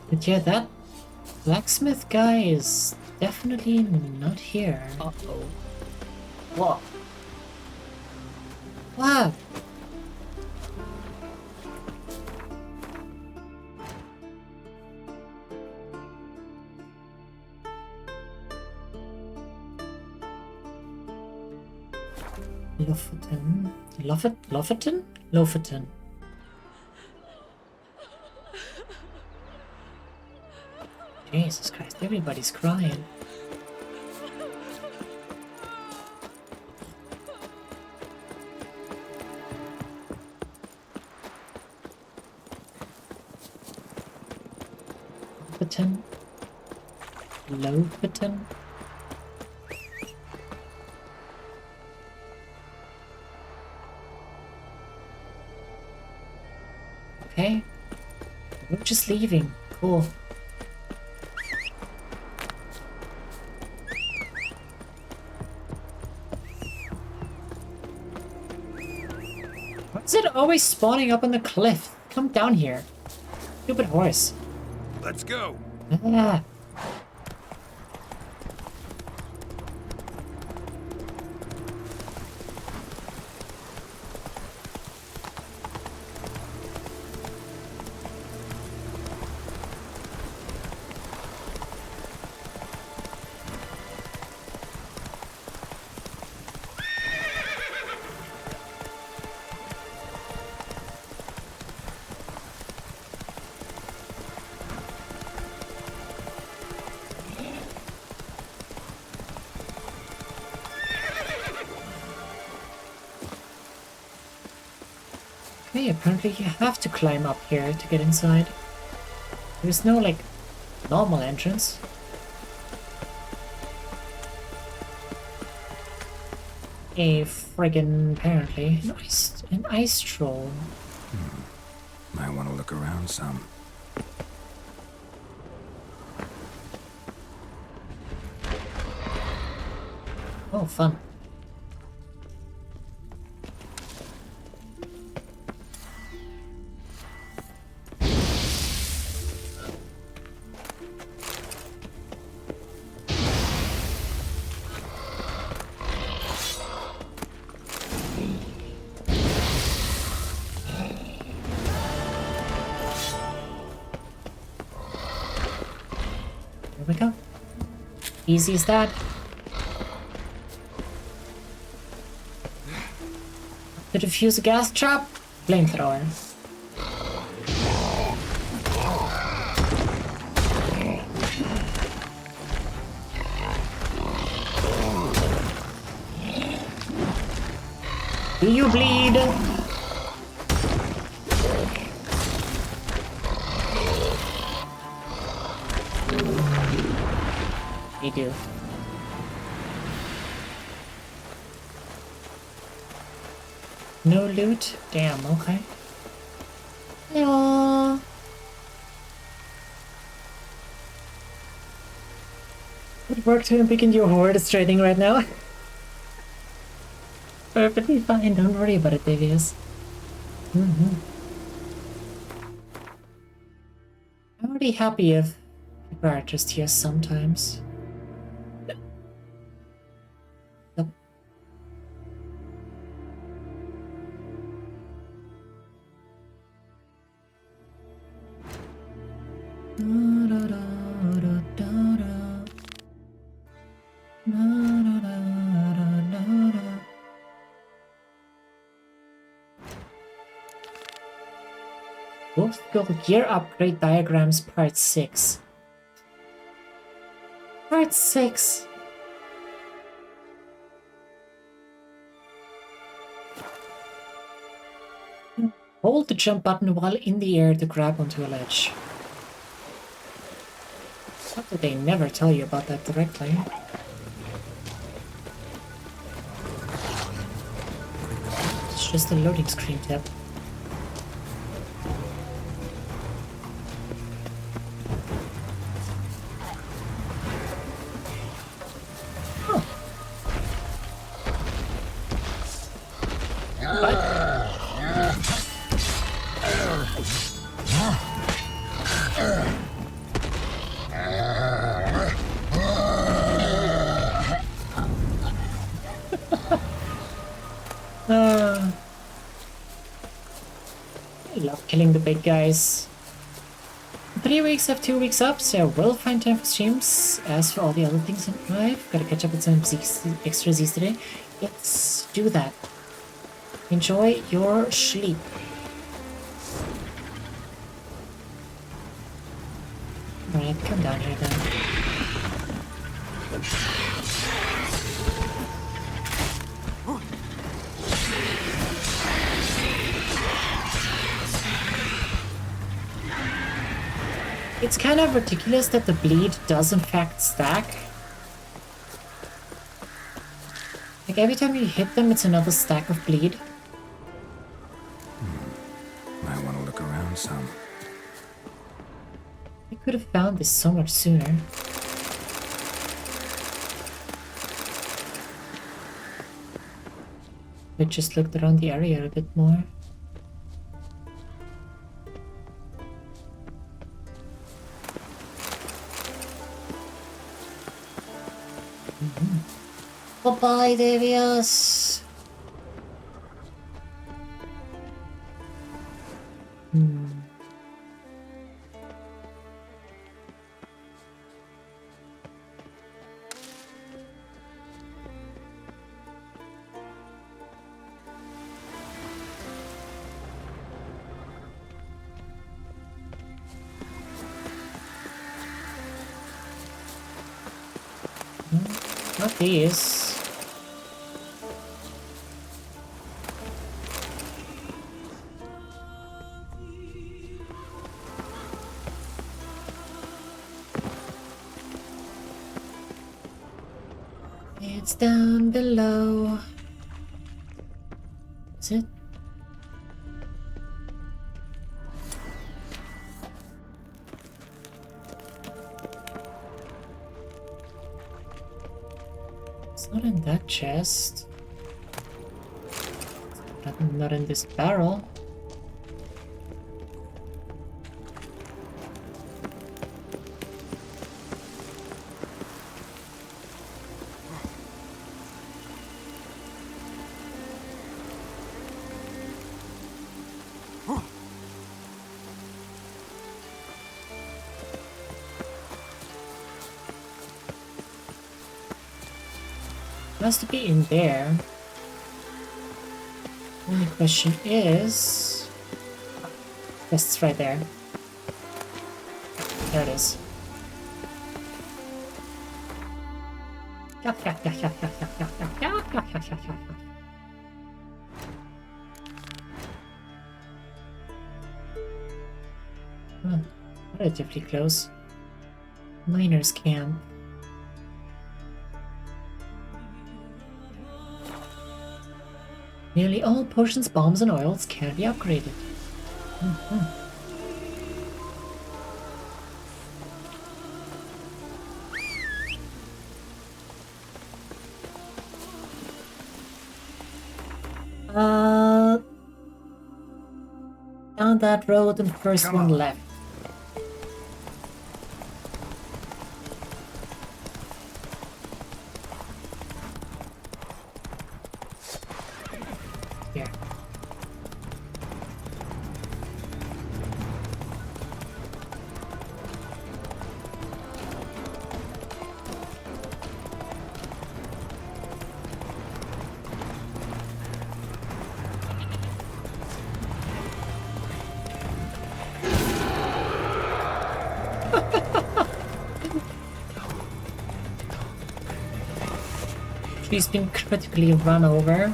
Did you hear that? Blacksmith guy is definitely not here. Uh-oh. What? What? Lofoten? Lofoten. Jesus Christ, everybody's crying. Lofoten? Lofoten? Okay. We're just leaving. Cool. Why is it always spawning up on the cliff? Come down here. Stupid horse. Let's go. Ah. Okay, apparently you have to climb up here to get inside. There's no, like, normal entrance. A friggin' apparently an ice troll. Might want to look around some. Oh, fun. There we go. Easy as that. To defuse a gas trap, flamethrower. Do you bleed? You do. No loot? Damn, okay. Aww. Would work to begin your horde is trading right now. Perfectly fine, don't worry about it, Davies. I'm already happy if people are just here sometimes. Wolfskull Gear Upgrade Diagrams Part 6. Part 6. Hold the jump button while in the air to grab onto a ledge. How did they never tell you about that directly? It's just a loading screen tab. killing the big guys. 3 weeks have 2 weeks up, so we'll find time for streams. As for all the other things in life, gotta catch up with some extra Z's today. Let's do that. Enjoy your sleep. Alright, come down here then. It's kind of ridiculous that the bleed does in fact stack. Like every time you hit them, it's another stack of bleed. Might want to look around some. I could have found this so much sooner. I just looked around the area a bit more. Bye-bye, Devious! Not these. It's down below. Is it? It's not in that chest. It's not in this barrel. Must be in there. Only question is... Yes, it's right there. There it is. Relatively close. Miners camp. Nearly all potions, bombs, and oils can be upgraded. Down that road and first one left. Here. She's been critically run over.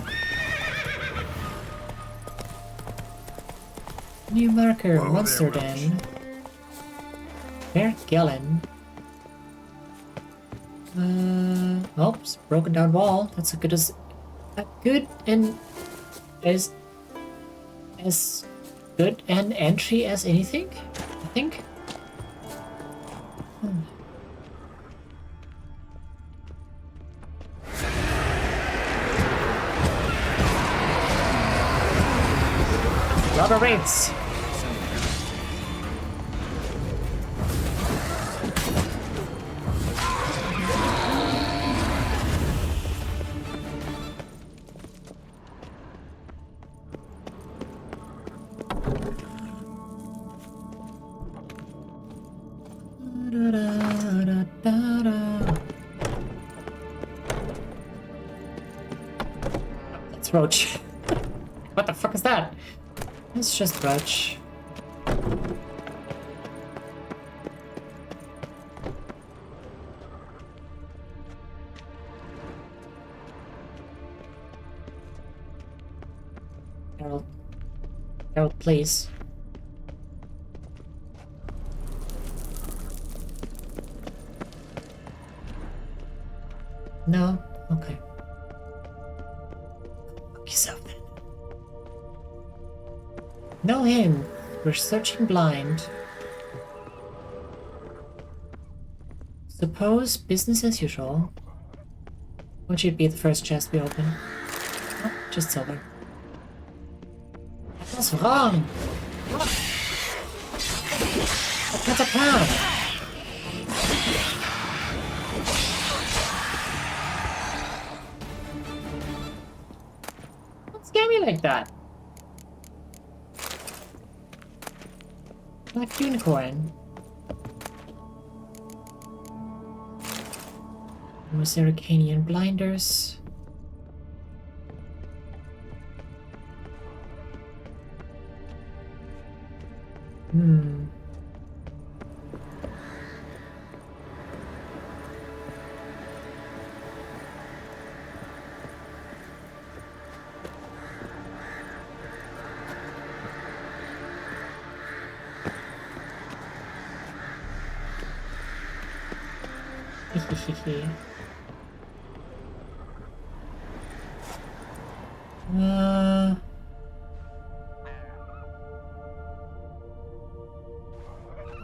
New marker, monster den. Bear Gallon. Oops, broken down wall. That's as good and as good an entry as anything, I think. Lot of raids. It's Roach. What the fuck is that? It's just Roach. Harold. Harold, please. No? Okay. Fuck yourself then. Know him. We're searching blind. Suppose business as usual. What should be the first chest we open? Oh, just silver. What's wrong? What? What's a plan? Don't scare me like that. Black unicorn. Was Arcanian blinders.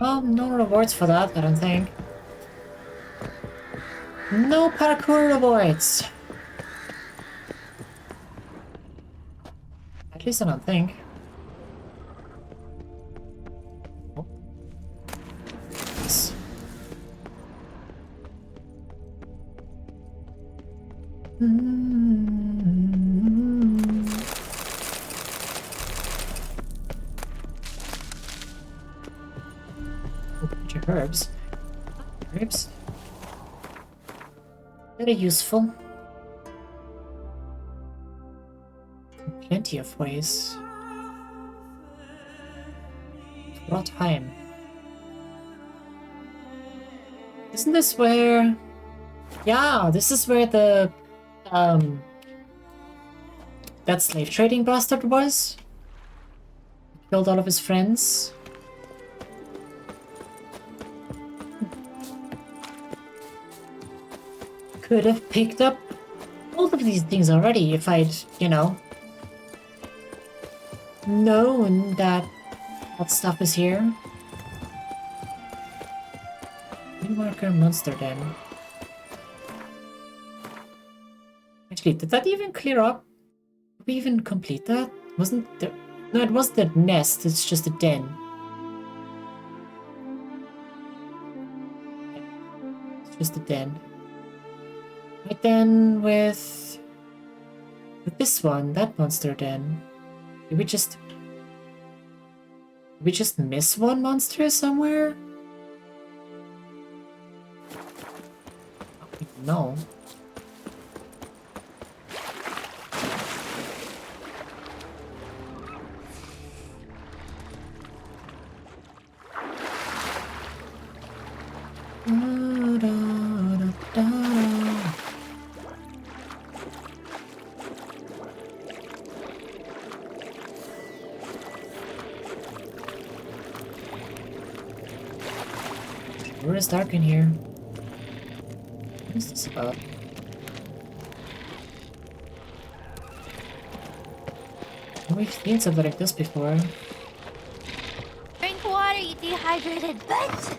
Well, no rewards for that, I don't think. No parkour rewards! At least I don't think. Oh. Yes. Herbs. Herbs. Very useful. In plenty of ways. What time? Isn't this where... Yeah, this is where the... that slave trading bastard was? Killed all of his friends. Could have picked up both of these things already if I'd, you know, known that that stuff is here. Windmarker monster den. Actually, did that even clear up? Did we even complete that? Wasn't there... No, it wasn't a nest, it's just a den. It's just a den. Right then, with this one, that monster den, did we just miss one monster somewhere? No. It's dark in here. What is this about? We've seen something like this before. Drink water, you dehydrated bitch!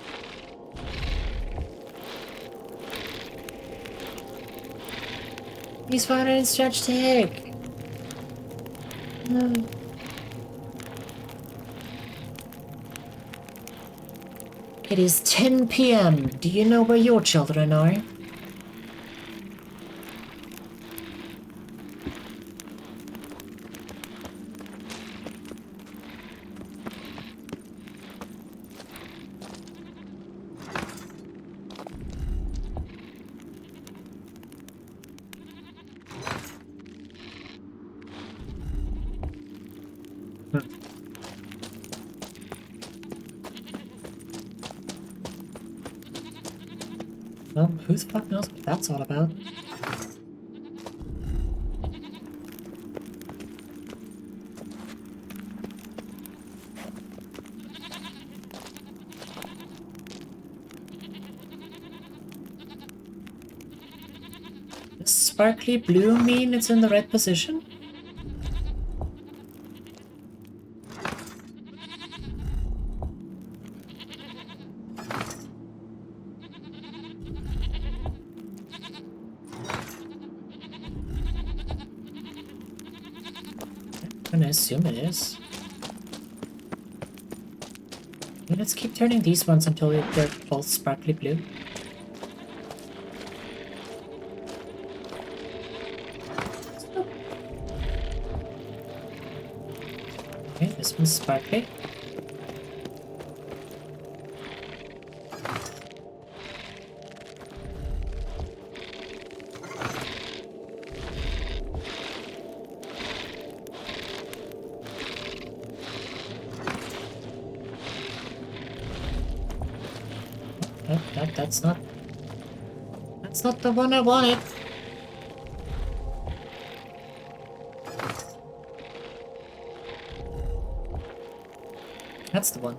He's finding a stretch take. It is 10 p.m. Do you know where your children are? Well, who the fuck knows what that's all about? Does sparkly blue mean it's in the right position? I'm gonna assume it is. Okay, let's keep turning these ones until they're both sparkly blue. Okay, this one's sparkly. That's not the one I wanted. That's the one.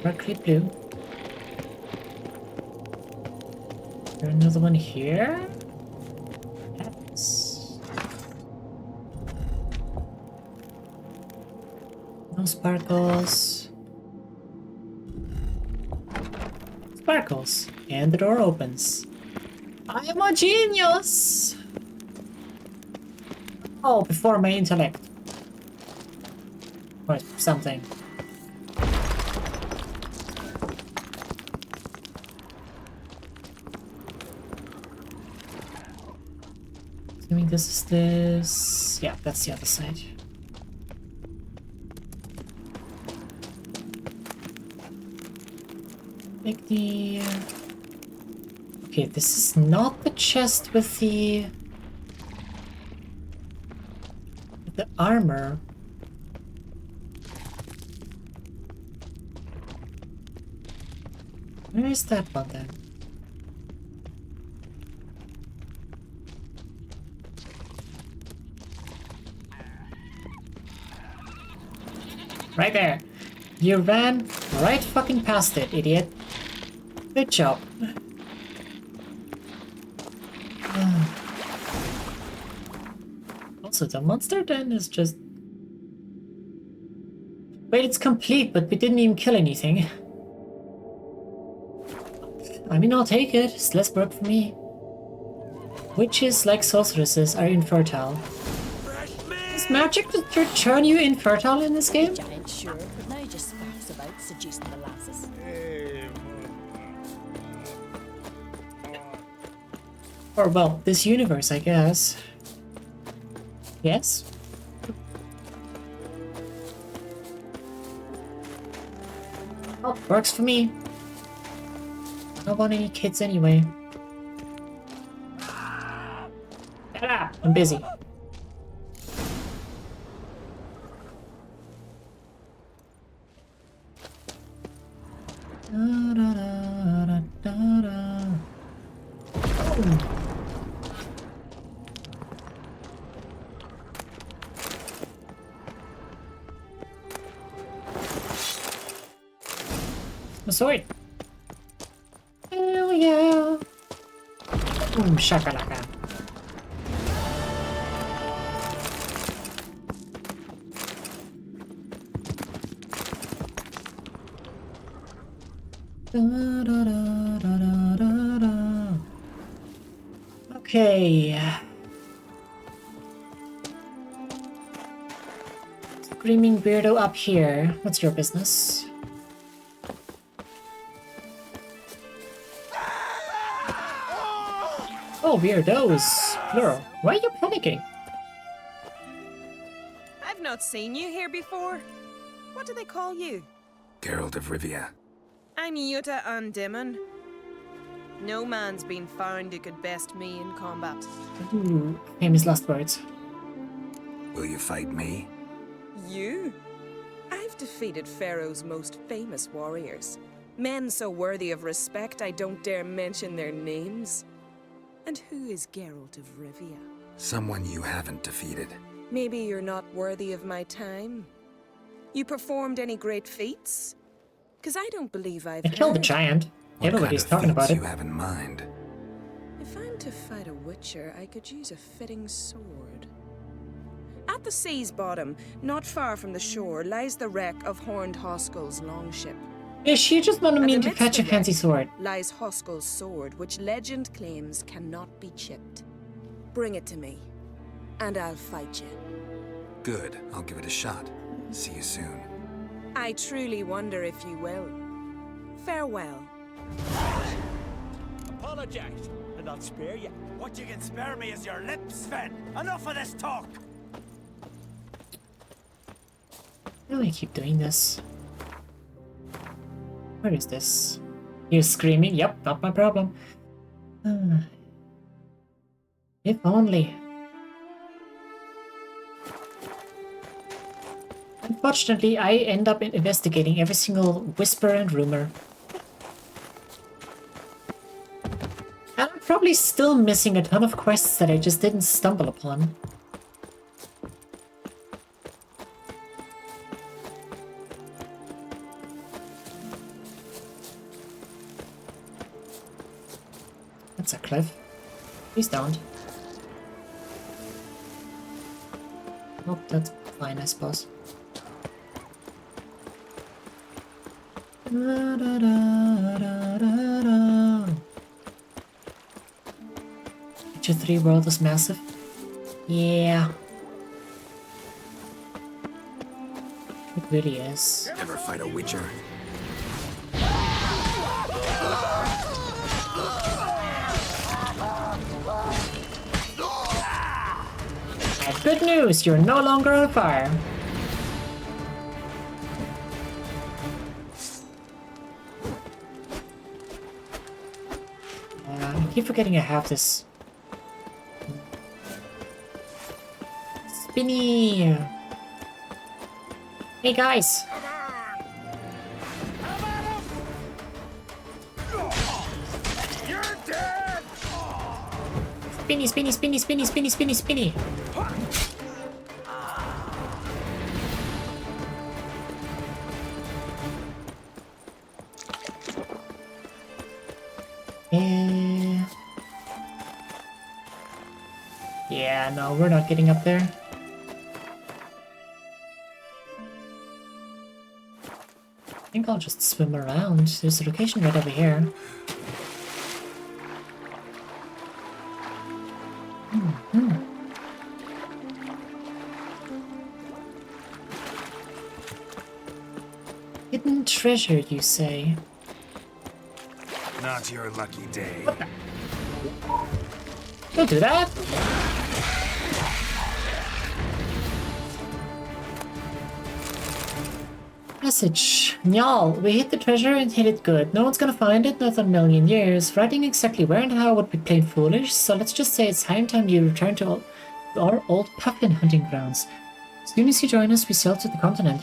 Sparkly blue. Is there another one here? Yes. No sparkles. Sparkles. And the door opens. I am a genius! Oh, before my intellect. Or something. Assuming this is this. Yeah, that's the other side. Take the. Okay, this is not the chest with the armor. Where is that one then? Right there. You ran right fucking past it, idiot. Good job. Also, the monster den is just... Wait, it's complete, but we didn't even kill anything. I mean, I'll take it. It's less work for me. Witches, like sorceresses, are infertile. Is magic to turn you infertile in this game? Giant sure, but now just sparks about seducing the lasses. Or, well, this universe, I guess. Yes? Oh, works for me. I don't want any kids anyway. Ah, I'm busy. My sword. Hell yeah. Boom, shakalaka. Okay. Screaming weirdo up here. What's your business? Oh, weirdos. Plural. Why are you panicking? I've not seen you here before. What do they call you? Geralt of Rivia. I'm Yuta Undimon. No man's been found who could best me in combat. Ooh, famous last words. Will you fight me? You? I've defeated Pharaoh's most famous warriors. Men so worthy of respect I don't dare mention their names. And who is Geralt of Rivia? Someone you haven't defeated. Maybe you're not worthy of my time. You performed any great feats? Because I don't believe I've I killed the giant. Everybody's talking about it. You have in mind? If I'm to fight a Witcher, I could use a fitting sword. At the sea's bottom, not far from the shore, lies the wreck of Horned Hoskull's longship. Yeah, she just wanted me to fetch a fancy sword. Lies Hoskull's sword, which legend claims cannot be chipped. Bring it to me, and I'll fight you. Good. I'll give it a shot. See you soon. I truly wonder if you will. Farewell. Apologize, and I'll spare you. What you can spare me is your lips, Sven. Enough of this talk. Why do I keep doing this? Where is this? You're screaming? Yep, not my problem. If only. Unfortunately, I end up investigating every single whisper and rumor. And I'm probably still missing a ton of quests that I just didn't stumble upon. That's a cliff. Please don't. Nope, that's fine, I suppose. Da, da, da, da, da, da. Witcher 3 world is massive. Yeah. It really is. Never fight a Witcher. I have good news, you're no longer on fire. I keep forgetting I have this. Spinny! Hey guys! You're dead! Spinny, spinny, spinny, spinny, spinny, spinny, spinny! Yeah, no, we're not getting up there. I think I'll just swim around. There's a location right over here. Hidden treasure, you say? Not your lucky day. Don't do that! Message. Njal, we hid the treasure and hid it good. No one's gonna find it, not in a million years. Writing exactly where and how would be plain foolish, so let's just say it's time you return to our old puffin hunting grounds. As soon as you join us, we sail to the continent.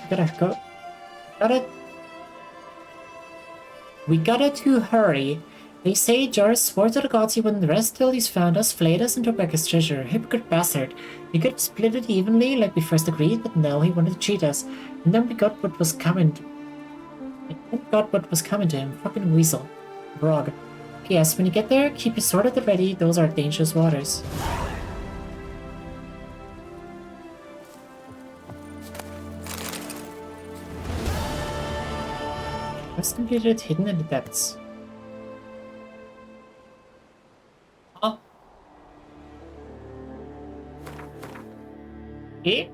We gotta to hurry. They say Joris swore to the gods he wouldn't rest till he's found us, flayed us, and took back his treasure. Hypocrite bastard. We could split it evenly like we first agreed, but no, he wanted to cheat us. And then we got what was coming. To him. Fucking weasel. Brog. P.S. When you get there, keep your sword at the ready. Those are dangerous waters. Quest completed, hidden in the depths. Oh. Eh?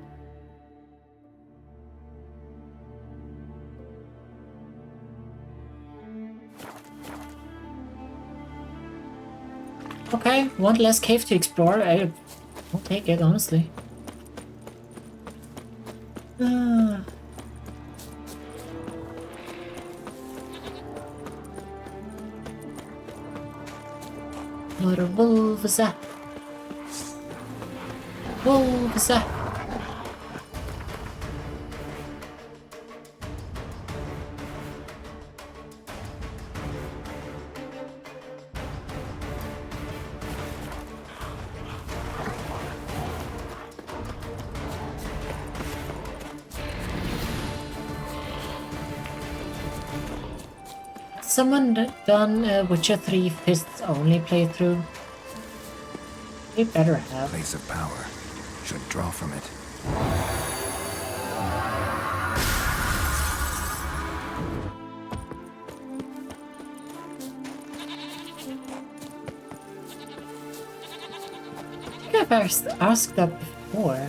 Okay, one less cave to explore. I'll take it, honestly. What a wolves! Wolves! someone done Witcher 3 Fists only playthrough? They better have. Place of power. Should draw from it. I think I've asked that before.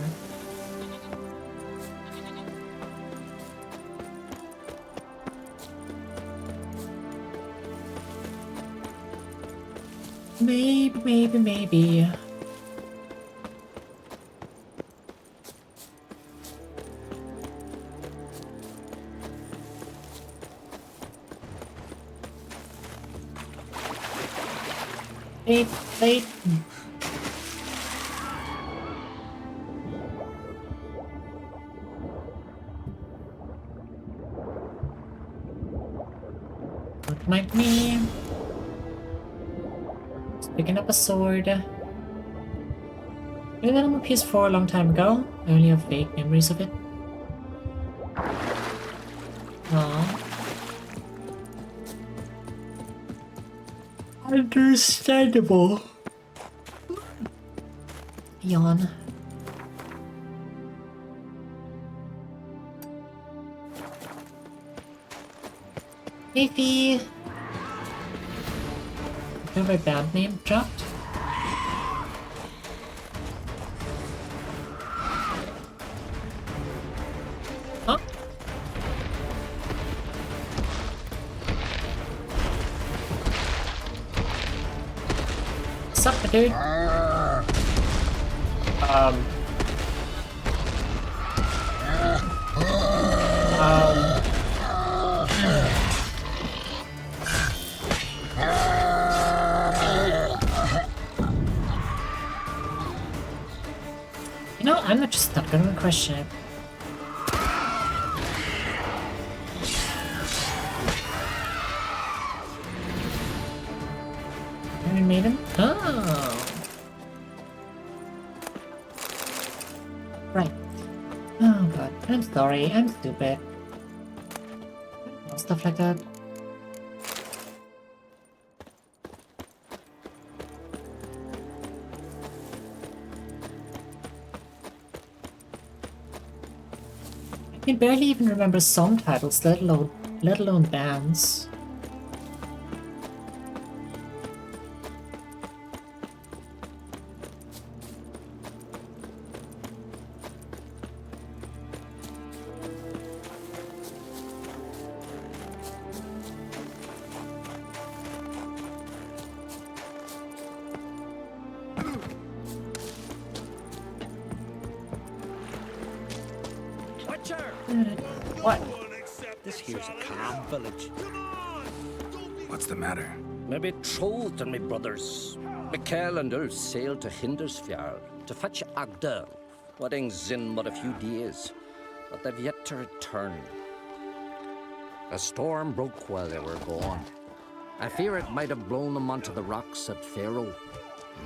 Maybe. Late. Don't mind me. Just picking up a sword. I played that on my PS4 a long time ago. I only have vague memories of it. Aww. Understandable. Yawn. Fifi. Have my band name dropped? Huh? What's up, dude? You know, I'm just not gonna question it. Iron Maiden? Oh! Right. Oh god, I'm sorry, I'm stupid. Stuff like that. I can barely even remember song titles, let alone bands. What? This here's a calm village. What's the matter? Me betrothed and me brothers, Mikkel and Ulf sailed to Hindersfjord to fetch Agda. Wedding's in but a few days, but they've yet to return. A storm broke while they were gone. I fear it might have blown them onto the rocks at Faroe.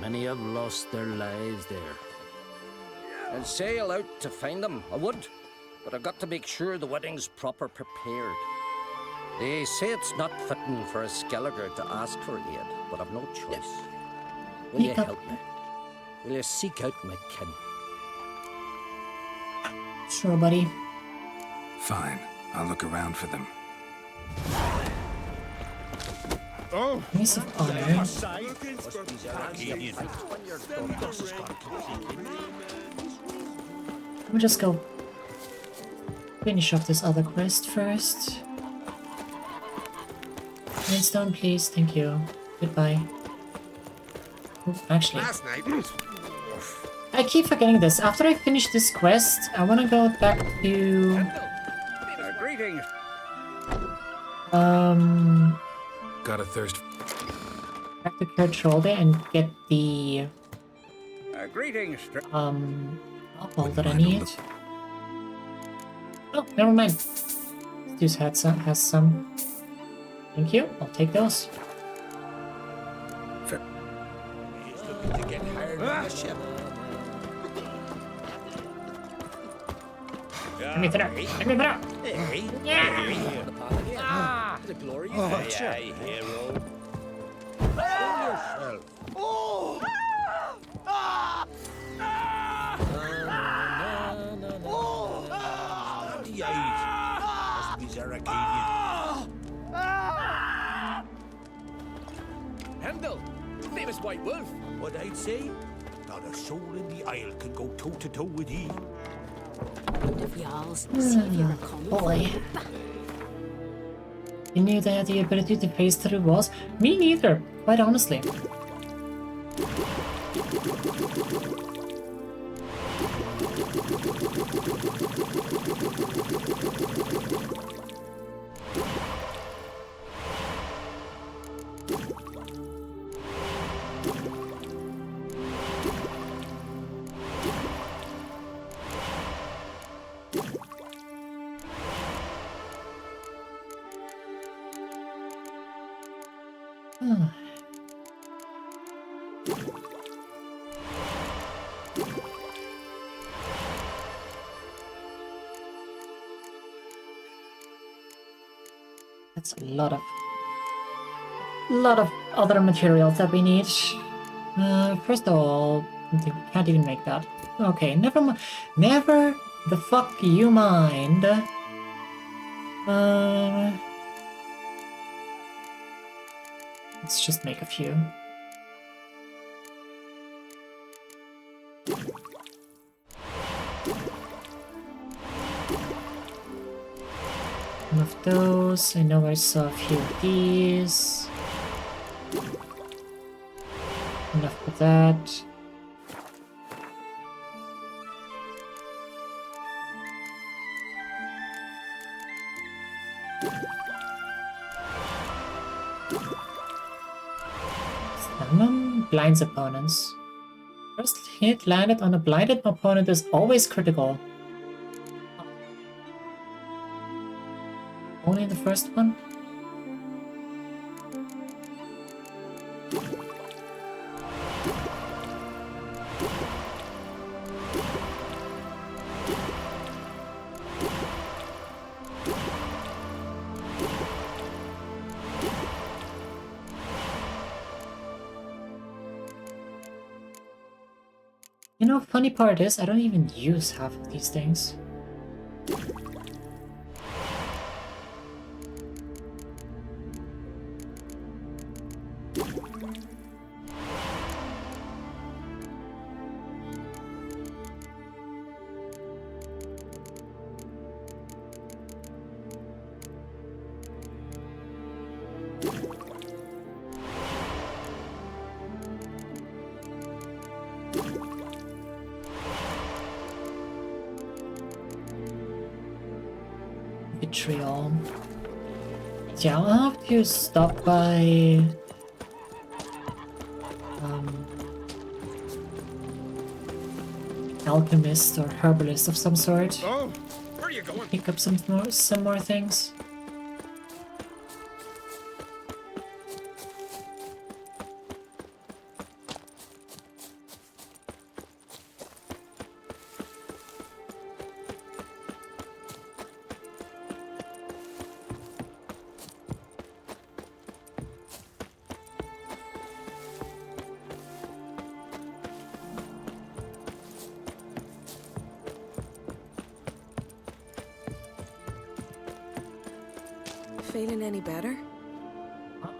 Many have lost their lives there. I'll sail out to find them, I would. But I've got to make sure the wedding's proper prepared. They say it's not fitting for a Skelliger to ask for aid, but I've no choice. Will you help me? Will you seek out my kin? Sure, buddy. Fine. I'll look around for them. Oh! Piece of honor. We'll just go finish off this other quest first. Redstone, please. Thank you. Goodbye. Oh, actually, I keep forgetting this. After I finish this quest, I want to go back to... Greetings. Got a thirst. Back to Kurt Shoulder and get the... Greetings. Apple that I need. Oh, never mind. This has some. Thank you. I'll take those. He's looking to get hired on the ship. Give me that. Give me that. Yeah. the glory. Oh, Aye, sure. aye, hero. Show yourself. Oh! The eyes. Must be Zaracadian. Heimdall, the famous white wolf. What I'd say? Not a soul in the Isle can go toe-to-toe with he. If y'all's see if you're a common. Boy. You knew they had the ability to phase through walls? Me neither, quite honestly. That's a lot of other materials that we need. First of all, we can't even make that. Okay, never mind. Never the fuck you mind. Let's just make a few. One of those. I know I saw a few of these. Enough of that. Blinds opponents. First hit landed on a blinded opponent is always critical. Only the first one? You know, funny part is, I don't even use half of these things. Vitriol. Yeah, I'll have to stop by alchemist or herbalist of some sort. Oh, where are you going? Pick up some more things. Feeling any better? I'm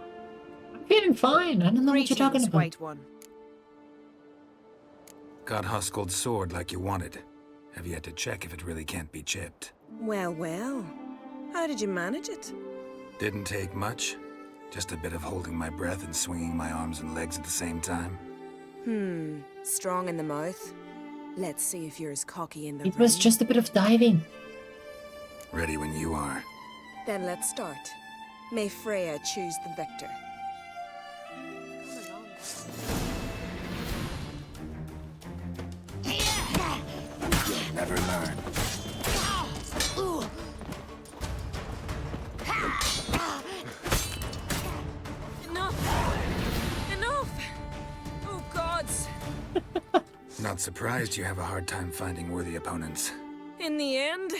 feeling fine. I don't know what you're talking about. White One. Got Huskuld's sword like you wanted. Have yet to check if it really can't be chipped. Well, well. How did you manage it? Didn't take much. Just a bit of holding my breath and swinging my arms and legs at the same time. Strong in the mouth. Let's see if you're as cocky in the It was brain. just a bit of diving. Ready when you are. Then let's start. May Freya choose the victor. You'll never learn. Enough! Oh, gods! Not surprised you have a hard time finding worthy opponents. In the end,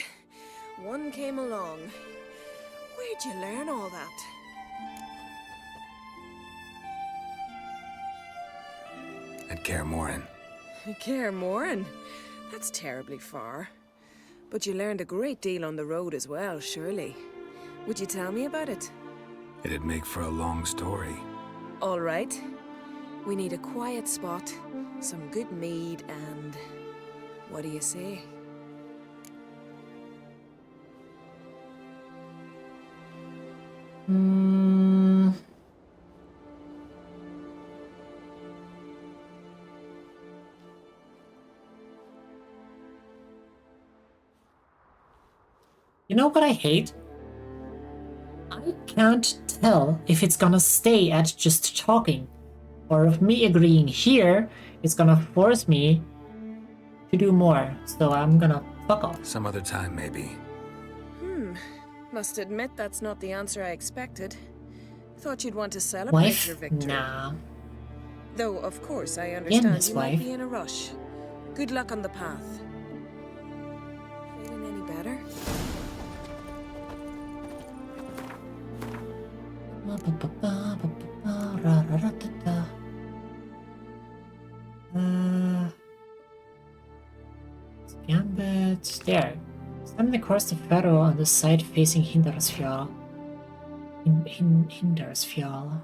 one came along. Where'd you learn all that? At Kaer Morhen. Kaer Morhen? That's terribly far. But you learned a great deal on the road as well, surely. Would you tell me about it? It'd make for a long story. All right. We need a quiet spot, some good mead, and... what do you say? You know what I hate? I can't tell if it's gonna stay at just talking, or if me agreeing here is gonna force me to do more, so I'm gonna fuck off. Some other time, maybe. Must admit that's not the answer I expected. Thought you'd want to celebrate your victory. Nah. Though, of course, I understand Miss you might Wife. be in a rush. Good luck on the path. Feeling any better? Gambit. There. Summon the course of Pharaoh on the side facing Hindarsfjall. Hindarsfjall.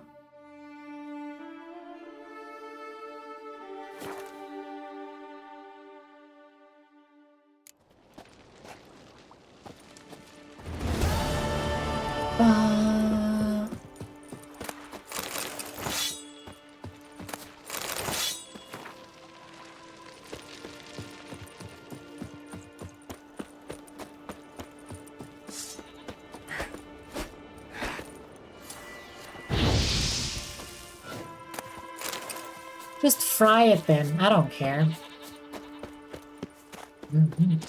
Just fry it then, I don't care. If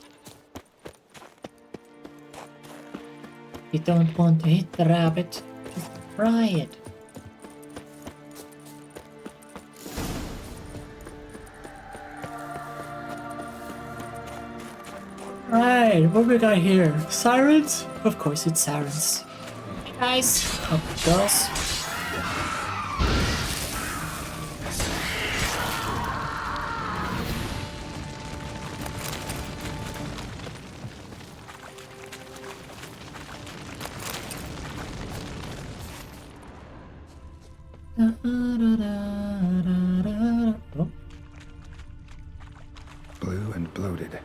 you don't want to hit the rabbit, just fry it. Right, what we got here? Sirens? Of course it's sirens. Hey guys, oh, girls. Blue and bloated.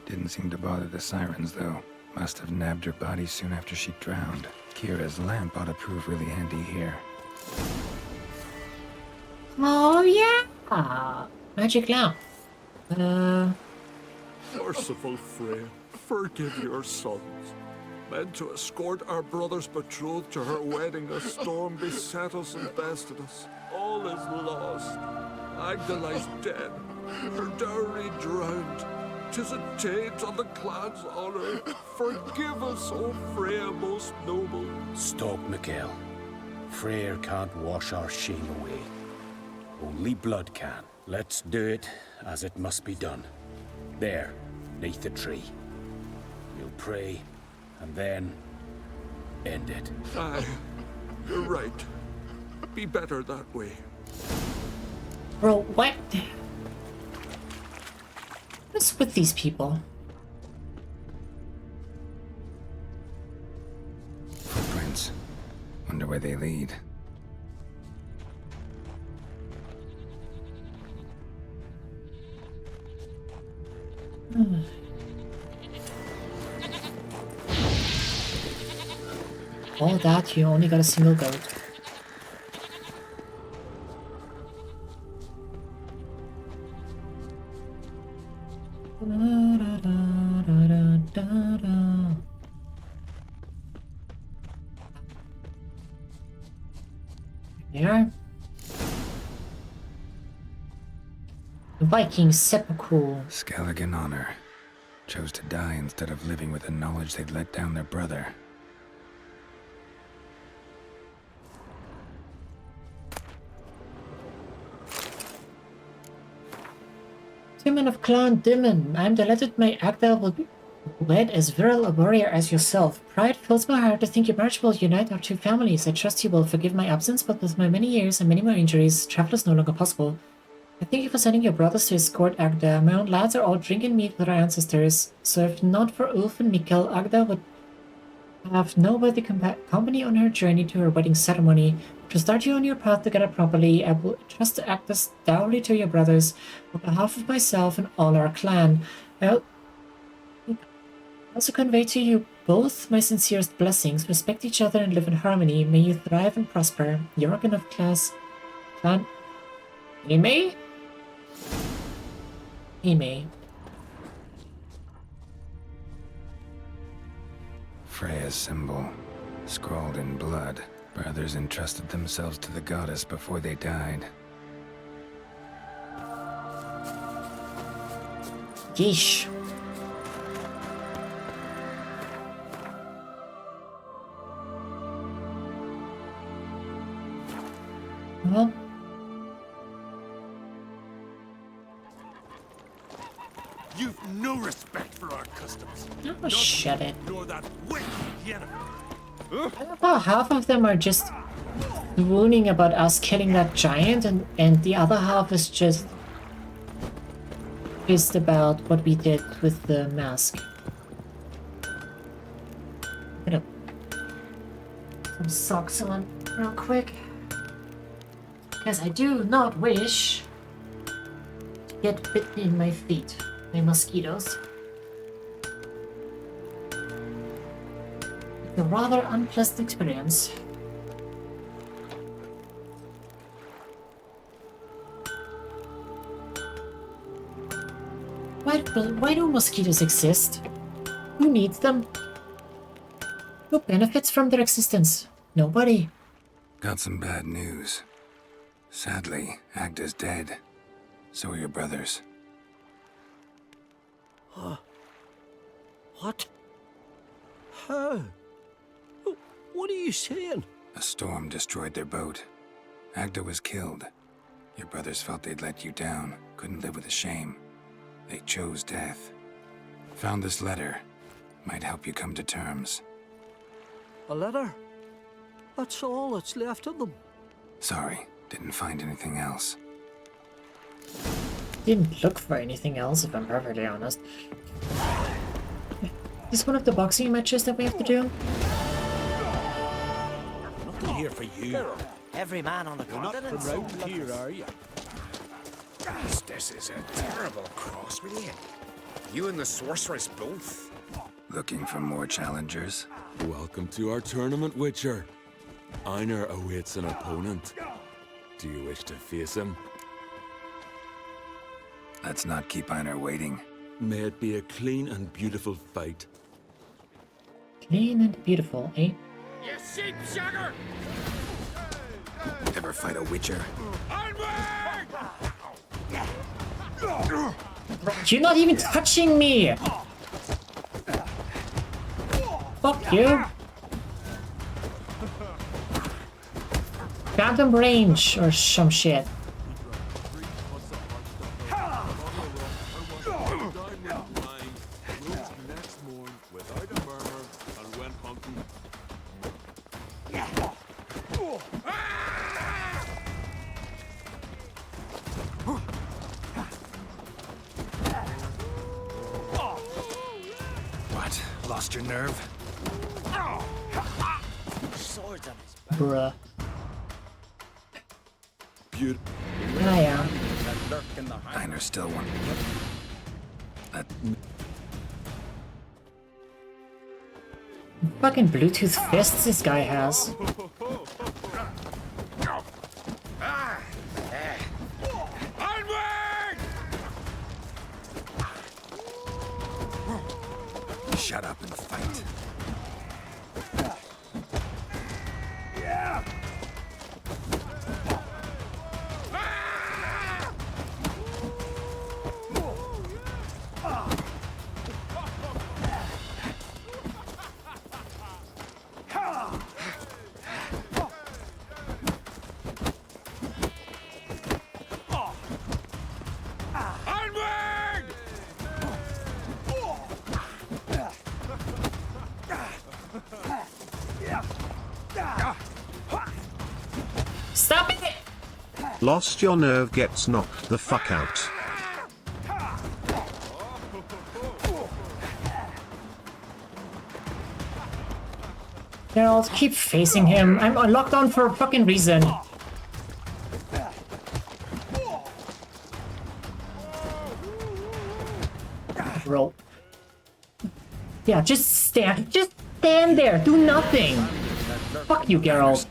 Didn't seem to bother the sirens, though. Must have nabbed her body soon after she drowned. Kira's lamp ought to prove really handy here. Oh yeah! Magic lamp. Merciful Freya, forgive your sons. Meant to escort our brother's betrothed to her wedding, a storm beset us and bested us. All is lost. Agdali's dead, her dowry drowned. 'Tis a taint on the clan's honor. Forgive us, O Freya most noble. Stop, Mikael. Freyr can't wash our shame away. Only blood can. Let's do it as it must be done. There, neath the tree. We'll pray, and then end it. Aye, you're right. Be better that way. Bro, what? What's with these people? Footprints. Wonder where they lead. All that, you only got a single goat. There. The Viking sepulchre. Skelligan honor. Chose to die instead of living with the knowledge they'd let down their brother. Timon of Clan Dimon. I'm delighted my Agda will be Led as virile a warrior as yourself, pride fills my heart to think your marriage will unite our two families. I trust you will forgive my absence, but with my many years and many more injuries, travel is no longer possible. I thank you for sending your brothers to escort Agda. My own lads are all drinking meat with our ancestors, so if not for Ulf and Mikkel, Agda would have no worthy company on her journey to her wedding ceremony. To start you on your path together properly, I will entrust Agda's dowry to your brothers on behalf of myself and all our clan. I also convey to you both my sincerest blessings. Respect each other and live in harmony. May you thrive and prosper. Jorgen of Clan Ime? Ime. Freya's symbol, scrawled in blood. Brothers entrusted themselves to the goddess before they died. Yeesh. Well, You've no respect for our customs. oh, shut it. Nor that wicked Yennefer. I love how half of them are just swooning about us killing that giant, and the other half is just pissed about what we did with the mask. Gonna some socks on real quick. Because I do not wish to get bitten in my feet by mosquitoes. It's a rather unpleasant experience. Why do mosquitoes exist? Who needs them? Who benefits from their existence? Nobody. Got some bad news. Sadly, Agda's dead. So are your brothers. What? How? What are you saying? A storm destroyed their boat. Agda was killed. Your brothers felt they'd let you down, couldn't live with the shame. They chose death. Found this letter. Might help you come to terms. A letter? That's all that's left of them. Sorry, didn't find anything else. Didn't look for anything else, if I'm perfectly honest. Is this one of the boxing matches that we have to do? Nothing here for you. Every man on the You're not continent. from round here, are you? This is a terrible cross, really. You and the sorceress both. Looking for more challengers? Welcome to our tournament, Witcher. Einar awaits an opponent. Do you wish to face him? Let's not keep Einar waiting. May it be a clean and beautiful fight. Clean and beautiful, eh? You sheep shagger! Ever fight a Witcher? You're not even touching me! Fuck you! Phantom range or some shit. What? Lost your nerve? Swords on his Bruh. Beautiful. Ah, yeah. Einar still one. Fucking Bluetooth fists this guy has. Shut up and fight. Lost your nerve gets knocked the fuck out. Geralt, keep facing him. I'm locked on for a fucking reason. Bro. Yeah, just stand there. Do nothing. Fuck you, Geralt.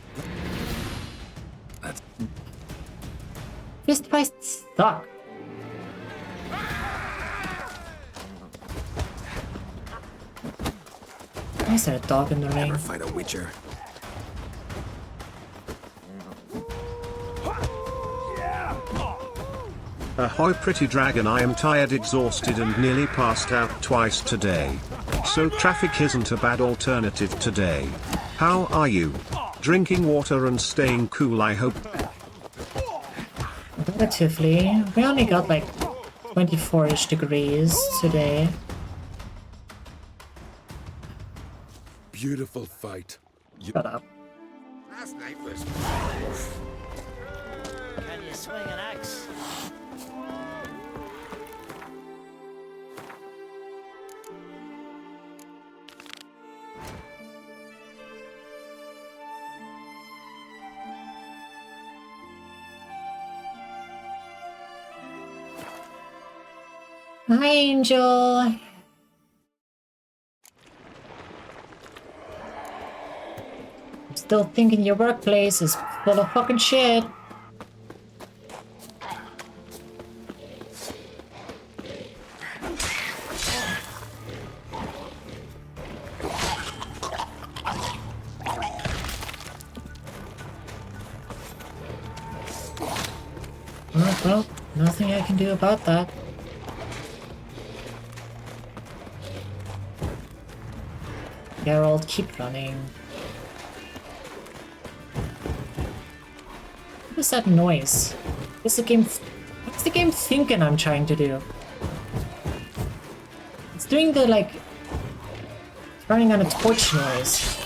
Fist fights suck. Why is there a dog in the ring? Never fight a Witcher. Ahoy pretty dragon, I am tired, exhausted and nearly passed out twice today. So traffic isn't a bad alternative today. How are you? Drinking water and staying cool, I hope. Relatively. We only got like 24-ish degrees today. Beautiful fight. Shut up. Last night was... Can you swing an axe? Hi, Angel. I'm still thinking your workplace is full of fucking shit. Well, nothing I can do about that. Geralt, keep running. What is that noise? What's the game thinking I'm trying to do? It's doing the, like, turning on a torch noise.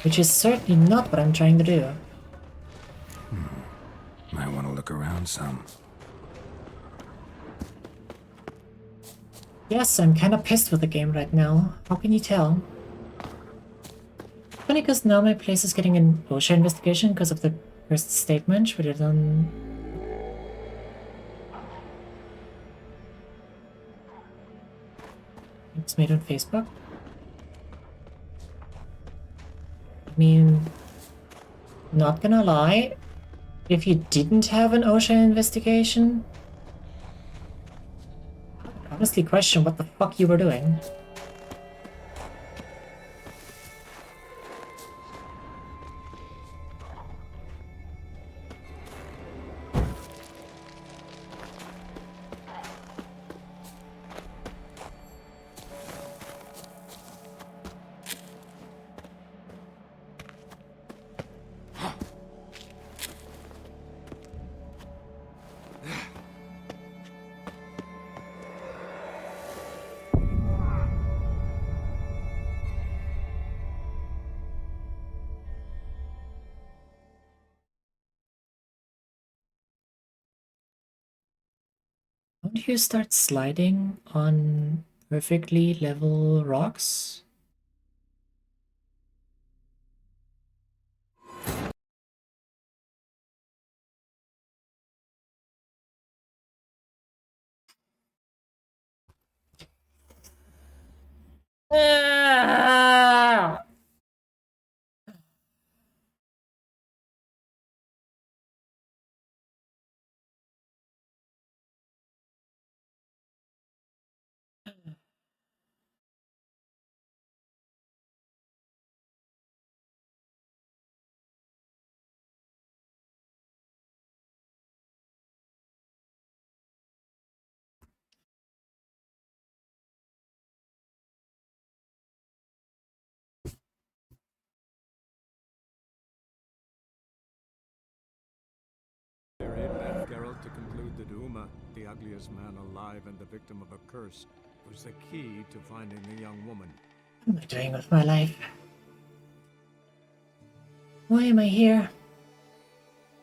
Which is certainly not what I'm trying to do. Might want to look around some. Yes, I'm kinda pissed with the game right now. How can you tell? Funny because now my place is getting an OSHA investigation because of the first statement we did on... It's made on Facebook. I mean, not gonna lie, if you didn't have an OSHA investigation, I honestly question what the fuck you were doing. Don't you start sliding on perfectly level rocks? Ah! Therein left Geralt to conclude that Uma, the ugliest man alive and the victim of a curse, was the key to finding the young woman. What am I doing with my life? Why am I here?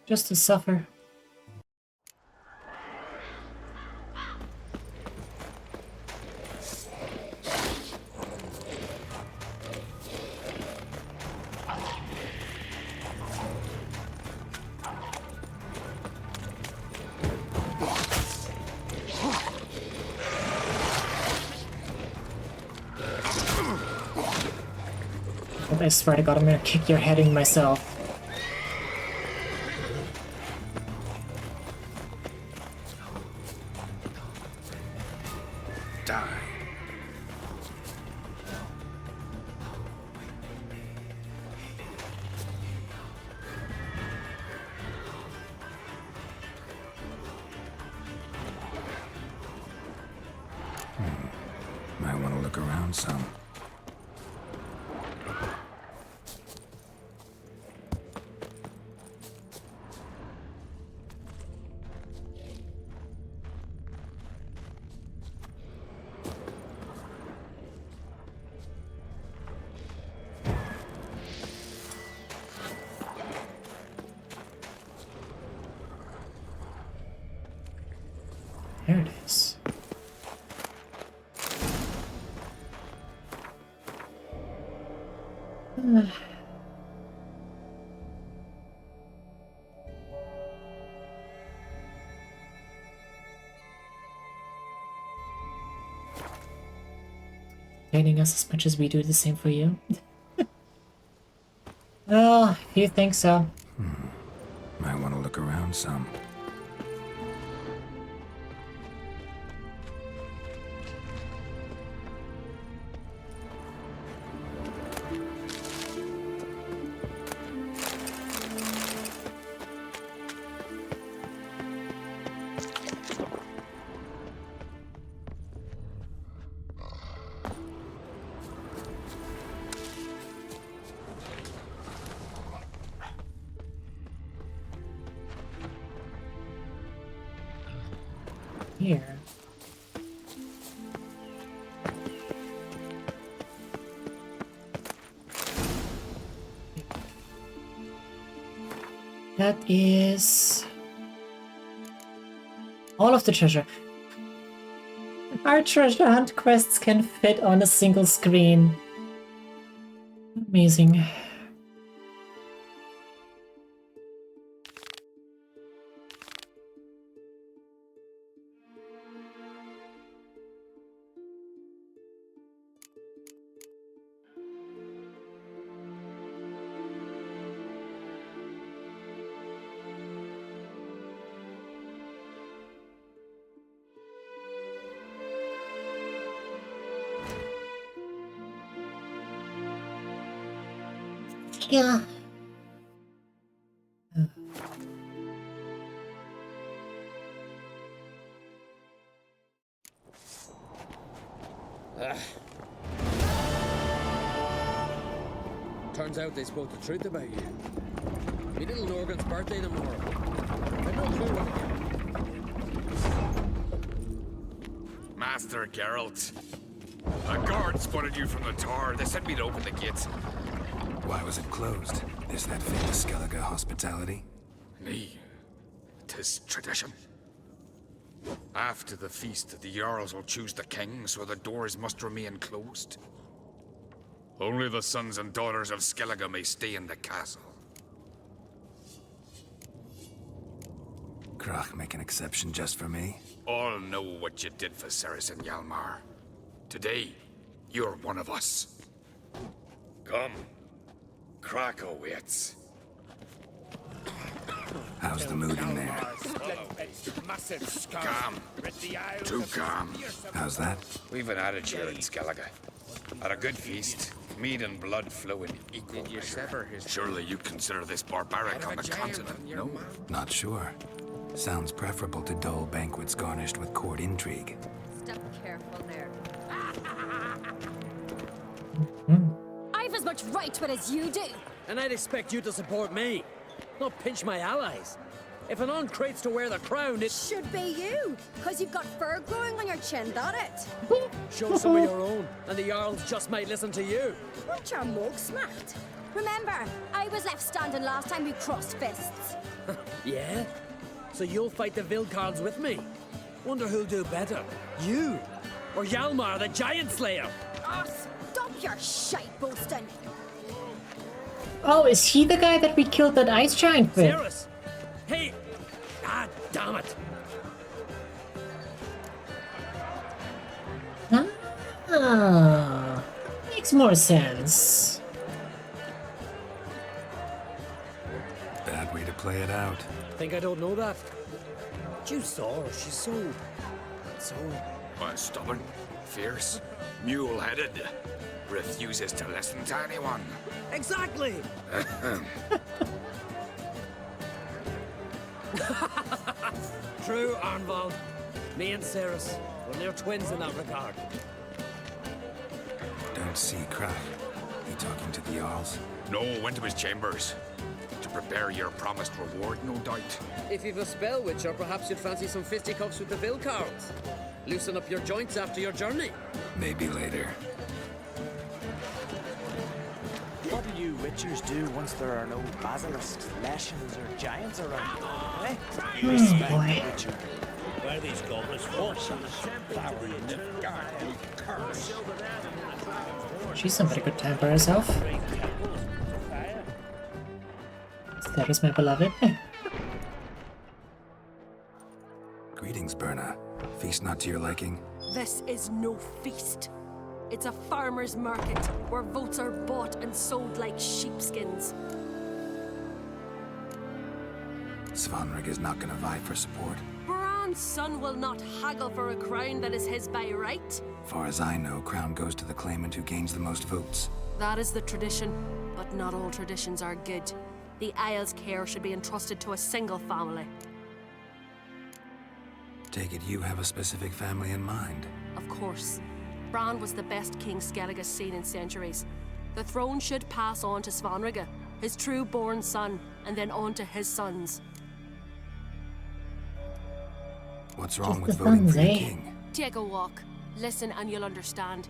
Just to suffer. I swear to God, I'm gonna kick your head in myself. Die. Might want to look around some. There it is. Entertaining us as much as we do the same for you. Well, if you think so. Might want to look around some. Here. That is all of the treasure. Our treasure hunt quests can fit on a single screen. Amazing. Yeah. Turns out they spoke the truth about you. Me little Norgan's birthday tomorrow. I've no clue what Master Geralt. A guard spotted you from the tower. They sent me to open the gates. Why was it closed? Is that famous Skellige hospitality? Nay, 'tis tradition. After the feast, the Jarls will choose the king, so the doors must remain closed. Only the sons and daughters of Skellige may stay in the castle. Krach make an exception just for me? All know what you did for Saracen Hjalmar. Today, you're one of us. Come. Krach awaits. How's the mood in there? Calm. Too calm. How's that? We've an adage here in Skellige. At a good feast, mead and blood flow in equal measure. Surely you consider this barbaric on the continent, no? Not sure. Sounds preferable to dull banquets garnished with court intrigue. Step careful there. I've as much right to it as you do. And I'd expect you to support me, not pinch my allies. If an uncrate's to wear the crown, it should be you, because you've got fur growing on your chin, that it? Show some of your own, and the Jarls just might listen to you. Want your mug smacked? Remember, I was left standing last time we crossed fists. Yeah? So you'll fight the Vilcards with me? Wonder who'll do better, you or Hjalmar the Giant Slayer? Oh, stop your shite boasting. Oh, is he the guy that we killed that ice giant with? Cerys! Hey! Ah, damn it! Ah, makes more sense. Bad way to play it out. Think I don't know that? You saw her, she's so... Stubborn, fierce, mule-headed. Refuses to listen to anyone. Exactly! True, Arnvald. Me and Cerys, we're near twins in that regard. Don't see Krak. You talking to the Jarls? No, went to his chambers. To prepare your promised reward, no doubt. If you've a spell witch, or perhaps you'd fancy some fisticuffs with the Vilcards. Loosen up your joints after your journey. Maybe later. What do you witchers do once there are no basilisks, leshens, or giants around? Eh? You respect the witcher. Where these goblins forces, flower in the garden, curse. She's some pretty good time for herself. That is my beloved. Greetings, Birna. Feast not to your liking? This is no feast. It's a farmer's market where votes are bought and sold like sheepskins. Svanrig is not gonna vie for support. Bran's son will not haggle for a crown that is his by right. Far as I know, crown goes to the claimant who gains the most votes. That is the tradition, but not all traditions are good. The Isle's care should be entrusted to a single family. Take it you have a specific family in mind. Of course. Bran was the best king Skellig has seen in centuries. The throne should pass on to Svanrige, his true-born son, and then on to his sons. What's wrong with voting for your king? Take a walk. Listen and you'll understand.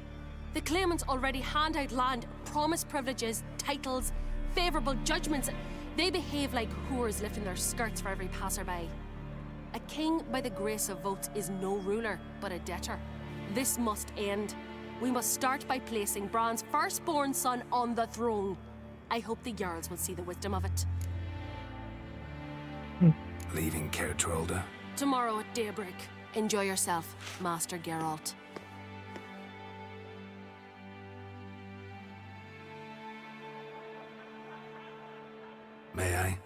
The claimants already hand out land, promise privileges, titles, favourable judgments. They behave like whores lifting their skirts for every passerby. A king by the grace of votes is no ruler, but a debtor. This must end. We must start by placing Bran's firstborn son on the throne. I hope the Jarls will see the wisdom of it. Leaving Caer Trolda? Tomorrow at daybreak. Enjoy yourself, Master Geralt. May I?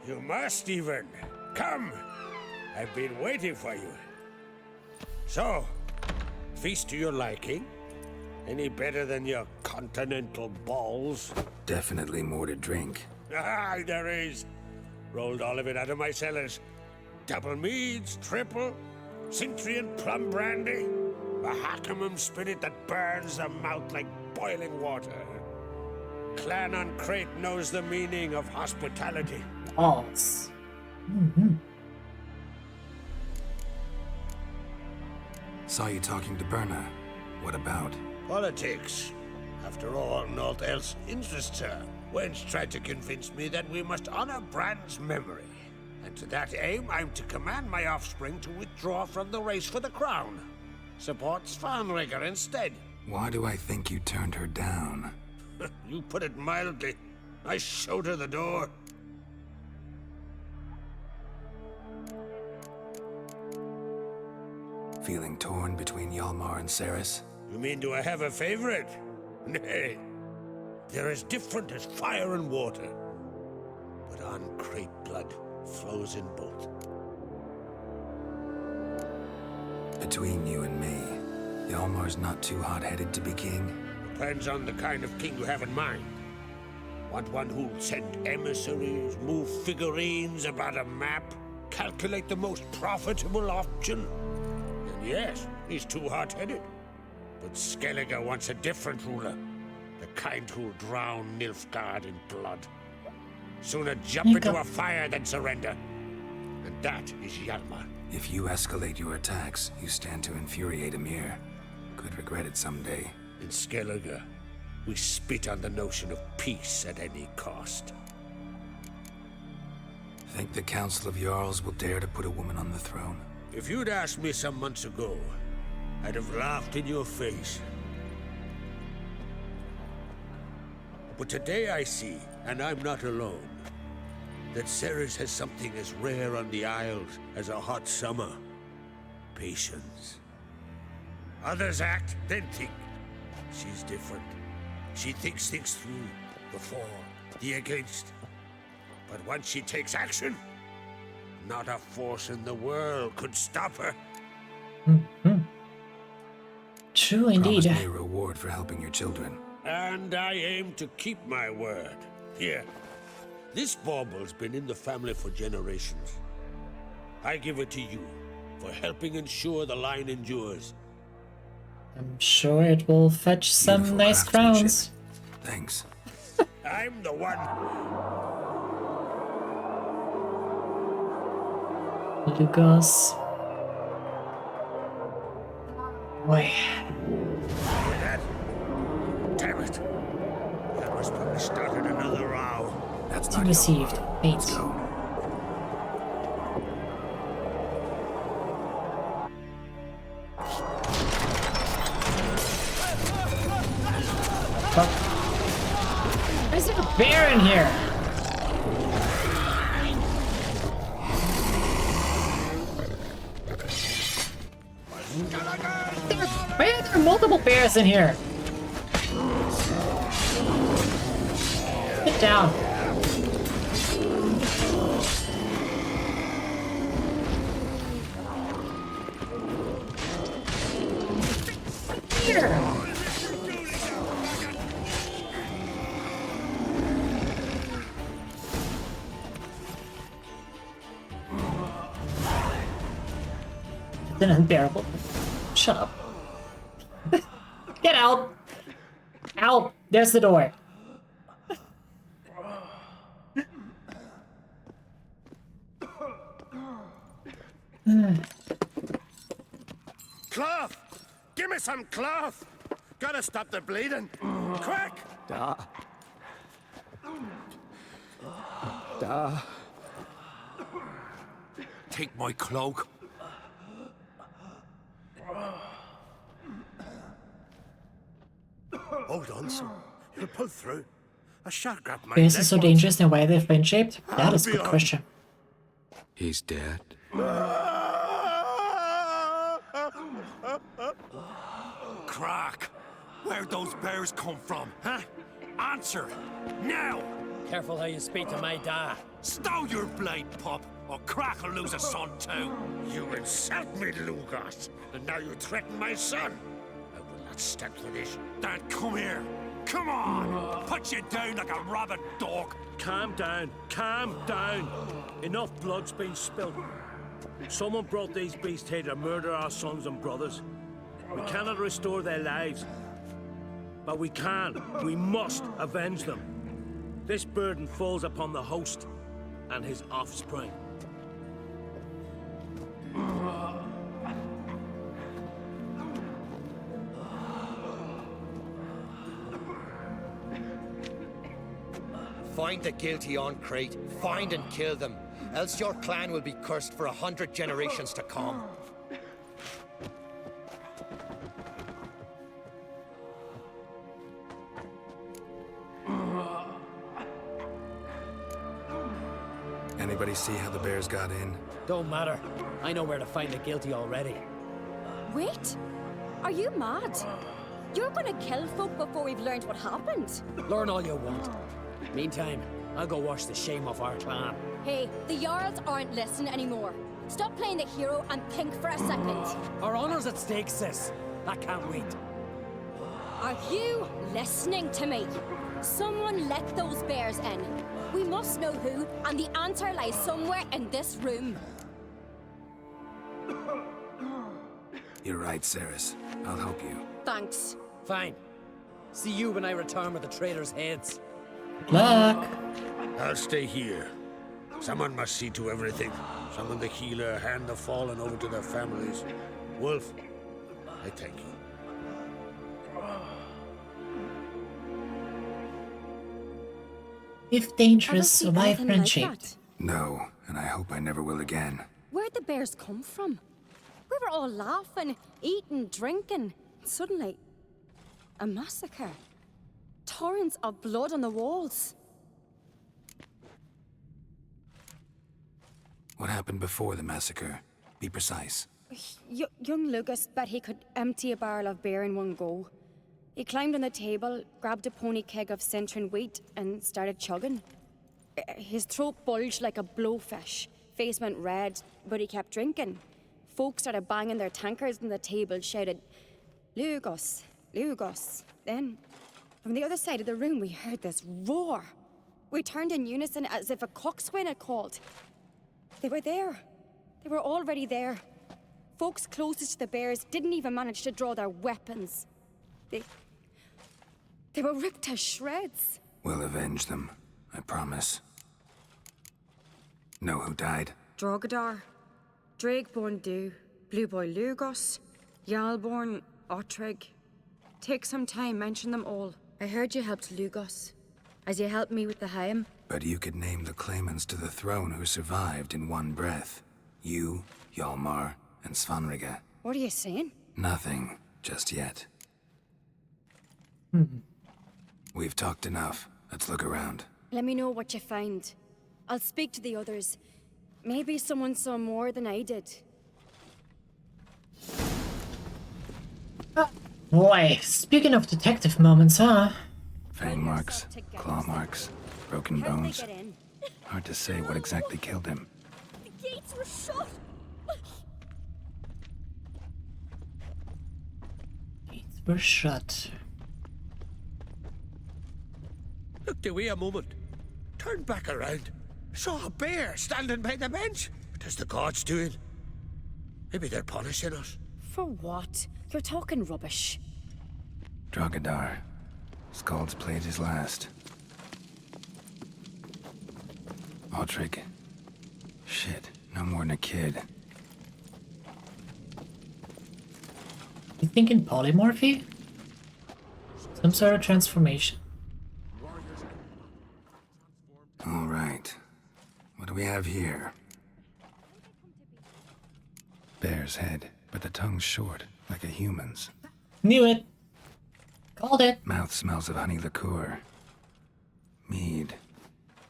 You must, even. Come! I've been waiting for you. So, feast to your liking? Any better than your continental balls? Definitely more to drink. Ah, there is. Rolled all of it out of my cellars. Double meads, triple, Cintrian plum brandy, a Hackamum spirit that burns the mouth like boiling water. Clan on Crate knows the meaning of hospitality. Balls. Saw you talking to Birna. What about? Politics. After all, naught else interests her. Wench tried to convince me that we must honor Bran's memory. And to that aim, I'm to command my offspring to withdraw from the race for the crown. Support Svanrige instead. Why do I think you turned her down? You put it mildly. I showed her the door. Feeling torn between Hjalmar and Cerys? You mean, do I have a favorite? Nay. They're as different as fire and water. But on Crate blood flows in both. Between you and me, Hjalmar's not too hot-headed to be king? Depends on the kind of king you have in mind. Want one who'll send emissaries, move figurines about a map, calculate the most profitable option? And yes, he's too hot-headed. But Skellige wants a different ruler. The kind who'll drown Nilfgaard in blood. Sooner jump into a fire than surrender. And that is Hjalmar. If you escalate your attacks, you stand to infuriate Emhyr. Could regret it someday. In Skellige, We spit on the notion of peace at any cost. Think the Council of Jarls will dare to put a woman on the throne? If you'd asked me some months ago, I'd have laughed in your face. But today I see, and I'm not alone, that Cerys has something as rare on the Isles as a hot summer. Patience. Others act, then think. She's different. She thinks things through, the for, the against. But once she takes action, not a force in the world could stop her. True indeed. Promise me a reward for helping your children. And I aim to keep my word. Here, this bauble's been in the family for generations. I give it to you for helping ensure the line endures. I'm sure it will fetch some nice crowns. Thanks. I'm the one. Lucas. Boy. Damn it. That was probably started another row. That's Team received. 8. Why is there a bear in here? Why are there multiple bears in here? Sit down. Here. It's an unbearable. Shut up. Get out! Out! There's the door. Cloth! Give me some cloth! Gotta stop the bleeding. Quick! Da. Da. Take my cloak. Hold on, son. You'll pull through. A shark grabbed my Bears leg are so once. dangerous and why are they friend-shaped? That is a good question. He's dead. Crack! Where'd those bears come from, huh? Answer! Now! Careful how you speak to my dad. Stow your blade, pup, or Crack will lose a son too. You insult me, Lugos, and now you threaten my son. I will not stand for this. Dad, come here. Come on! Put you down like a rabid dog. Calm down. Calm down. Enough blood's been spilled. Someone brought these beasts here to murder our sons and brothers. We cannot restore their lives. But we can. We must avenge them. This burden falls upon the host and his offspring. Find the guilty on Crete. Find and kill them. Else your clan will be cursed for 100 generations to come. Anybody see how the bears got in? Don't matter. I know where to find the guilty already. Wait! Are you mad? You're gonna kill folk before we've learned what happened? Learn all you want. Meantime, I'll go wash the shame off our clan. Hey, the Jarls aren't listening anymore. Stop playing the hero and think for a second. Our honor's at stake, sis. I can't wait. Are you listening to me? Someone let those bears in. We must know who, and the answer lies somewhere in this room. You're right, Cerys. I'll help you. Thanks. Fine. See you when I return with the traitors' heads. Good luck. I'll stay here. Someone must see to everything. Summon the healer, hand the fallen over to their families. Wolf, I thank you. If dangerous, Ever see my anything like friendship. that? No, and I hope I never will again. Where'd the bears come from? We were all laughing, eating, drinking. Suddenly, a massacre. Torrents of blood on the walls. What happened before the massacre? Be precise. Young Lucas bet he could empty a barrel of beer in one go. He climbed on the table, grabbed a pony keg of Centron wheat, and started chugging. His throat bulged like a blowfish. Face went red, but he kept drinking. Folks started banging their tankards on the table, shouted, "Lugos, Lugos." Then, from the other side of the room, we heard this roar. We turned in unison as if a coxswain had called. They were there. They were already there. Folks closest to the bears didn't even manage to draw their weapons. They were ripped to shreds. We'll avenge them, I promise. Know who died? Drogadar, Drakeborn Du, Blue Boy Lugos, Yalborn, Ottrig. Take some time, mention them all. I heard you helped Lugos, as you helped me with the Haim. But you could name the claimants to the throne who survived in one breath. You, Hjalmar, and Svanrige. What are you saying? Nothing, just yet. We've talked enough. Let's look around. Let me know what you find. I'll speak to the others. Maybe someone saw more than I did. Boy, speaking of detective moments, huh? Fang marks, claw marks, broken How did they bones. get in? Hard to say what exactly killed him. The gates were shut. Gates were shut. Looked away a moment. Turned back around. Saw a bear standing by the bench. What is the gods doing? Maybe they're punishing us. For what? You're talking rubbish. Drogadar. Skald's played his last. Ottrig. Shit, no more than a kid. You thinking polymorphy? Some sort of transformation? All right. What do we have here? Bear's head, but the tongue's short, like a human's. Knew it. Called it. Mouth smells of honey liqueur. Mead.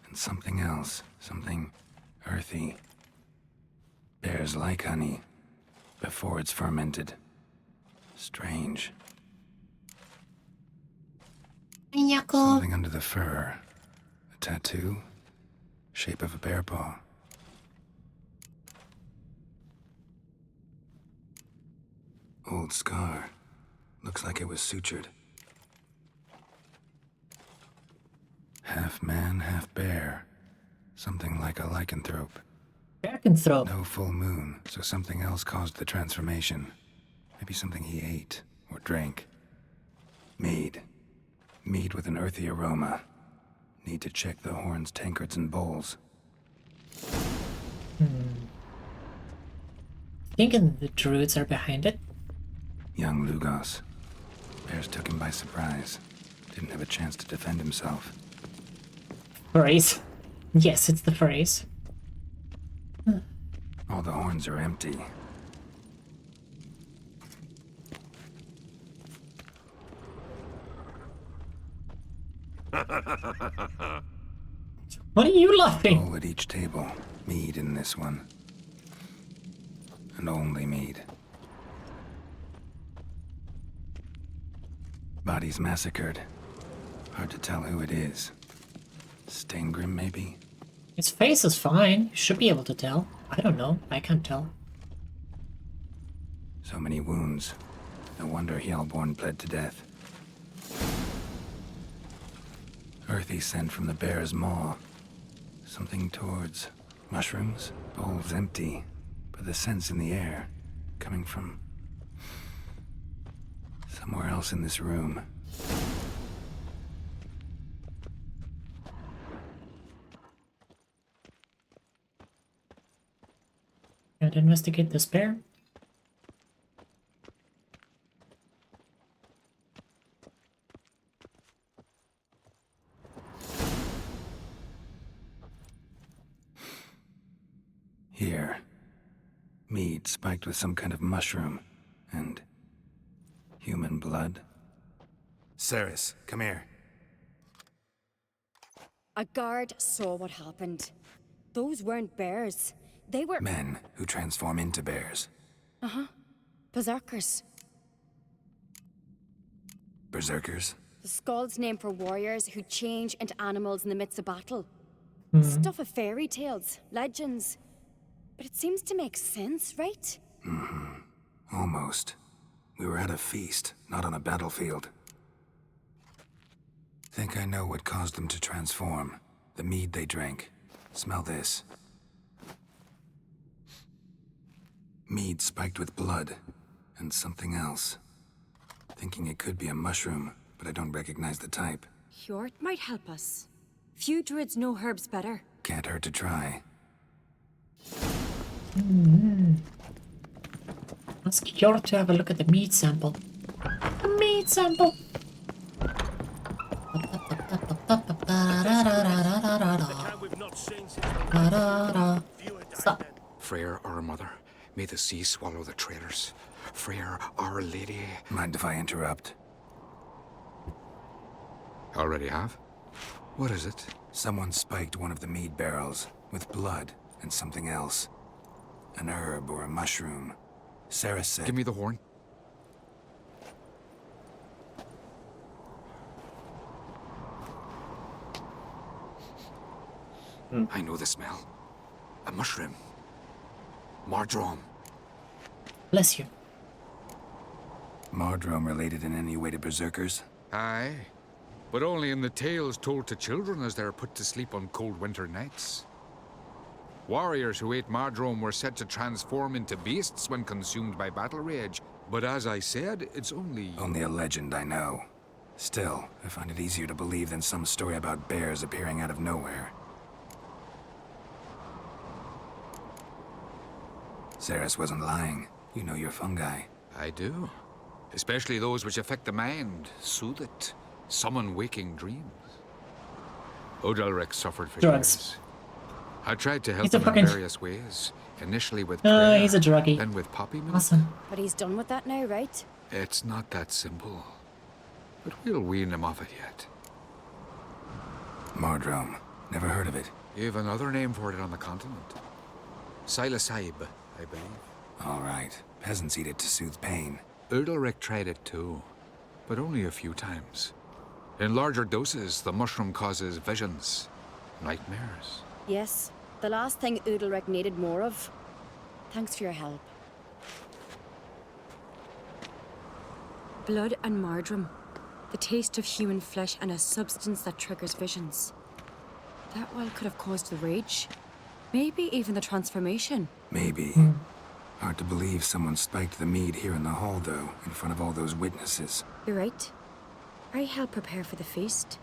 And something else. Something earthy. Bears like honey. Before it's fermented. Strange. Something under the fur. A tattoo. Shape of a bear paw. Old scar. Looks like it was sutured. Half man, half bear. Something like a lycanthrope. Lycanthrope. No full moon, so something else caused the transformation. Maybe something he ate or drank. Mead. Mead with an earthy aroma. Need to check the horns, tankards, and bowls. Thinking the druids are behind it. Young Lugos. Bears took him by surprise. Didn't have a chance to defend himself. Phrase. Yes, it's the phrase. All the horns are empty. What are you laughing? All at each table. Mead in this one. And only mead. Bodies massacred. Hard to tell who it is. Steingrim, maybe? His face is fine. You should be able to tell. I don't know. I can't tell. So many wounds. No wonder Hjalborn bled to death. Earthy scent from the bear's maw. Something towards mushrooms. Bowls empty, but the scent's in the air. Coming from somewhere else in this room. And investigate this bear. Here. Mead spiked with some kind of mushroom. And human blood. Ceres, come here. A guard saw what happened. Those weren't bears. They were... Men who transform into bears. Uh-huh. Berserkers. Berserkers? The Skald's name for warriors who change into animals in the midst of battle. Stuff of fairy tales, legends. But it seems to make sense, right? Almost. We were at a feast, not on a battlefield. Think I know what caused them to transform. The mead they drank. Smell this. Mead spiked with blood. And something else. Thinking it could be a mushroom, but I don't recognize the type. Hjort might help us. Few druids know herbs better. Can't hurt to try. Ask Hjort to have a look at the meat sample. The meat sample! Stop. Freyr, our mother, may the sea swallow the traitors. Freyr, our lady. Mind if I interrupt? Already have? What is it? Someone spiked one of the mead barrels with blood and something else. An herb or a mushroom. Sarah said... Give me the horn. I know the smell. A mushroom. Mardrome. Bless you. Mardrome related in any way to berserkers? Aye. But only in the tales told to children as they're put to sleep on cold winter nights. Warriors who ate Mardrome were said to transform into beasts when consumed by battle rage. But as I said, it's only... Only a legend, I know. Still, I find it easier to believe than some story about bears appearing out of nowhere. Ceres wasn't lying. You know your fungi. I do. Especially those which affect the mind, soothe it, summon waking dreams. Odalric suffered for years. I tried to help him in various ways. Initially with prayer, he's a druggie. then with poppy milk. Awesome. But he's done with that now, right? It's not that simple. But we'll wean him off it yet. Mardrome. Never heard of it. You've another name for it on the continent. Silasaib, I believe. All right. Peasants eat it to soothe pain. Udalric tried it too, but only a few times. In larger doses, the mushroom causes visions, nightmares. Yes, the last thing Udalric needed more of. Thanks for your help. Blood and Mardrome. The taste of human flesh and a substance that triggers visions. That well could have caused the rage. Maybe even the transformation. Maybe. Hard to believe someone spiked the mead here in the hall, though, in front of all those witnesses. You're right. I helped prepare for the feast.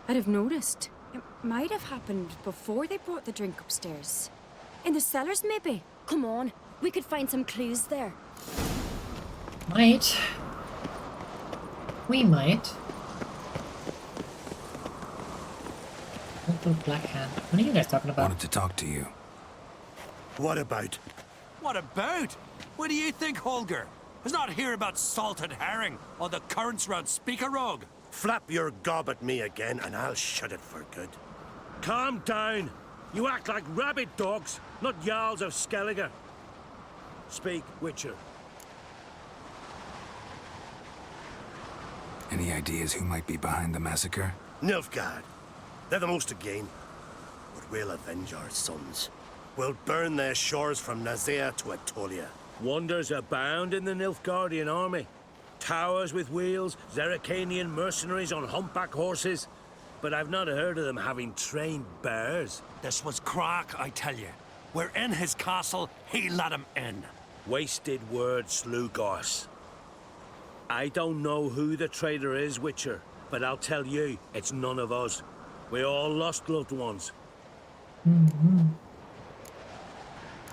I'd have noticed. It might have happened before they brought the drink upstairs. In the cellars, maybe. Come on, we could find some clues there. Might. We might. Little Black Hand. What are you guys talking about? Wanted to talk to you. What about? What about? What do you think, Holger? Was not hear about salted herring or the currents round Speakerog? Flap your gob at me again and I'll shut it for good. Calm down. You act like rabid dogs, not Jarls of Skellige. Speak, Witcher. Any ideas who might be behind the massacre? Nilfgaard. They're the most to gain. But we'll avenge our sons. We'll burn their shores from Nazea to Atolia. Wonders abound in the Nilfgaardian army. Towers with wheels, Zerrikanian mercenaries on humpback horses. But I've not heard of them having trained bears. This was Crack, I tell you. We're in his castle, he let him in. Wasted words, Slugos. I don't know who the traitor is, Witcher, but I'll tell you, it's none of us. We all lost loved ones.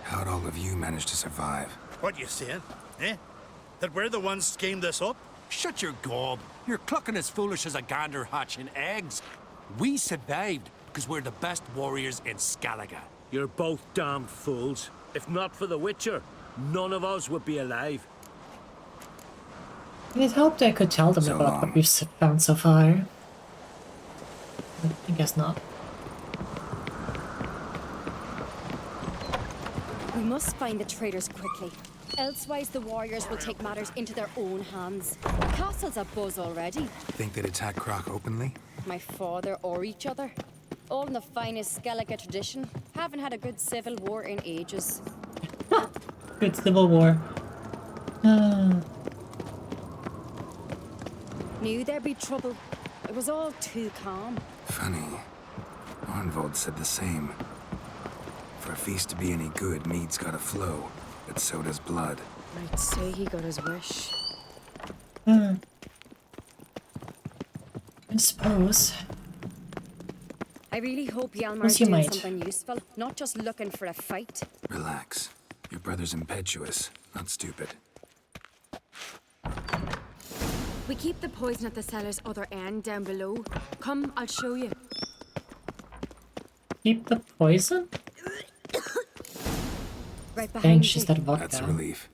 How'd all of you manage to survive? What you saying? Eh? That we're the ones schemed this up? Shut your gob. You're clucking as foolish as a gander hatching eggs. We survived because we're the best warriors in Skellige. You're both damned fools. If not for the Witcher, none of us would be alive. I had hoped I could tell them So about long. what we've found so far. But I guess not. We must find the traitors quickly. Elsewise, the warriors will take matters into their own hands. The castle's abuzz already. Think they'd attack Croc openly? My father or each other. All in the finest Skellige tradition. Haven't had a good civil war in ages. Good civil war. Knew there'd be trouble. It was all too calm. Funny. Arnvold said the same. For a feast to be any good, mead's gotta flow, but so does blood. I'd say he got his wish. I suppose. I really hope Yes, Hjalmar's you doing might. something useful, not just looking for a fight. Relax. Your brother's impetuous, not stupid. We keep the poison at the cellar's other end down below. Come, I'll show you. Keep the poison? Right behind Thanks, she's you. that vodka. That's a relief.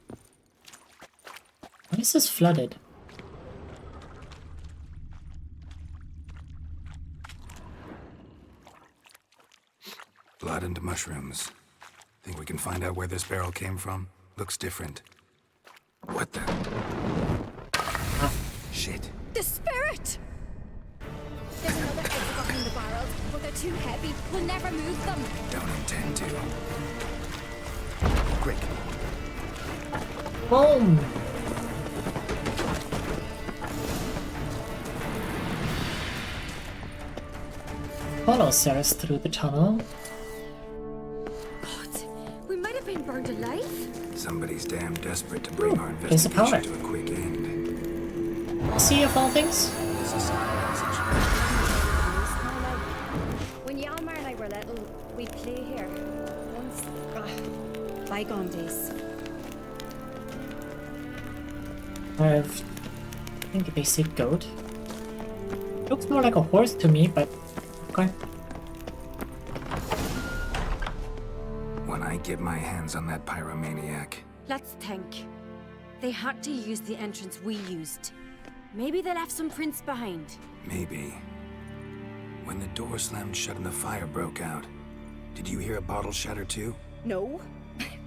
Why is this flooded? Blood and mushrooms. Think we can find out where this barrel came from? Looks different. What the? Shit. The spirit! There's another exit behind the barrels, but they're too heavy. We'll never move them. Don't intend to. Quick. Boom! Follow Ceres through the tunnel. We might have been burned alive. Somebody's damn desperate to bring our Place of power. investigation to a quick end. Sea of all things? This is our message. When Hjalmar and I were little, we'd play here. Once, bygone days. I think a basic goat. Looks more like a horse to me, but okay. When I get my hands on that pyromaniac, Let's think. They had to use the entrance we used. Maybe they left some prints behind. maybe. When the door slammed shut and the fire broke out, did you hear a bottle shatter too? No,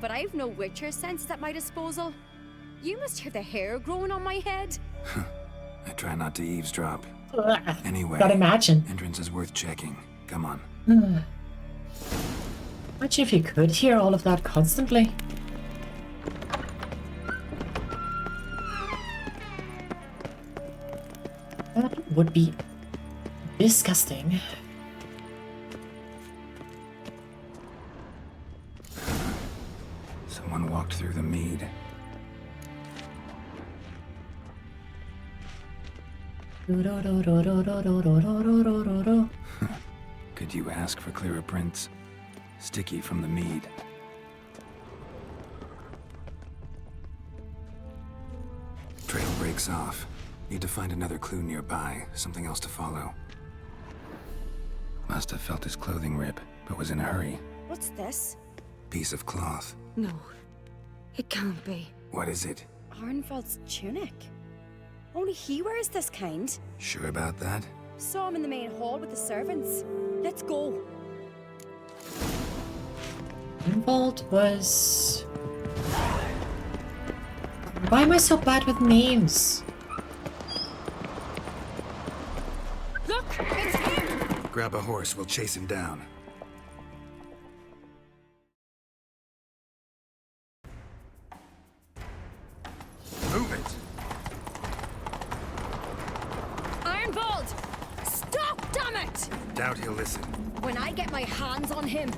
but I've no Witcher sense at my disposal. You must hear the hair growing on my head. I try not to eavesdrop. Anyway, Gotta imagine. entrance is worth checking. Come on. Imagine if you could hear all of that constantly. That would be disgusting. Someone walked through the mead. Could you ask for clearer prints? Sticky from the mead. Trail breaks off. Need to find another clue nearby, something else to follow. Must have felt his clothing rip, but was in a hurry. What's this? Piece of cloth. No, it can't be. What is it? Arnvald's tunic. Only he wears this kind. Sure about that? Saw him in the main hall with the servants. Let's go. Arnvald was... Why am I so bad with names? Look, it's him! Grab a horse, we'll chase him down. Move it! Arnvald! Stop, damn it! Doubt he'll listen. When I get my hands on him.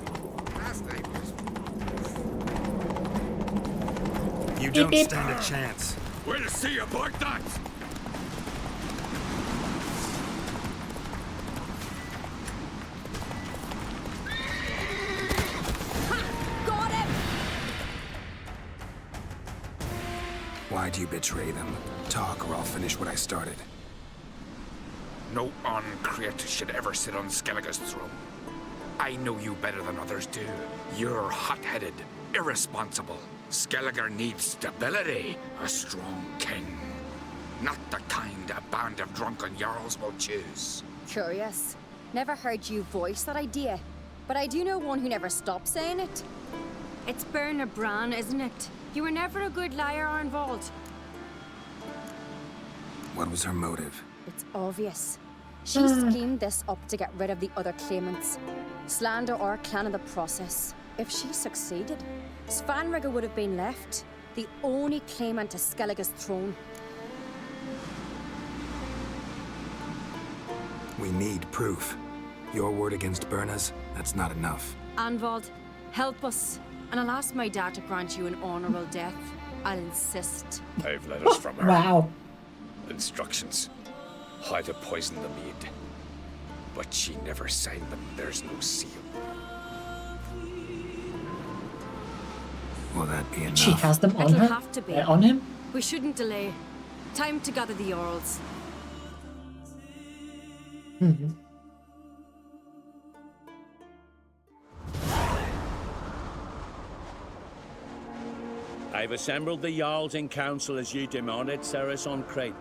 You Beep, don't beep. stand a chance. Where to see about that? Got him! Why'd you betray them? Talk or I'll finish what I started. No Uncreate should ever sit on Skellige's throne. I know you better than others do. You're hot-headed, irresponsible. Skelliger needs stability, a strong king. Not the kind a band of drunken jarls will choose. Curious. Never heard you voice that idea. But I do know one who never stops saying it. It's Berna Bran, isn't it? You were never a good liar, Arnvald. What was her motive? It's obvious. She schemed this up to get rid of the other claimants. Slander our clan in the process. If she succeeded, Svanrigger would have been left, the only claimant to Skellige's throne. We need proof. Your word against Berna's, that's not enough. Arnvald, help us, and I'll ask my dad to grant you an honorable death. I'll insist. I have letters from her. Wow. Instructions. How to poison the mead. But she never signed them. There's no seal. Will that be enough? She has them on It'll her? have to be. On him? We shouldn't delay. Time to gather the Jarls. I've assembled the Jarls in council as you demanded, Cerys on Crate.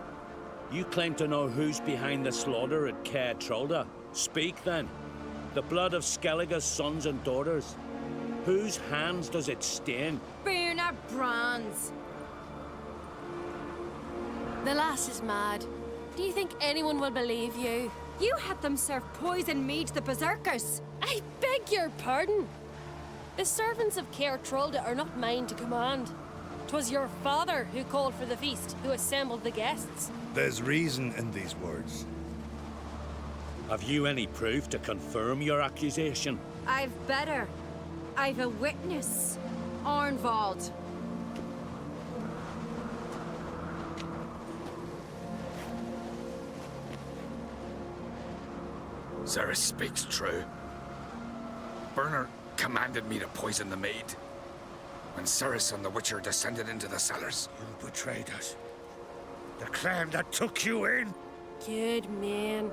You claim to know who's behind the slaughter at Caer Trolda. Speak then. The blood of Skellige's sons and daughters. Whose hands does it stain? Berna Bran's. The lass is mad. Do you think anyone will believe you? You had them serve poison mead to the berserkers. I beg your pardon. The servants of Caer Trolda are not mine to command. 'Twas your father who called for the feast, who assembled the guests. There's reason in these words. Have you any proof to confirm your accusation? I've better. I've a witness. Arnvald. Cerys speaks true. Berna commanded me to poison the maid. When Cerys and the Witcher descended into the cellars. You betrayed us. The clan that took you in. Good man.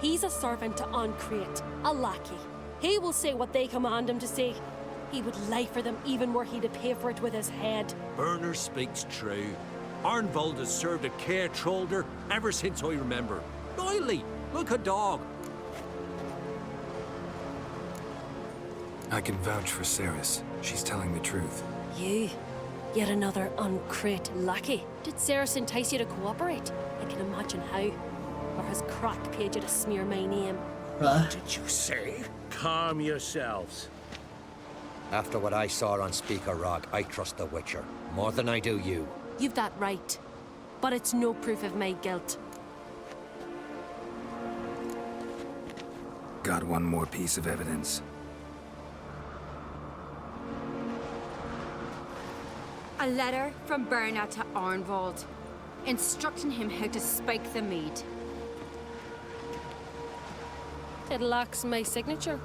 He's a servant to Ancrate, a lackey. He will say what they command him to say. He would lie for them even were he to pay for it with his head. Berner speaks true. Arnvald has served at Caer Trolder ever since I remember. Loyally, like a dog. I can vouch for Cerys. She's telling the truth. You? Yet another Ancrate lackey? Did Cerys entice you to cooperate? I can imagine how. Or has Crack paid you to smear my name? What did you say? Calm yourselves. After what I saw on Speaker Rock, I trust the Witcher. More than I do you. You've that right. But it's no proof of my guilt. Got one more piece of evidence. A letter from Berna to Arnvald, instructing him how to spike the mead. It lacks my signature.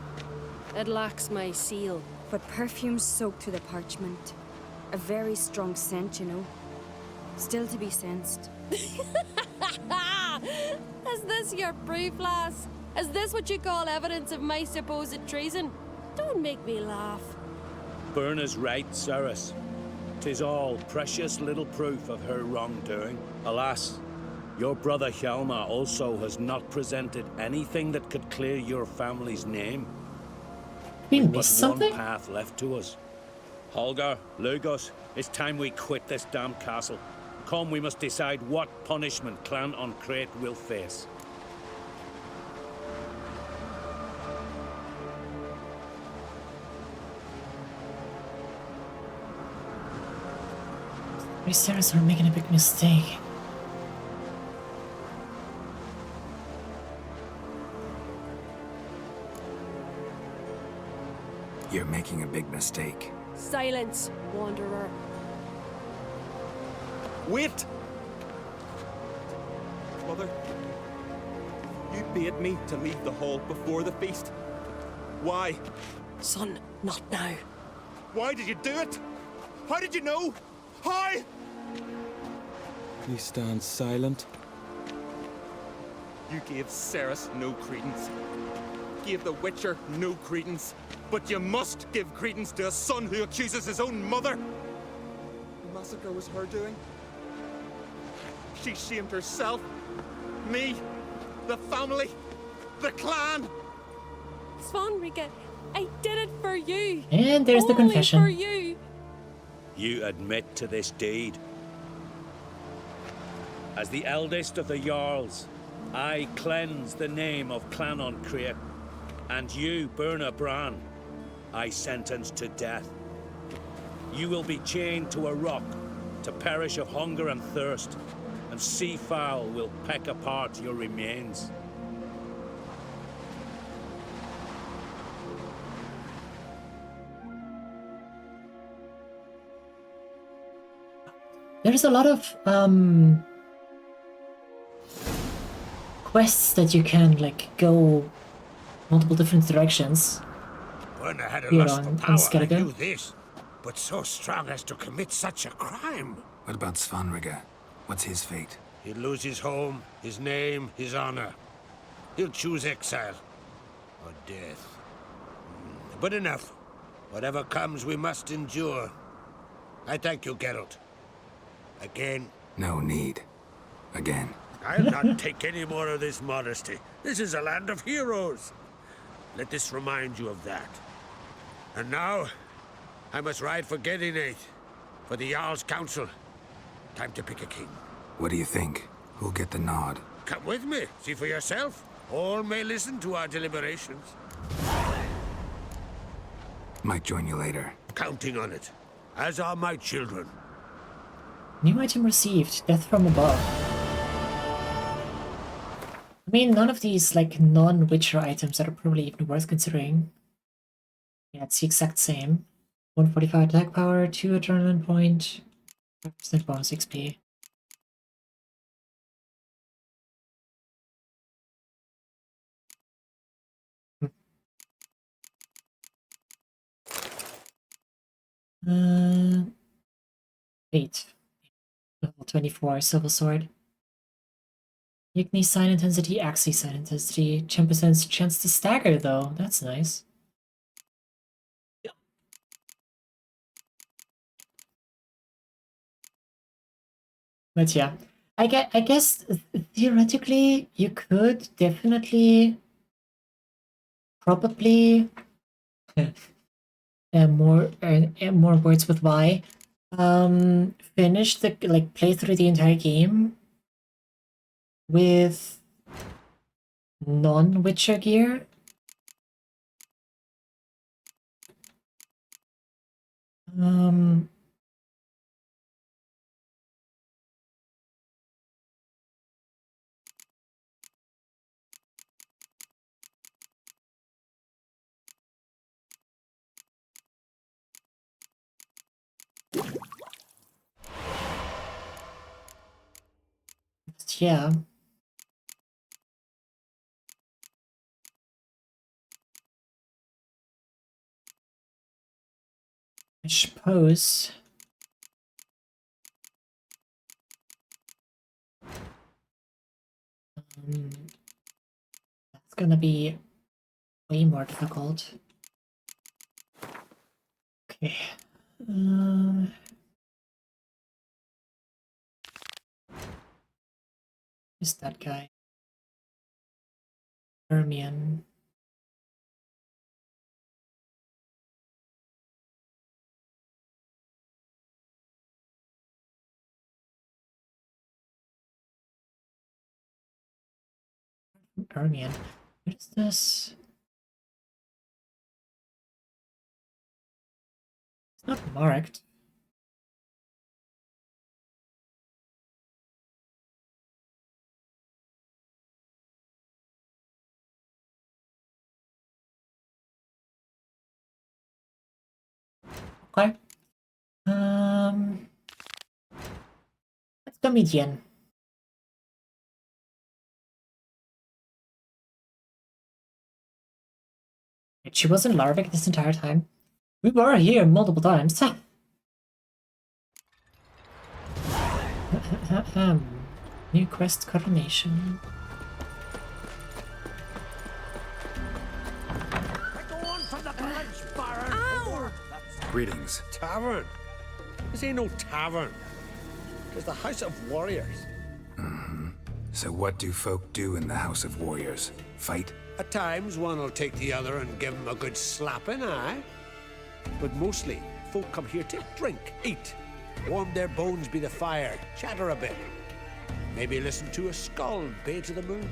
It lacks my seal. But perfume soaked through the parchment. A very strong scent, you know. Still to be sensed. Is this your proof, lass? Is this what you call evidence of my supposed treason? Don't make me laugh. Berna's right, Cerys. 'Tis all precious little proof of her wrongdoing. Alas, your brother Hjalmar also has not presented anything that could clear your family's name. We With missed but something? one path left to us. Holger, Lugos, it's time we quit this damn castle. Come, we must decide what punishment Clan Ancrate will face. We seriously are making a big mistake. You're making a big mistake. Silence, wanderer. Wait! Mother, you bade me to leave the hall before the feast. Why? Son, not now. Why did you do it? How did you know? How? He stands silent. You gave Cerys no credence. gave the Witcher no credence, but you must give credence to a son who accuses his own mother. The massacre was her doing. She shamed herself, me, the family, the clan. Svanrika, I did it for you. And there's the Only confession. for you. You admit to this deed. As the eldest of the Jarls, I cleanse the name of Clan on Crea, and you, Burna Bran, I sentence to death. You will be chained to a rock to perish of hunger and thirst, and sea fowl will peck apart your remains. There's a lot of quests that you can like go multiple different directions. Burna had a Here lust for on power, I Skellige. knew this. But so strong as to commit such a crime. What about Svanrika? What's his fate? He'll lose his home, his name, his honor. He'll choose exile or death. But enough. Whatever comes, we must endure. I thank you, Geralt. Again. No need. Again. I'll not take any more of this modesty. This is a land of heroes. Let this remind you of that. And now, I must ride for Gedinate, for the Jarl's Council. Time to pick a king. What do you think? Who'll get the nod? Come with me, see for yourself. All may listen to our deliberations. Might join you later. Counting on it, as are my children. New item received. Death from above. I mean, none of these like non-Witcher items that are probably even worth considering. Yeah, it's the exact same. 145 attack power, 2 adrenaline point, 5% bonus XP. Uh, 8. Level 24, Silver Sword. Igni sign intensity, Axii sign intensity, 10% chance to stagger though, that's nice. But yeah, I guess theoretically you could definitely probably more words with Y finish the like play through the entire game with non-Witcher gear. Yeah. I suppose. That's gonna be way more difficult. Okay. Who's that guy? Hermione. Hermione. What is this? It's not marked. Okay. Let's go Midian. She wasn't Larvik this entire time. We were here multiple times. New quest coronation. Greetings. Tavern? This ain't no tavern. It's the House of Warriors. So what do folk do in the House of Warriors? Fight? At times, one will take the other and give him a good slapping, aye? But mostly, folk come here to drink, eat, warm their bones by the fire, chatter a bit. Maybe listen to a skull bay to the moon.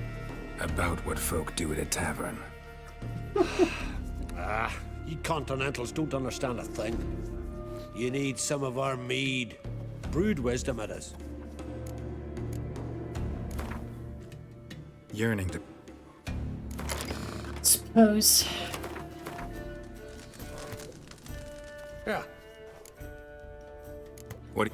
About what folk do at a tavern. You continentals don't understand a thing. You need some of our mead. Brewed wisdom it is. Yearning to... Suppose. Yeah. What...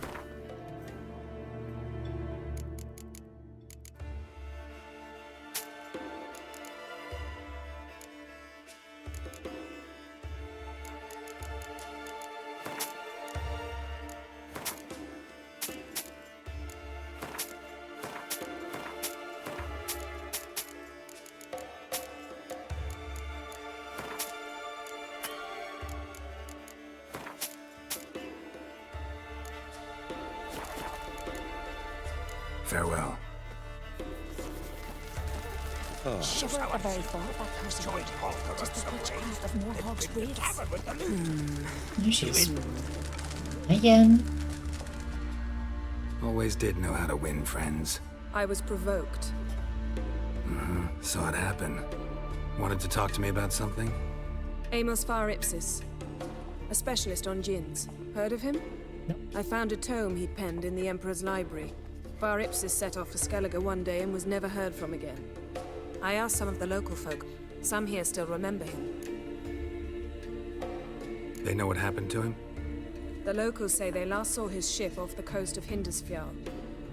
Farewell. Shiver at the very thought of that person would. Just the witchcraft of Morhogg's raids. There she is. Again. Always did know how to win friends. I was provoked. Saw it happen. Wanted to talk to me about something? Amos Far Ipsis, a specialist on djinns. Heard of him? No. I found a tome he'd penned in the Emperor's library. Far Ipsis set off for Skellige one day and was never heard from again. I asked some of the local folk. Some here still remember him. They know what happened to him? The locals say they last saw his ship off the coast of Hindersfjall.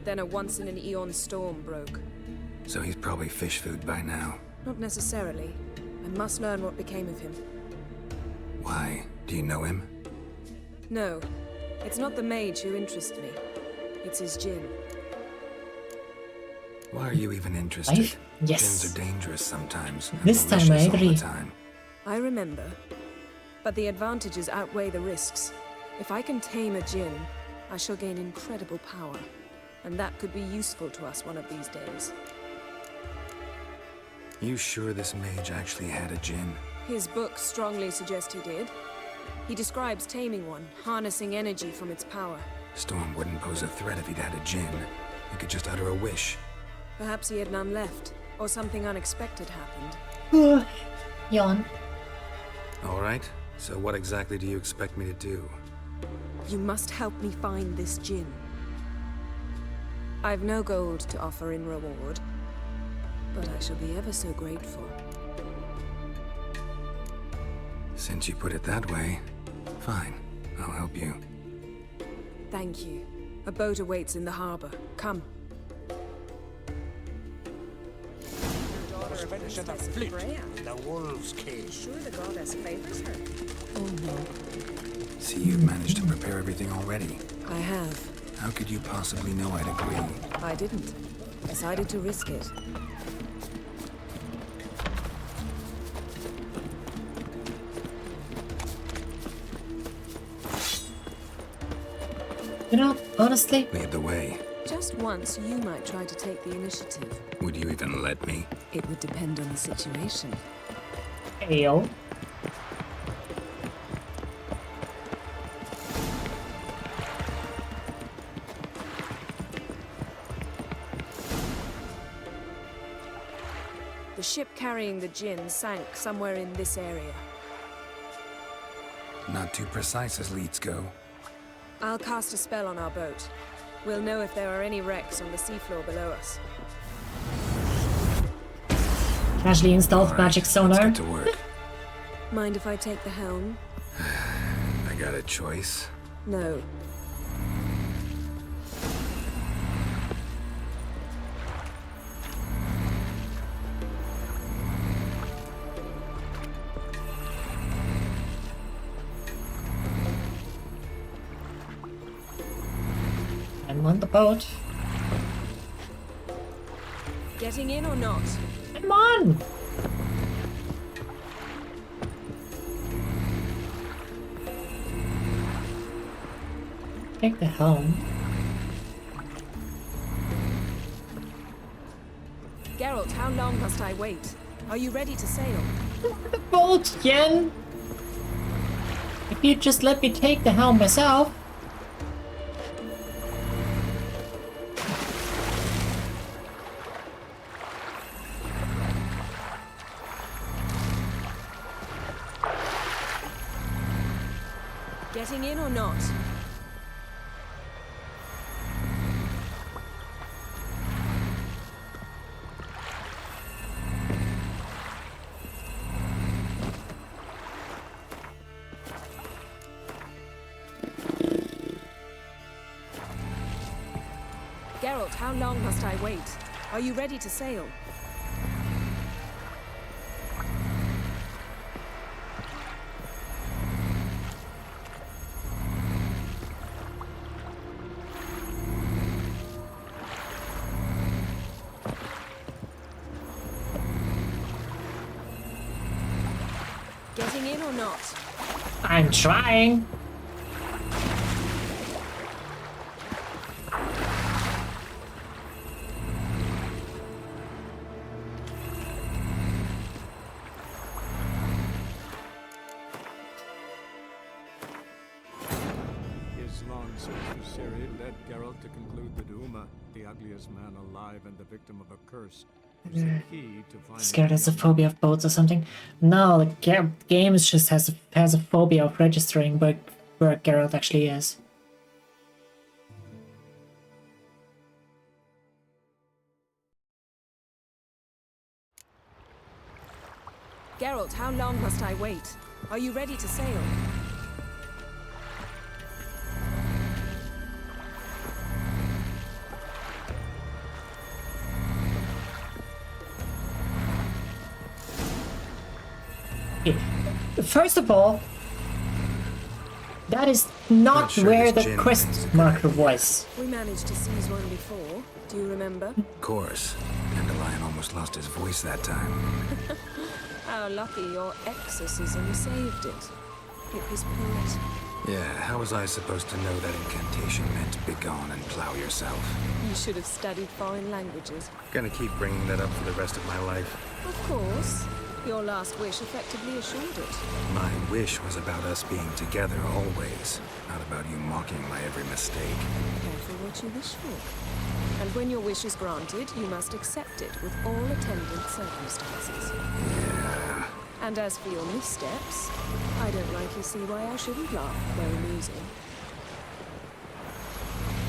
Then a once-in-an-eon storm broke. So he's probably fish food by now. Not necessarily. I must learn what became of him. Why? Do you know him? No. It's not the mage who interests me. It's his djinn. Why are you even interested? Yes. Djinns are dangerous sometimes. and This time I malicious all the agree. time. I remember. But the advantages outweigh the risks. If I can tame a djinn, I shall gain incredible power. And that could be useful to us one of these days. You sure this mage actually had a djinn? His books strongly suggest he did. He describes taming one, harnessing energy from its power. Storm wouldn't pose a threat if he'd had a djinn. He could just utter a wish. Perhaps he had none left, or something unexpected happened. Yawn. All right. So what exactly do you expect me to do? You must help me find this djinn. I've no gold to offer in reward, but I shall be ever so grateful. Since you put it that way, fine. I'll help you. Thank you. A boat awaits in the harbor. Come. Finishing the fleet in the wolf's cage. Sure the goddess favors her. Oh no. See, you've managed to prepare everything already. I have. How could you possibly know I'd agree? I didn't. Decided to risk it. You know, honestly, Lead the way. Just once, you might try to take the initiative. Would you even let me? It would depend on the situation. Ayo. The ship carrying the djinn sank somewhere in this area. Not too precise as leads go. I'll cast a spell on our boat. We'll know if there are any wrecks on the seafloor below us. Casually installed All right, magic let's sonar. get to work. Mind if I take the helm? I got a choice. No. I'm on the boat. Getting in or not? Come on! take the helm. Geralt, how long must I wait? Are you ready to sail? The bolt, Yen! If you just let me take the helm myself. Getting in or not? Geralt, how long must I wait? Are you ready to sail? Getting in or not? I'm trying. Islam says Viseri led Geralt to conclude that Uma, the ugliest man alive and the victim of a curse, was the key to find Scared has a phobia of boats or something? No, the game just has a phobia of registering where Geralt actually is. Geralt, how long must I wait? Are you ready to sail? First of all, that is not sure where this the gin quest thing's a marker was. We managed to seize one before. Do you remember? Of course. Dandelion almost lost his voice that time. How lucky your exorcism saved it. It was poetic. Yeah, how was I supposed to know that incantation meant begone and plow yourself? You should have studied foreign languages. Gonna keep bringing that up for the rest of my life. Of course. Your last wish effectively assured it. My wish was about us being together always, not about you mocking my every mistake. Careful what you wish for. And when your wish is granted, you must accept it with all attendant circumstances. Yeah. And as for your missteps, I don't rightly see why I shouldn't laugh. They're amusing.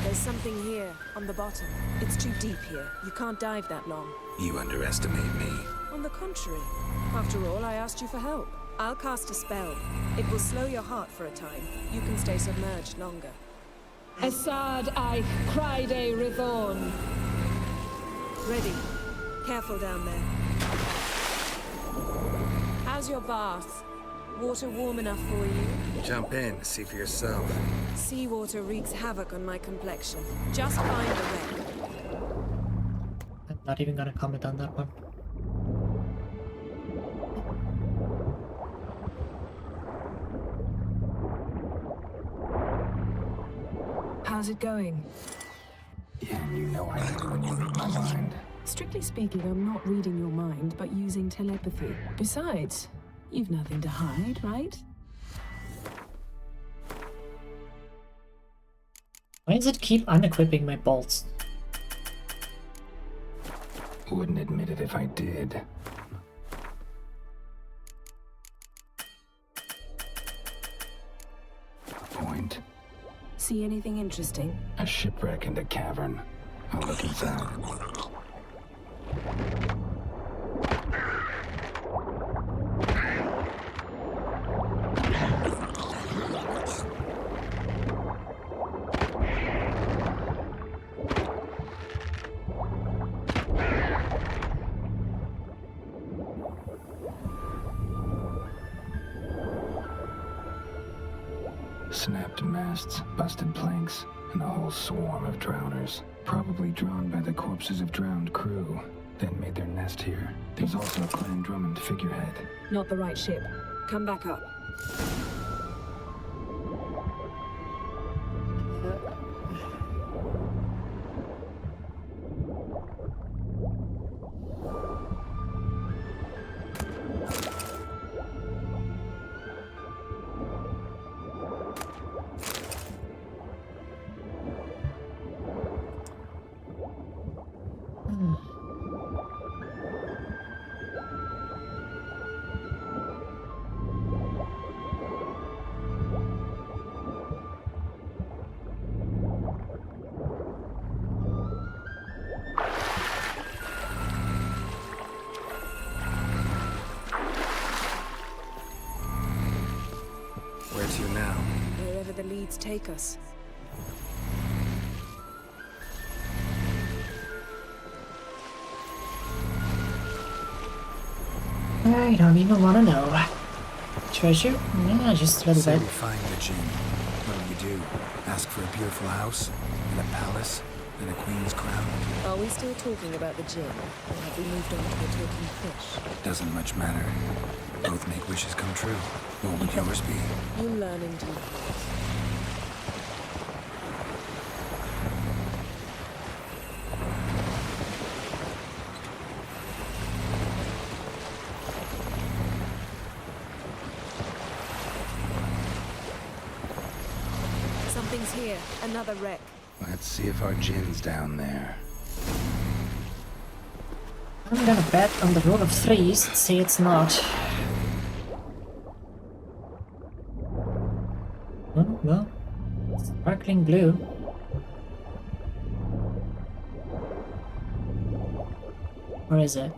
There's something here, on the bottom. It's too deep here. You can't dive that long. You underestimate me. On the contrary. After all, I asked you for help. I'll cast a spell. It will slow your heart for a time. You can stay submerged longer. Assad I Cryde Rithorn. Ready. Careful down there. How's your bath? Water warm enough for you? Jump in, see for yourself. Seawater wreaks havoc on my complexion. Just find the wreck. I'm not even gonna comment on that one. How's it going? Yeah, you know I do when you read my mind. Strictly speaking, I'm not reading your mind, but using telepathy. Besides, you've nothing to hide, right? Why does it keep unequipping my bolts? Wouldn't admit it if I did. Point. See anything interesting? A shipwreck and a cavern. I'll look inside. Snapped masts, busted planks, and a whole swarm of drowners. Probably drawn by the corpses of drowned crew, then made their nest here. There's also a Clan Drummond figurehead. Not the right ship. Come back up. to now? Wherever the leads take us. I don't even want to know. Treasure? Yeah, just a little Say bit. we find the Jinn. What'll you do? Ask for a beautiful house? And a palace? And a queen's crown? Are we still talking about the Jinn? Or have we moved on to the talking fish? Doesn't much matter. Both make wishes come true. What would yours be? You learning to lose. Something's here. Another wreck. Let's see if our Jinn's down there. I'm gonna bet on the roll of threes and say it's not. Oh, well, sparkling blue. Where is it?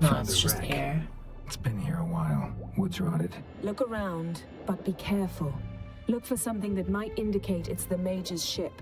No, Found it's the just wreck. air. It's been here a while. Wood's rotted. Look around, but be careful. Look for something that might indicate it's the Mage's ship.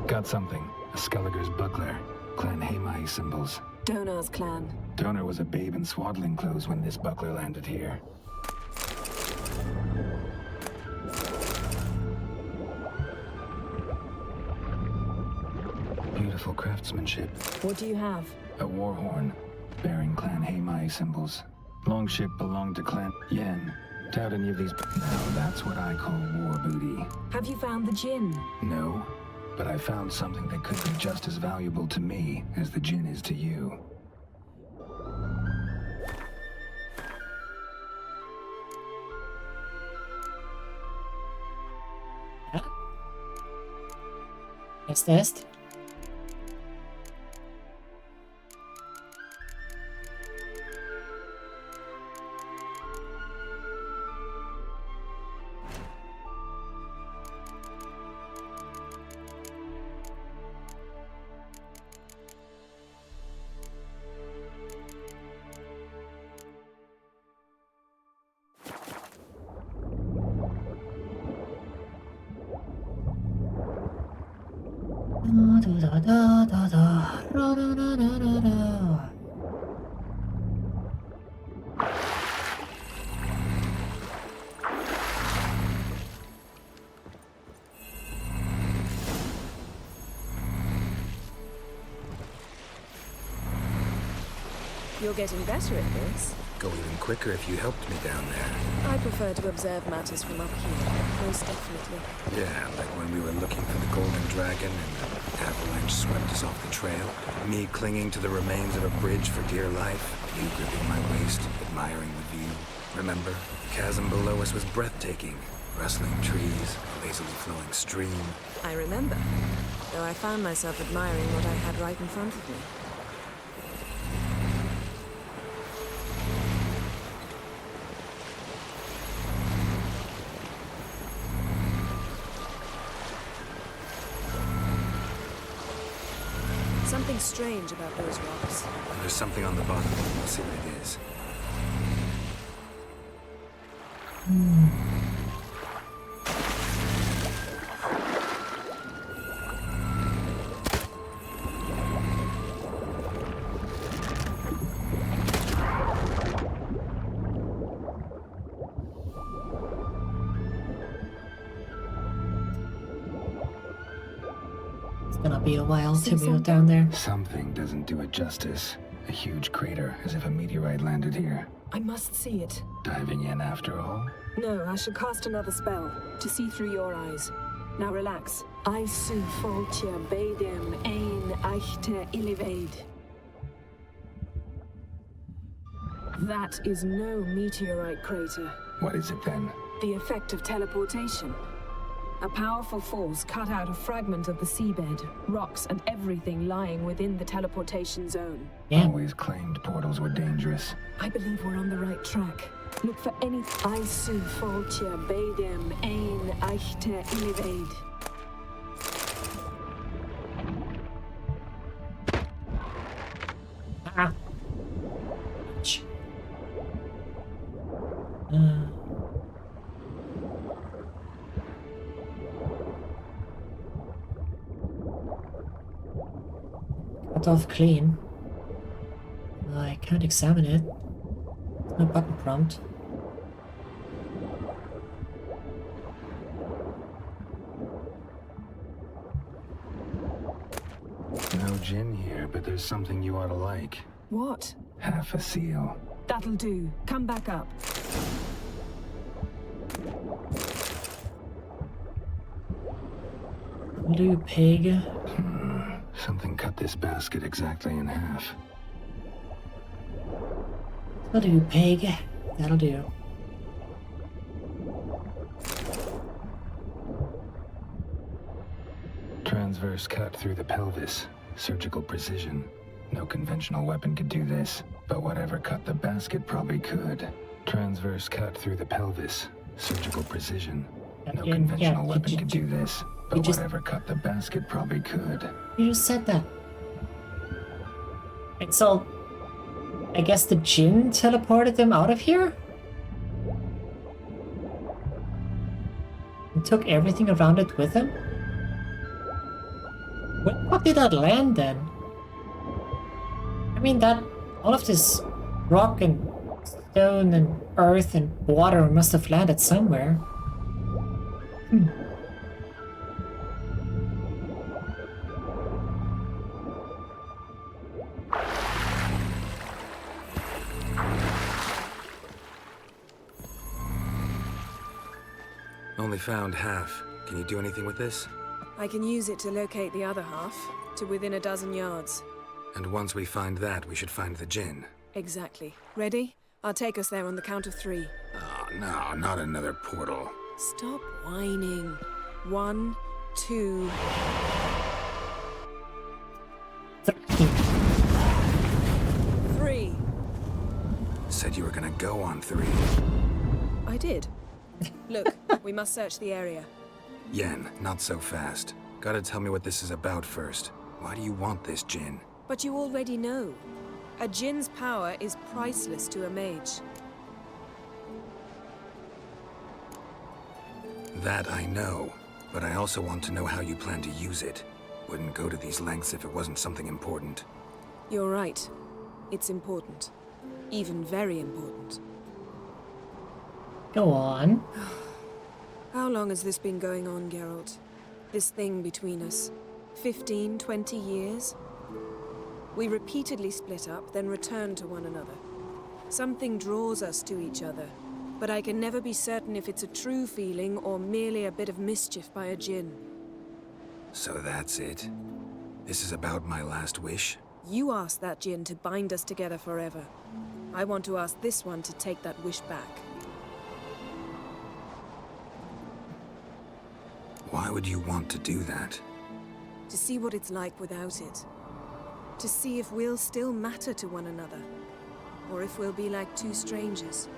Got something. A Skelliger's buckler. Clan Hamai symbols. Donar's clan. Donar was a babe in swaddling clothes when this buckler landed here. Beautiful craftsmanship. What do you have? A war horn, bearing Clan Hamai symbols. Longship belonged to Clan Yen. Doubt any of these. Now that's what I call war booty. Have you found the Jinn? No, but I found something that could be just as valuable to me as the Jinn is to you. What's this? Da da da da da da da da da da. You're getting better at this. Go even quicker if you helped me down there. I prefer to observe matters from up here, most definitely. Yeah, like when we were looking for the Golden Dragon and the avalanche swept us off the trail. Me clinging to the remains of a bridge for dear life. You gripping my waist, admiring the view. Remember? The chasm below us was breathtaking. Rustling trees, a lazily flowing stream. I remember, though I found myself admiring what I had right in front of me. Something strange about those rocks. There's something on the bottom. We'll see what it is. It's gonna be a while to be down there. Something doesn't do it justice. A huge crater, as if a meteorite landed here. I must see it. Diving in after all? No, I should cast another spell to see through your eyes. Now relax. I su foltia bedem ein eichte illivaid. That is no meteorite crater. What is it then? The effect of teleportation. A powerful force cut out a fragment of the seabed, rocks and everything lying within the teleportation zone. Always claimed portals were dangerous. I believe we're on the right track. Look for any Isu Foltia Bedem Ein Eichte Illivaid. Ah. Cut off clean. I can't examine it. No button prompt. No gin here, but there's something you ought to like. What? Half a seal. That'll do. Come back up. Blue pig. Something cut this basket exactly in half. That'll do, pig. That'll do. Transverse cut through the pelvis. Surgical precision. No conventional weapon could do this, but whatever cut the basket probably could. Transverse cut through the pelvis. Surgical precision. No conventional weapon could do this, but whatever cut the basket probably could. You just said that. Right, so I guess the Jinn teleported them out of here? And took everything around it with them? Where the fuck did that land then? I mean, that all of this rock and stone and earth and water must have landed somewhere. Only found half. Can you do anything with this? I can use it to locate the other half, to within a dozen yards. And once we find that, we should find the Jinn. Exactly. Ready? I'll take us there on the count of 3. Oh, no, not another portal. Stop whining. 1, 2... 3. Said you were gonna go on 3. I did. Look, we must search the area. Yen, not so fast. Gotta tell me what this is about first. Why do you want this Jinn? But you already know. A Jinn's power is priceless to a mage. That I know, but I also want to know how you plan to use it. Wouldn't go to these lengths if it wasn't something important. You're right. It's important. Even very important. Go on. How long has this been going on, Geralt? This thing between us? 15, 20 years? We repeatedly split up, then returned to one another. Something draws us to each other, but I can never be certain if it's a true feeling or merely a bit of mischief by a Jinn. So that's it? This is about my last wish? You asked that Jinn to bind us together forever. I want to ask this one to take that wish back. Why would you want to do that? To see what it's like without it. To see if we'll still matter to one another. Or if we'll be like two strangers.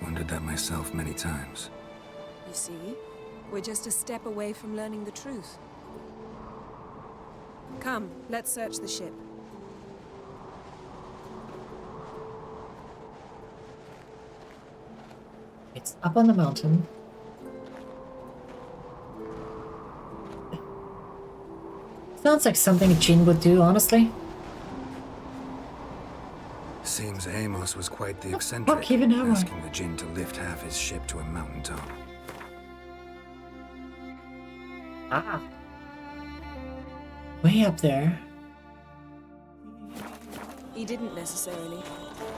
Wondered that myself many times. You see? We're just a step away from learning the truth. Come, let's search the ship. It's up on the mountain. Sounds like something Jinn would do, honestly. Seems Amos was quite the eccentric, even am I? asking the Jinn to lift half his ship to a mountaintop. Ah. Way up there. He didn't necessarily.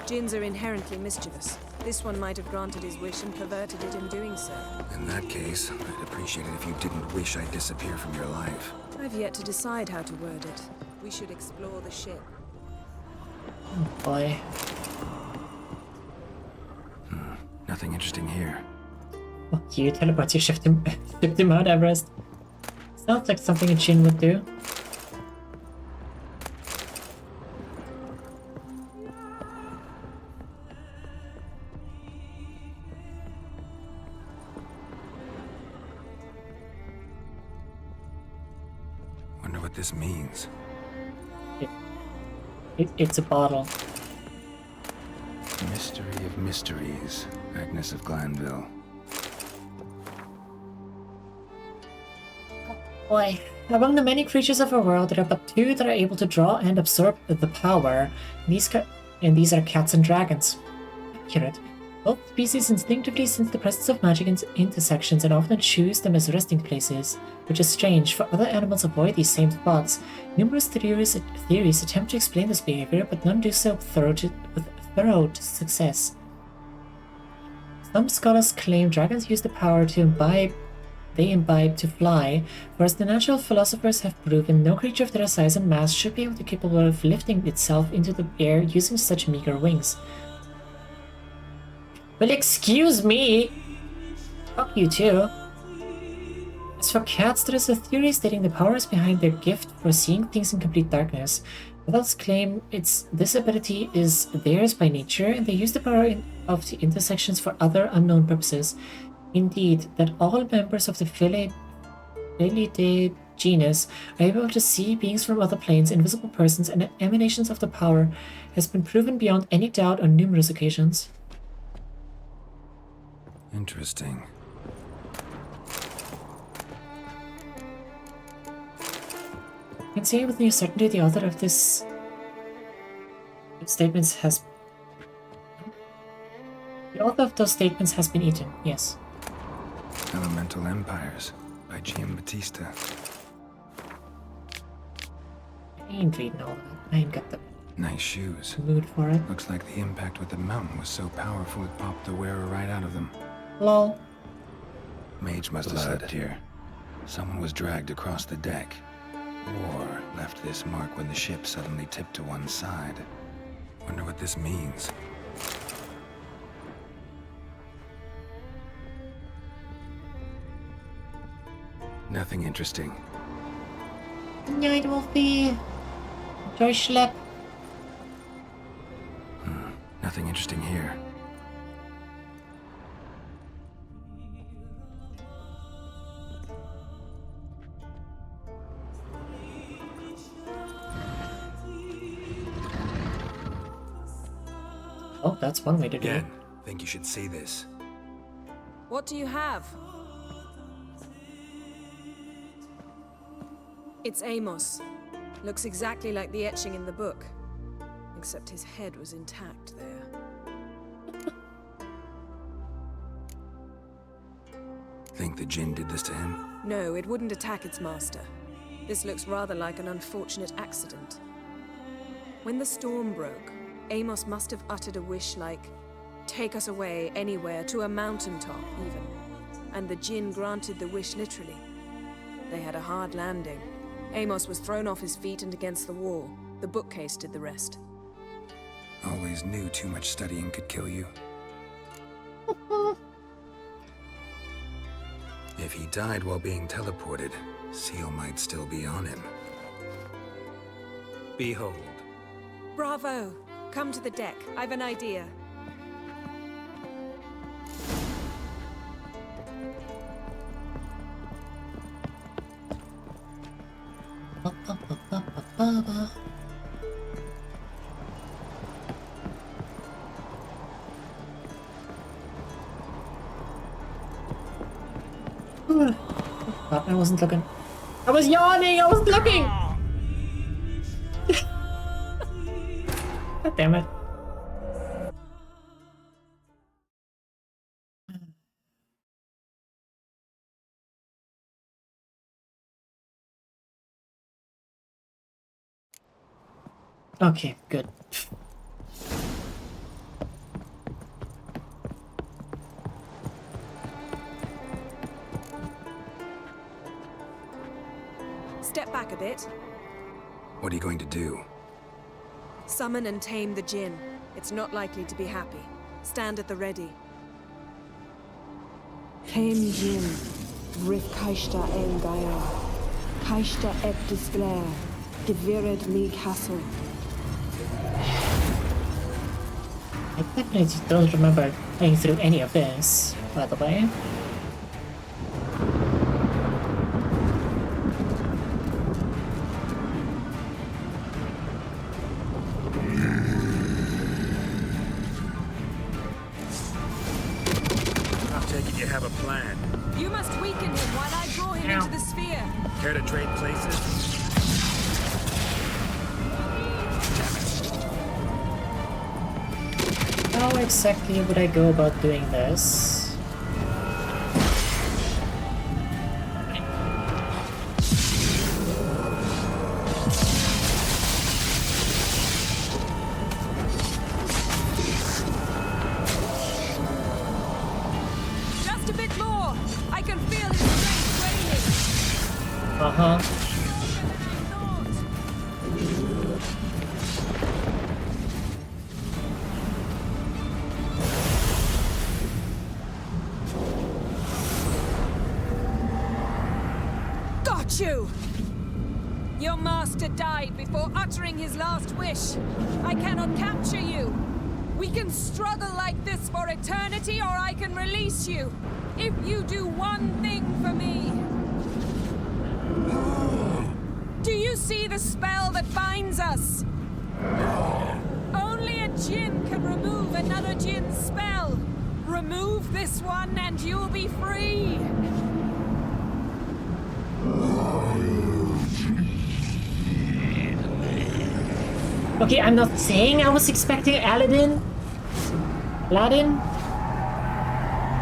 Jinns are inherently mischievous. This one might have granted his wish and perverted it in doing so. In that case, I'd appreciate it if you didn't wish I'd disappear from your life. I've yet to decide how to word it. We should explore the ship. Oh boy. Nothing interesting here. Fuck you, teleports you, shift to Mount Everest. Sounds like something a Jinn would do. Wonder what this means. It's a bottle. Mystery of mysteries. Agnes of Glanville. Boy, among the many creatures of our world, there are but two that are able to draw and absorb the power. These are cats and dragons. Accurate. Both species instinctively sense the presence of magic in intersections and often choose them as resting places, which is strange, for other animals avoid these same spots. Numerous theories attempt to explain this behavior, but none do so with thorough success. Some scholars claim dragons use the power to imbibe to fly, whereas the natural philosophers have proven no creature of their size and mass should be capable of lifting itself into the air using such meager wings. Well, excuse me! Fuck you too. As for cats, there is a theory stating the power is behind their gift for seeing things in complete darkness. Others claim this ability is theirs by nature, and they use the power of the intersections for other unknown purposes. Indeed, that all members of the Felidae genus are able to see beings from other planes, invisible persons, and emanations of the power has been proven beyond any doubt on numerous occasions. Interesting. I can say with near certainty the author of this statements has... The author of those statements has been eaten, yes. Elemental Empires by Giambattista. I ain't reading all that. I ain't got the Nice shoes. mood for it. Looks like the impact with the mountain was so powerful it popped the wearer right out of them. Lol. Mage must have slept here. Someone was dragged across the deck. Or left this mark when the ship suddenly tipped to one side. Wonder what this means. Nothing interesting. Night Wolfie. Joy Schlepp. Nothing interesting here. Oh, that's one way to do it. Again, think you should see this. What do you have? It's Amos. Looks exactly like the etching in the book. Except his head was intact there. Think the Jinn did this to him? No, it wouldn't attack its master. This looks rather like an unfortunate accident. When the storm broke, Amos must have uttered a wish like, "Take us away, anywhere, to a mountaintop, even." And the Jinn granted the wish literally. They had a hard landing. Amos was thrown off his feet and against the wall. The bookcase did the rest. Always knew too much studying could kill you. If he died while being teleported, Seal might still be on him. Behold. Bravo! Come to the deck. I've an idea. I wasn't looking. I was yawning! I was looking! God damn it. Okay, good. Step back a bit. What are you going to do? Summon and tame the Jinn. It's not likely to be happy. Stand at the ready. Came Jin, Rif Kaishta El Gaia, Kaishta Ep Disblair, Devirid Me Castle. I definitely don't remember playing through any of this, by the way. I'm taking you have a plan. You must weaken him while I draw him into the sphere. Care to trade places? How exactly would I go about doing this? Just a bit more. I can feel his strength waning. Uh-huh. Got you! Your master died before uttering his last wish. I cannot capture you. We can struggle like this for eternity, or I can release you. If you do one thing for me. Do you see the spell that binds us? Only a djinn can remove another djinn's spell. Remove this one and you'll be free. Okay, I'm not saying I was expecting Aladdin.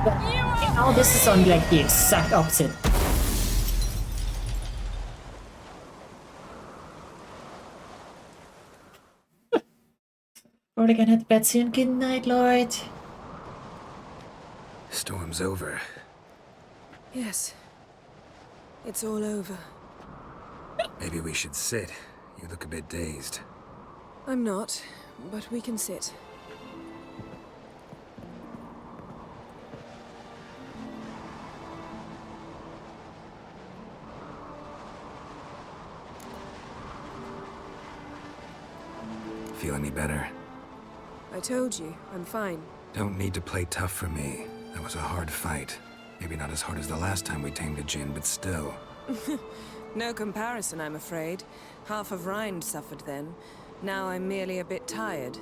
But now this is on like the exact opposite. We're gonna head to bed soon. Good night, Lord. Storm's over. Yes. It's all over. Maybe we should sit. You look a bit dazed. I'm not, but we can sit. Feel any better? I told you, I'm fine. Don't need to play tough for me. That was a hard fight. Maybe not as hard as the last time we tamed a djinn, but still. No comparison, I'm afraid. Half of Rind suffered then. Now I'm merely a bit tired.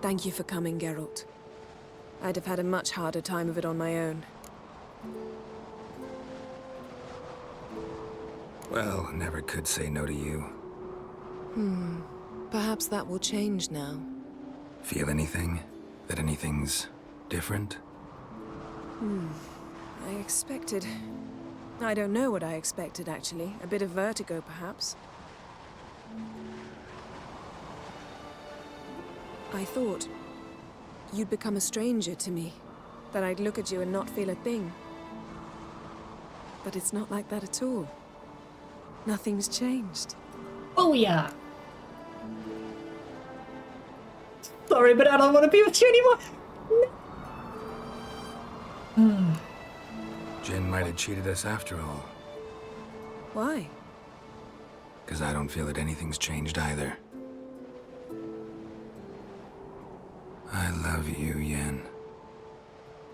Thank you for coming, Geralt. I'd have had a much harder time of it on my own. Well, never could say no to you. Perhaps that will change now. Feel anything? That anything's different? I expected... I don't know what I expected, actually. A bit of vertigo, perhaps. I thought you'd become a stranger to me. That I'd look at you and not feel a thing. But it's not like that at all. Nothing's changed. Oh yeah. Sorry, but I don't want to be with you anymore. No. Jinn might have cheated us after all. Why? Because I don't feel that anything's changed either. I love you, Yen.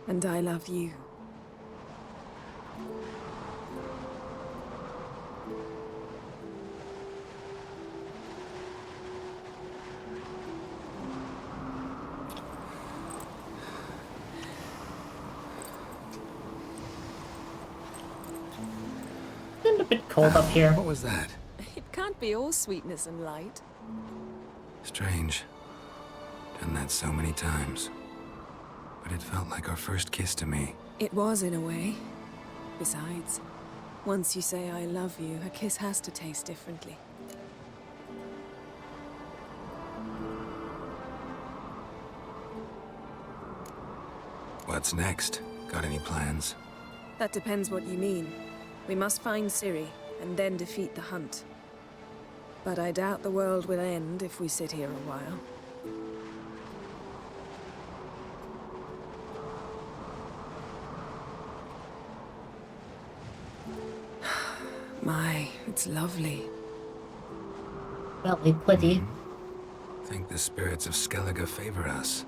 And I love you. It's a bit cold up here. What was that? It can't be all sweetness and light. Strange. Done that so many times. But it felt like our first kiss to me. It was, in a way. Besides, once you say I love you, a kiss has to taste differently. What's next? Got any plans? That depends what you mean. We must find Ciri, and then defeat the hunt. But I doubt the world will end if we sit here a while. My, it's lovely. Well, pretty. Think the spirits of Skellige favor us.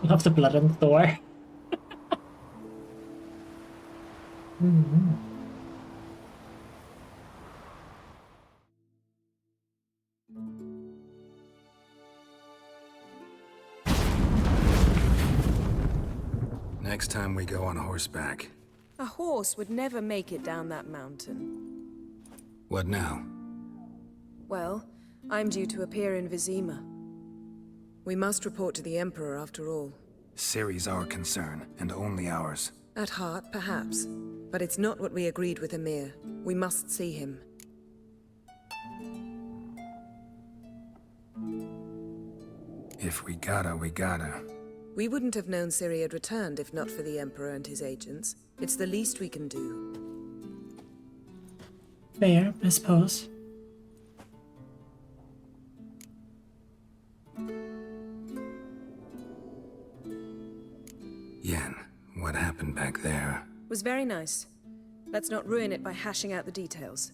Love the blood on the door. Next time we go on horseback. A horse would never make it down that mountain. What now? Well, I'm due to appear in Vizima. We must report to the Emperor after all. Ciri's our concern, and only ours. At heart, perhaps. But it's not what we agreed with Emir. We must see him. If we gotta, we gotta. We wouldn't have known Ciri had returned if not for the Emperor and his agents. It's the least we can do. Fair, I suppose. Yen, what happened back there? Was very nice. Let's not ruin it by hashing out the details.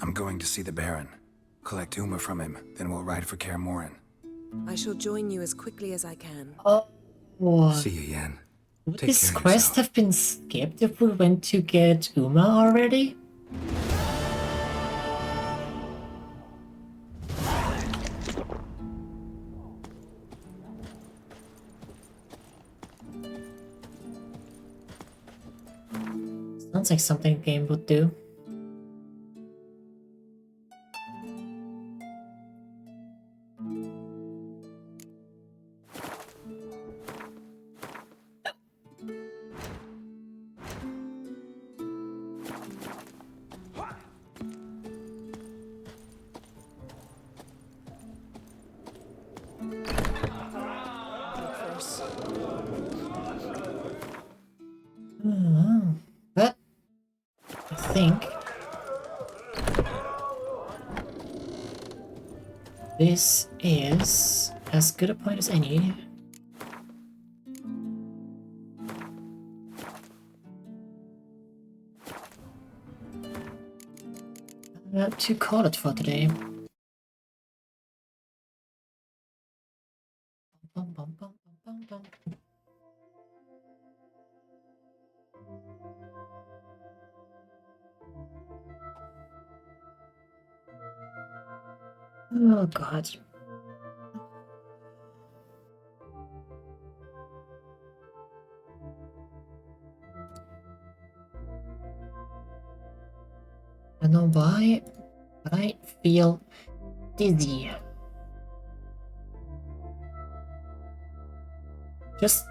I'm going to see the Baron. Collect Uma from him, then we'll ride for Kaer Morhen. I shall join you as quickly as I can. Oh. See you, Yen. Would Take this care of quest have been skipped if we went to get Uma already? Sounds like something a game would do. But I think this is as good a point as any. To call it for today. Bum, bum, bum, bum, bum, bum. Oh God. I don't know why, but I feel dizzy. Just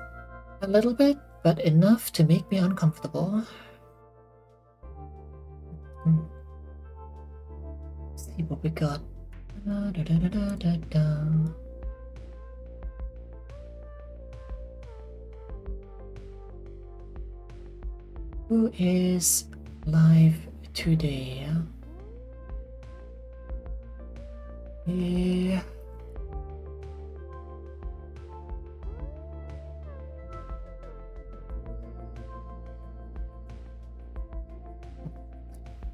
a little bit, but enough to make me uncomfortable. Let's see what we got. Da, da, da, da, da, da. Who is live today? Yeah.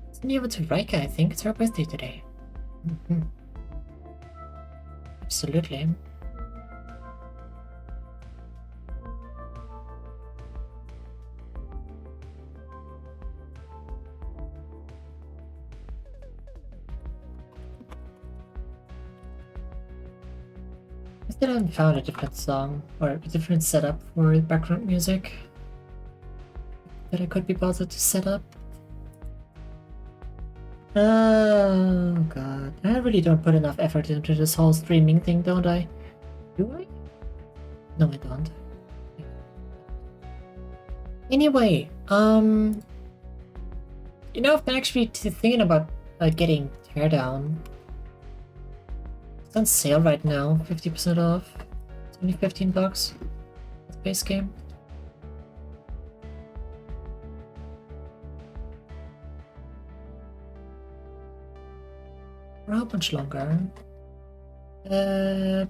It's Neva to Rika, I think. It's her birthday today. Absolutely. I still haven't found a different song or a different setup for background music that I could be bothered to set up. Oh God, I really don't put enough effort into this whole streaming thing, don't I? Do I? No, I don't. Anyway, you know, I've been actually thinking about getting Teardown. It's on sale right now, 50% off. It's only $15. It's the base game. For how much longer? 2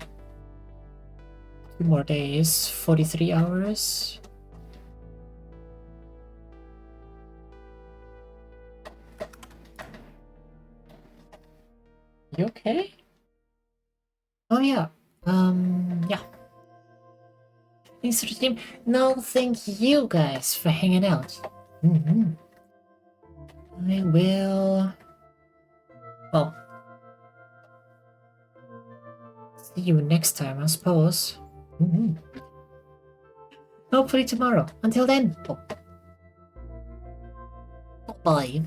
more days, 43 hours. You okay? Oh yeah. Yeah. Thanks for the stream. No, thank you guys for hanging out. I will... Well... see you next time, I suppose. Hopefully tomorrow. Until then. Bye.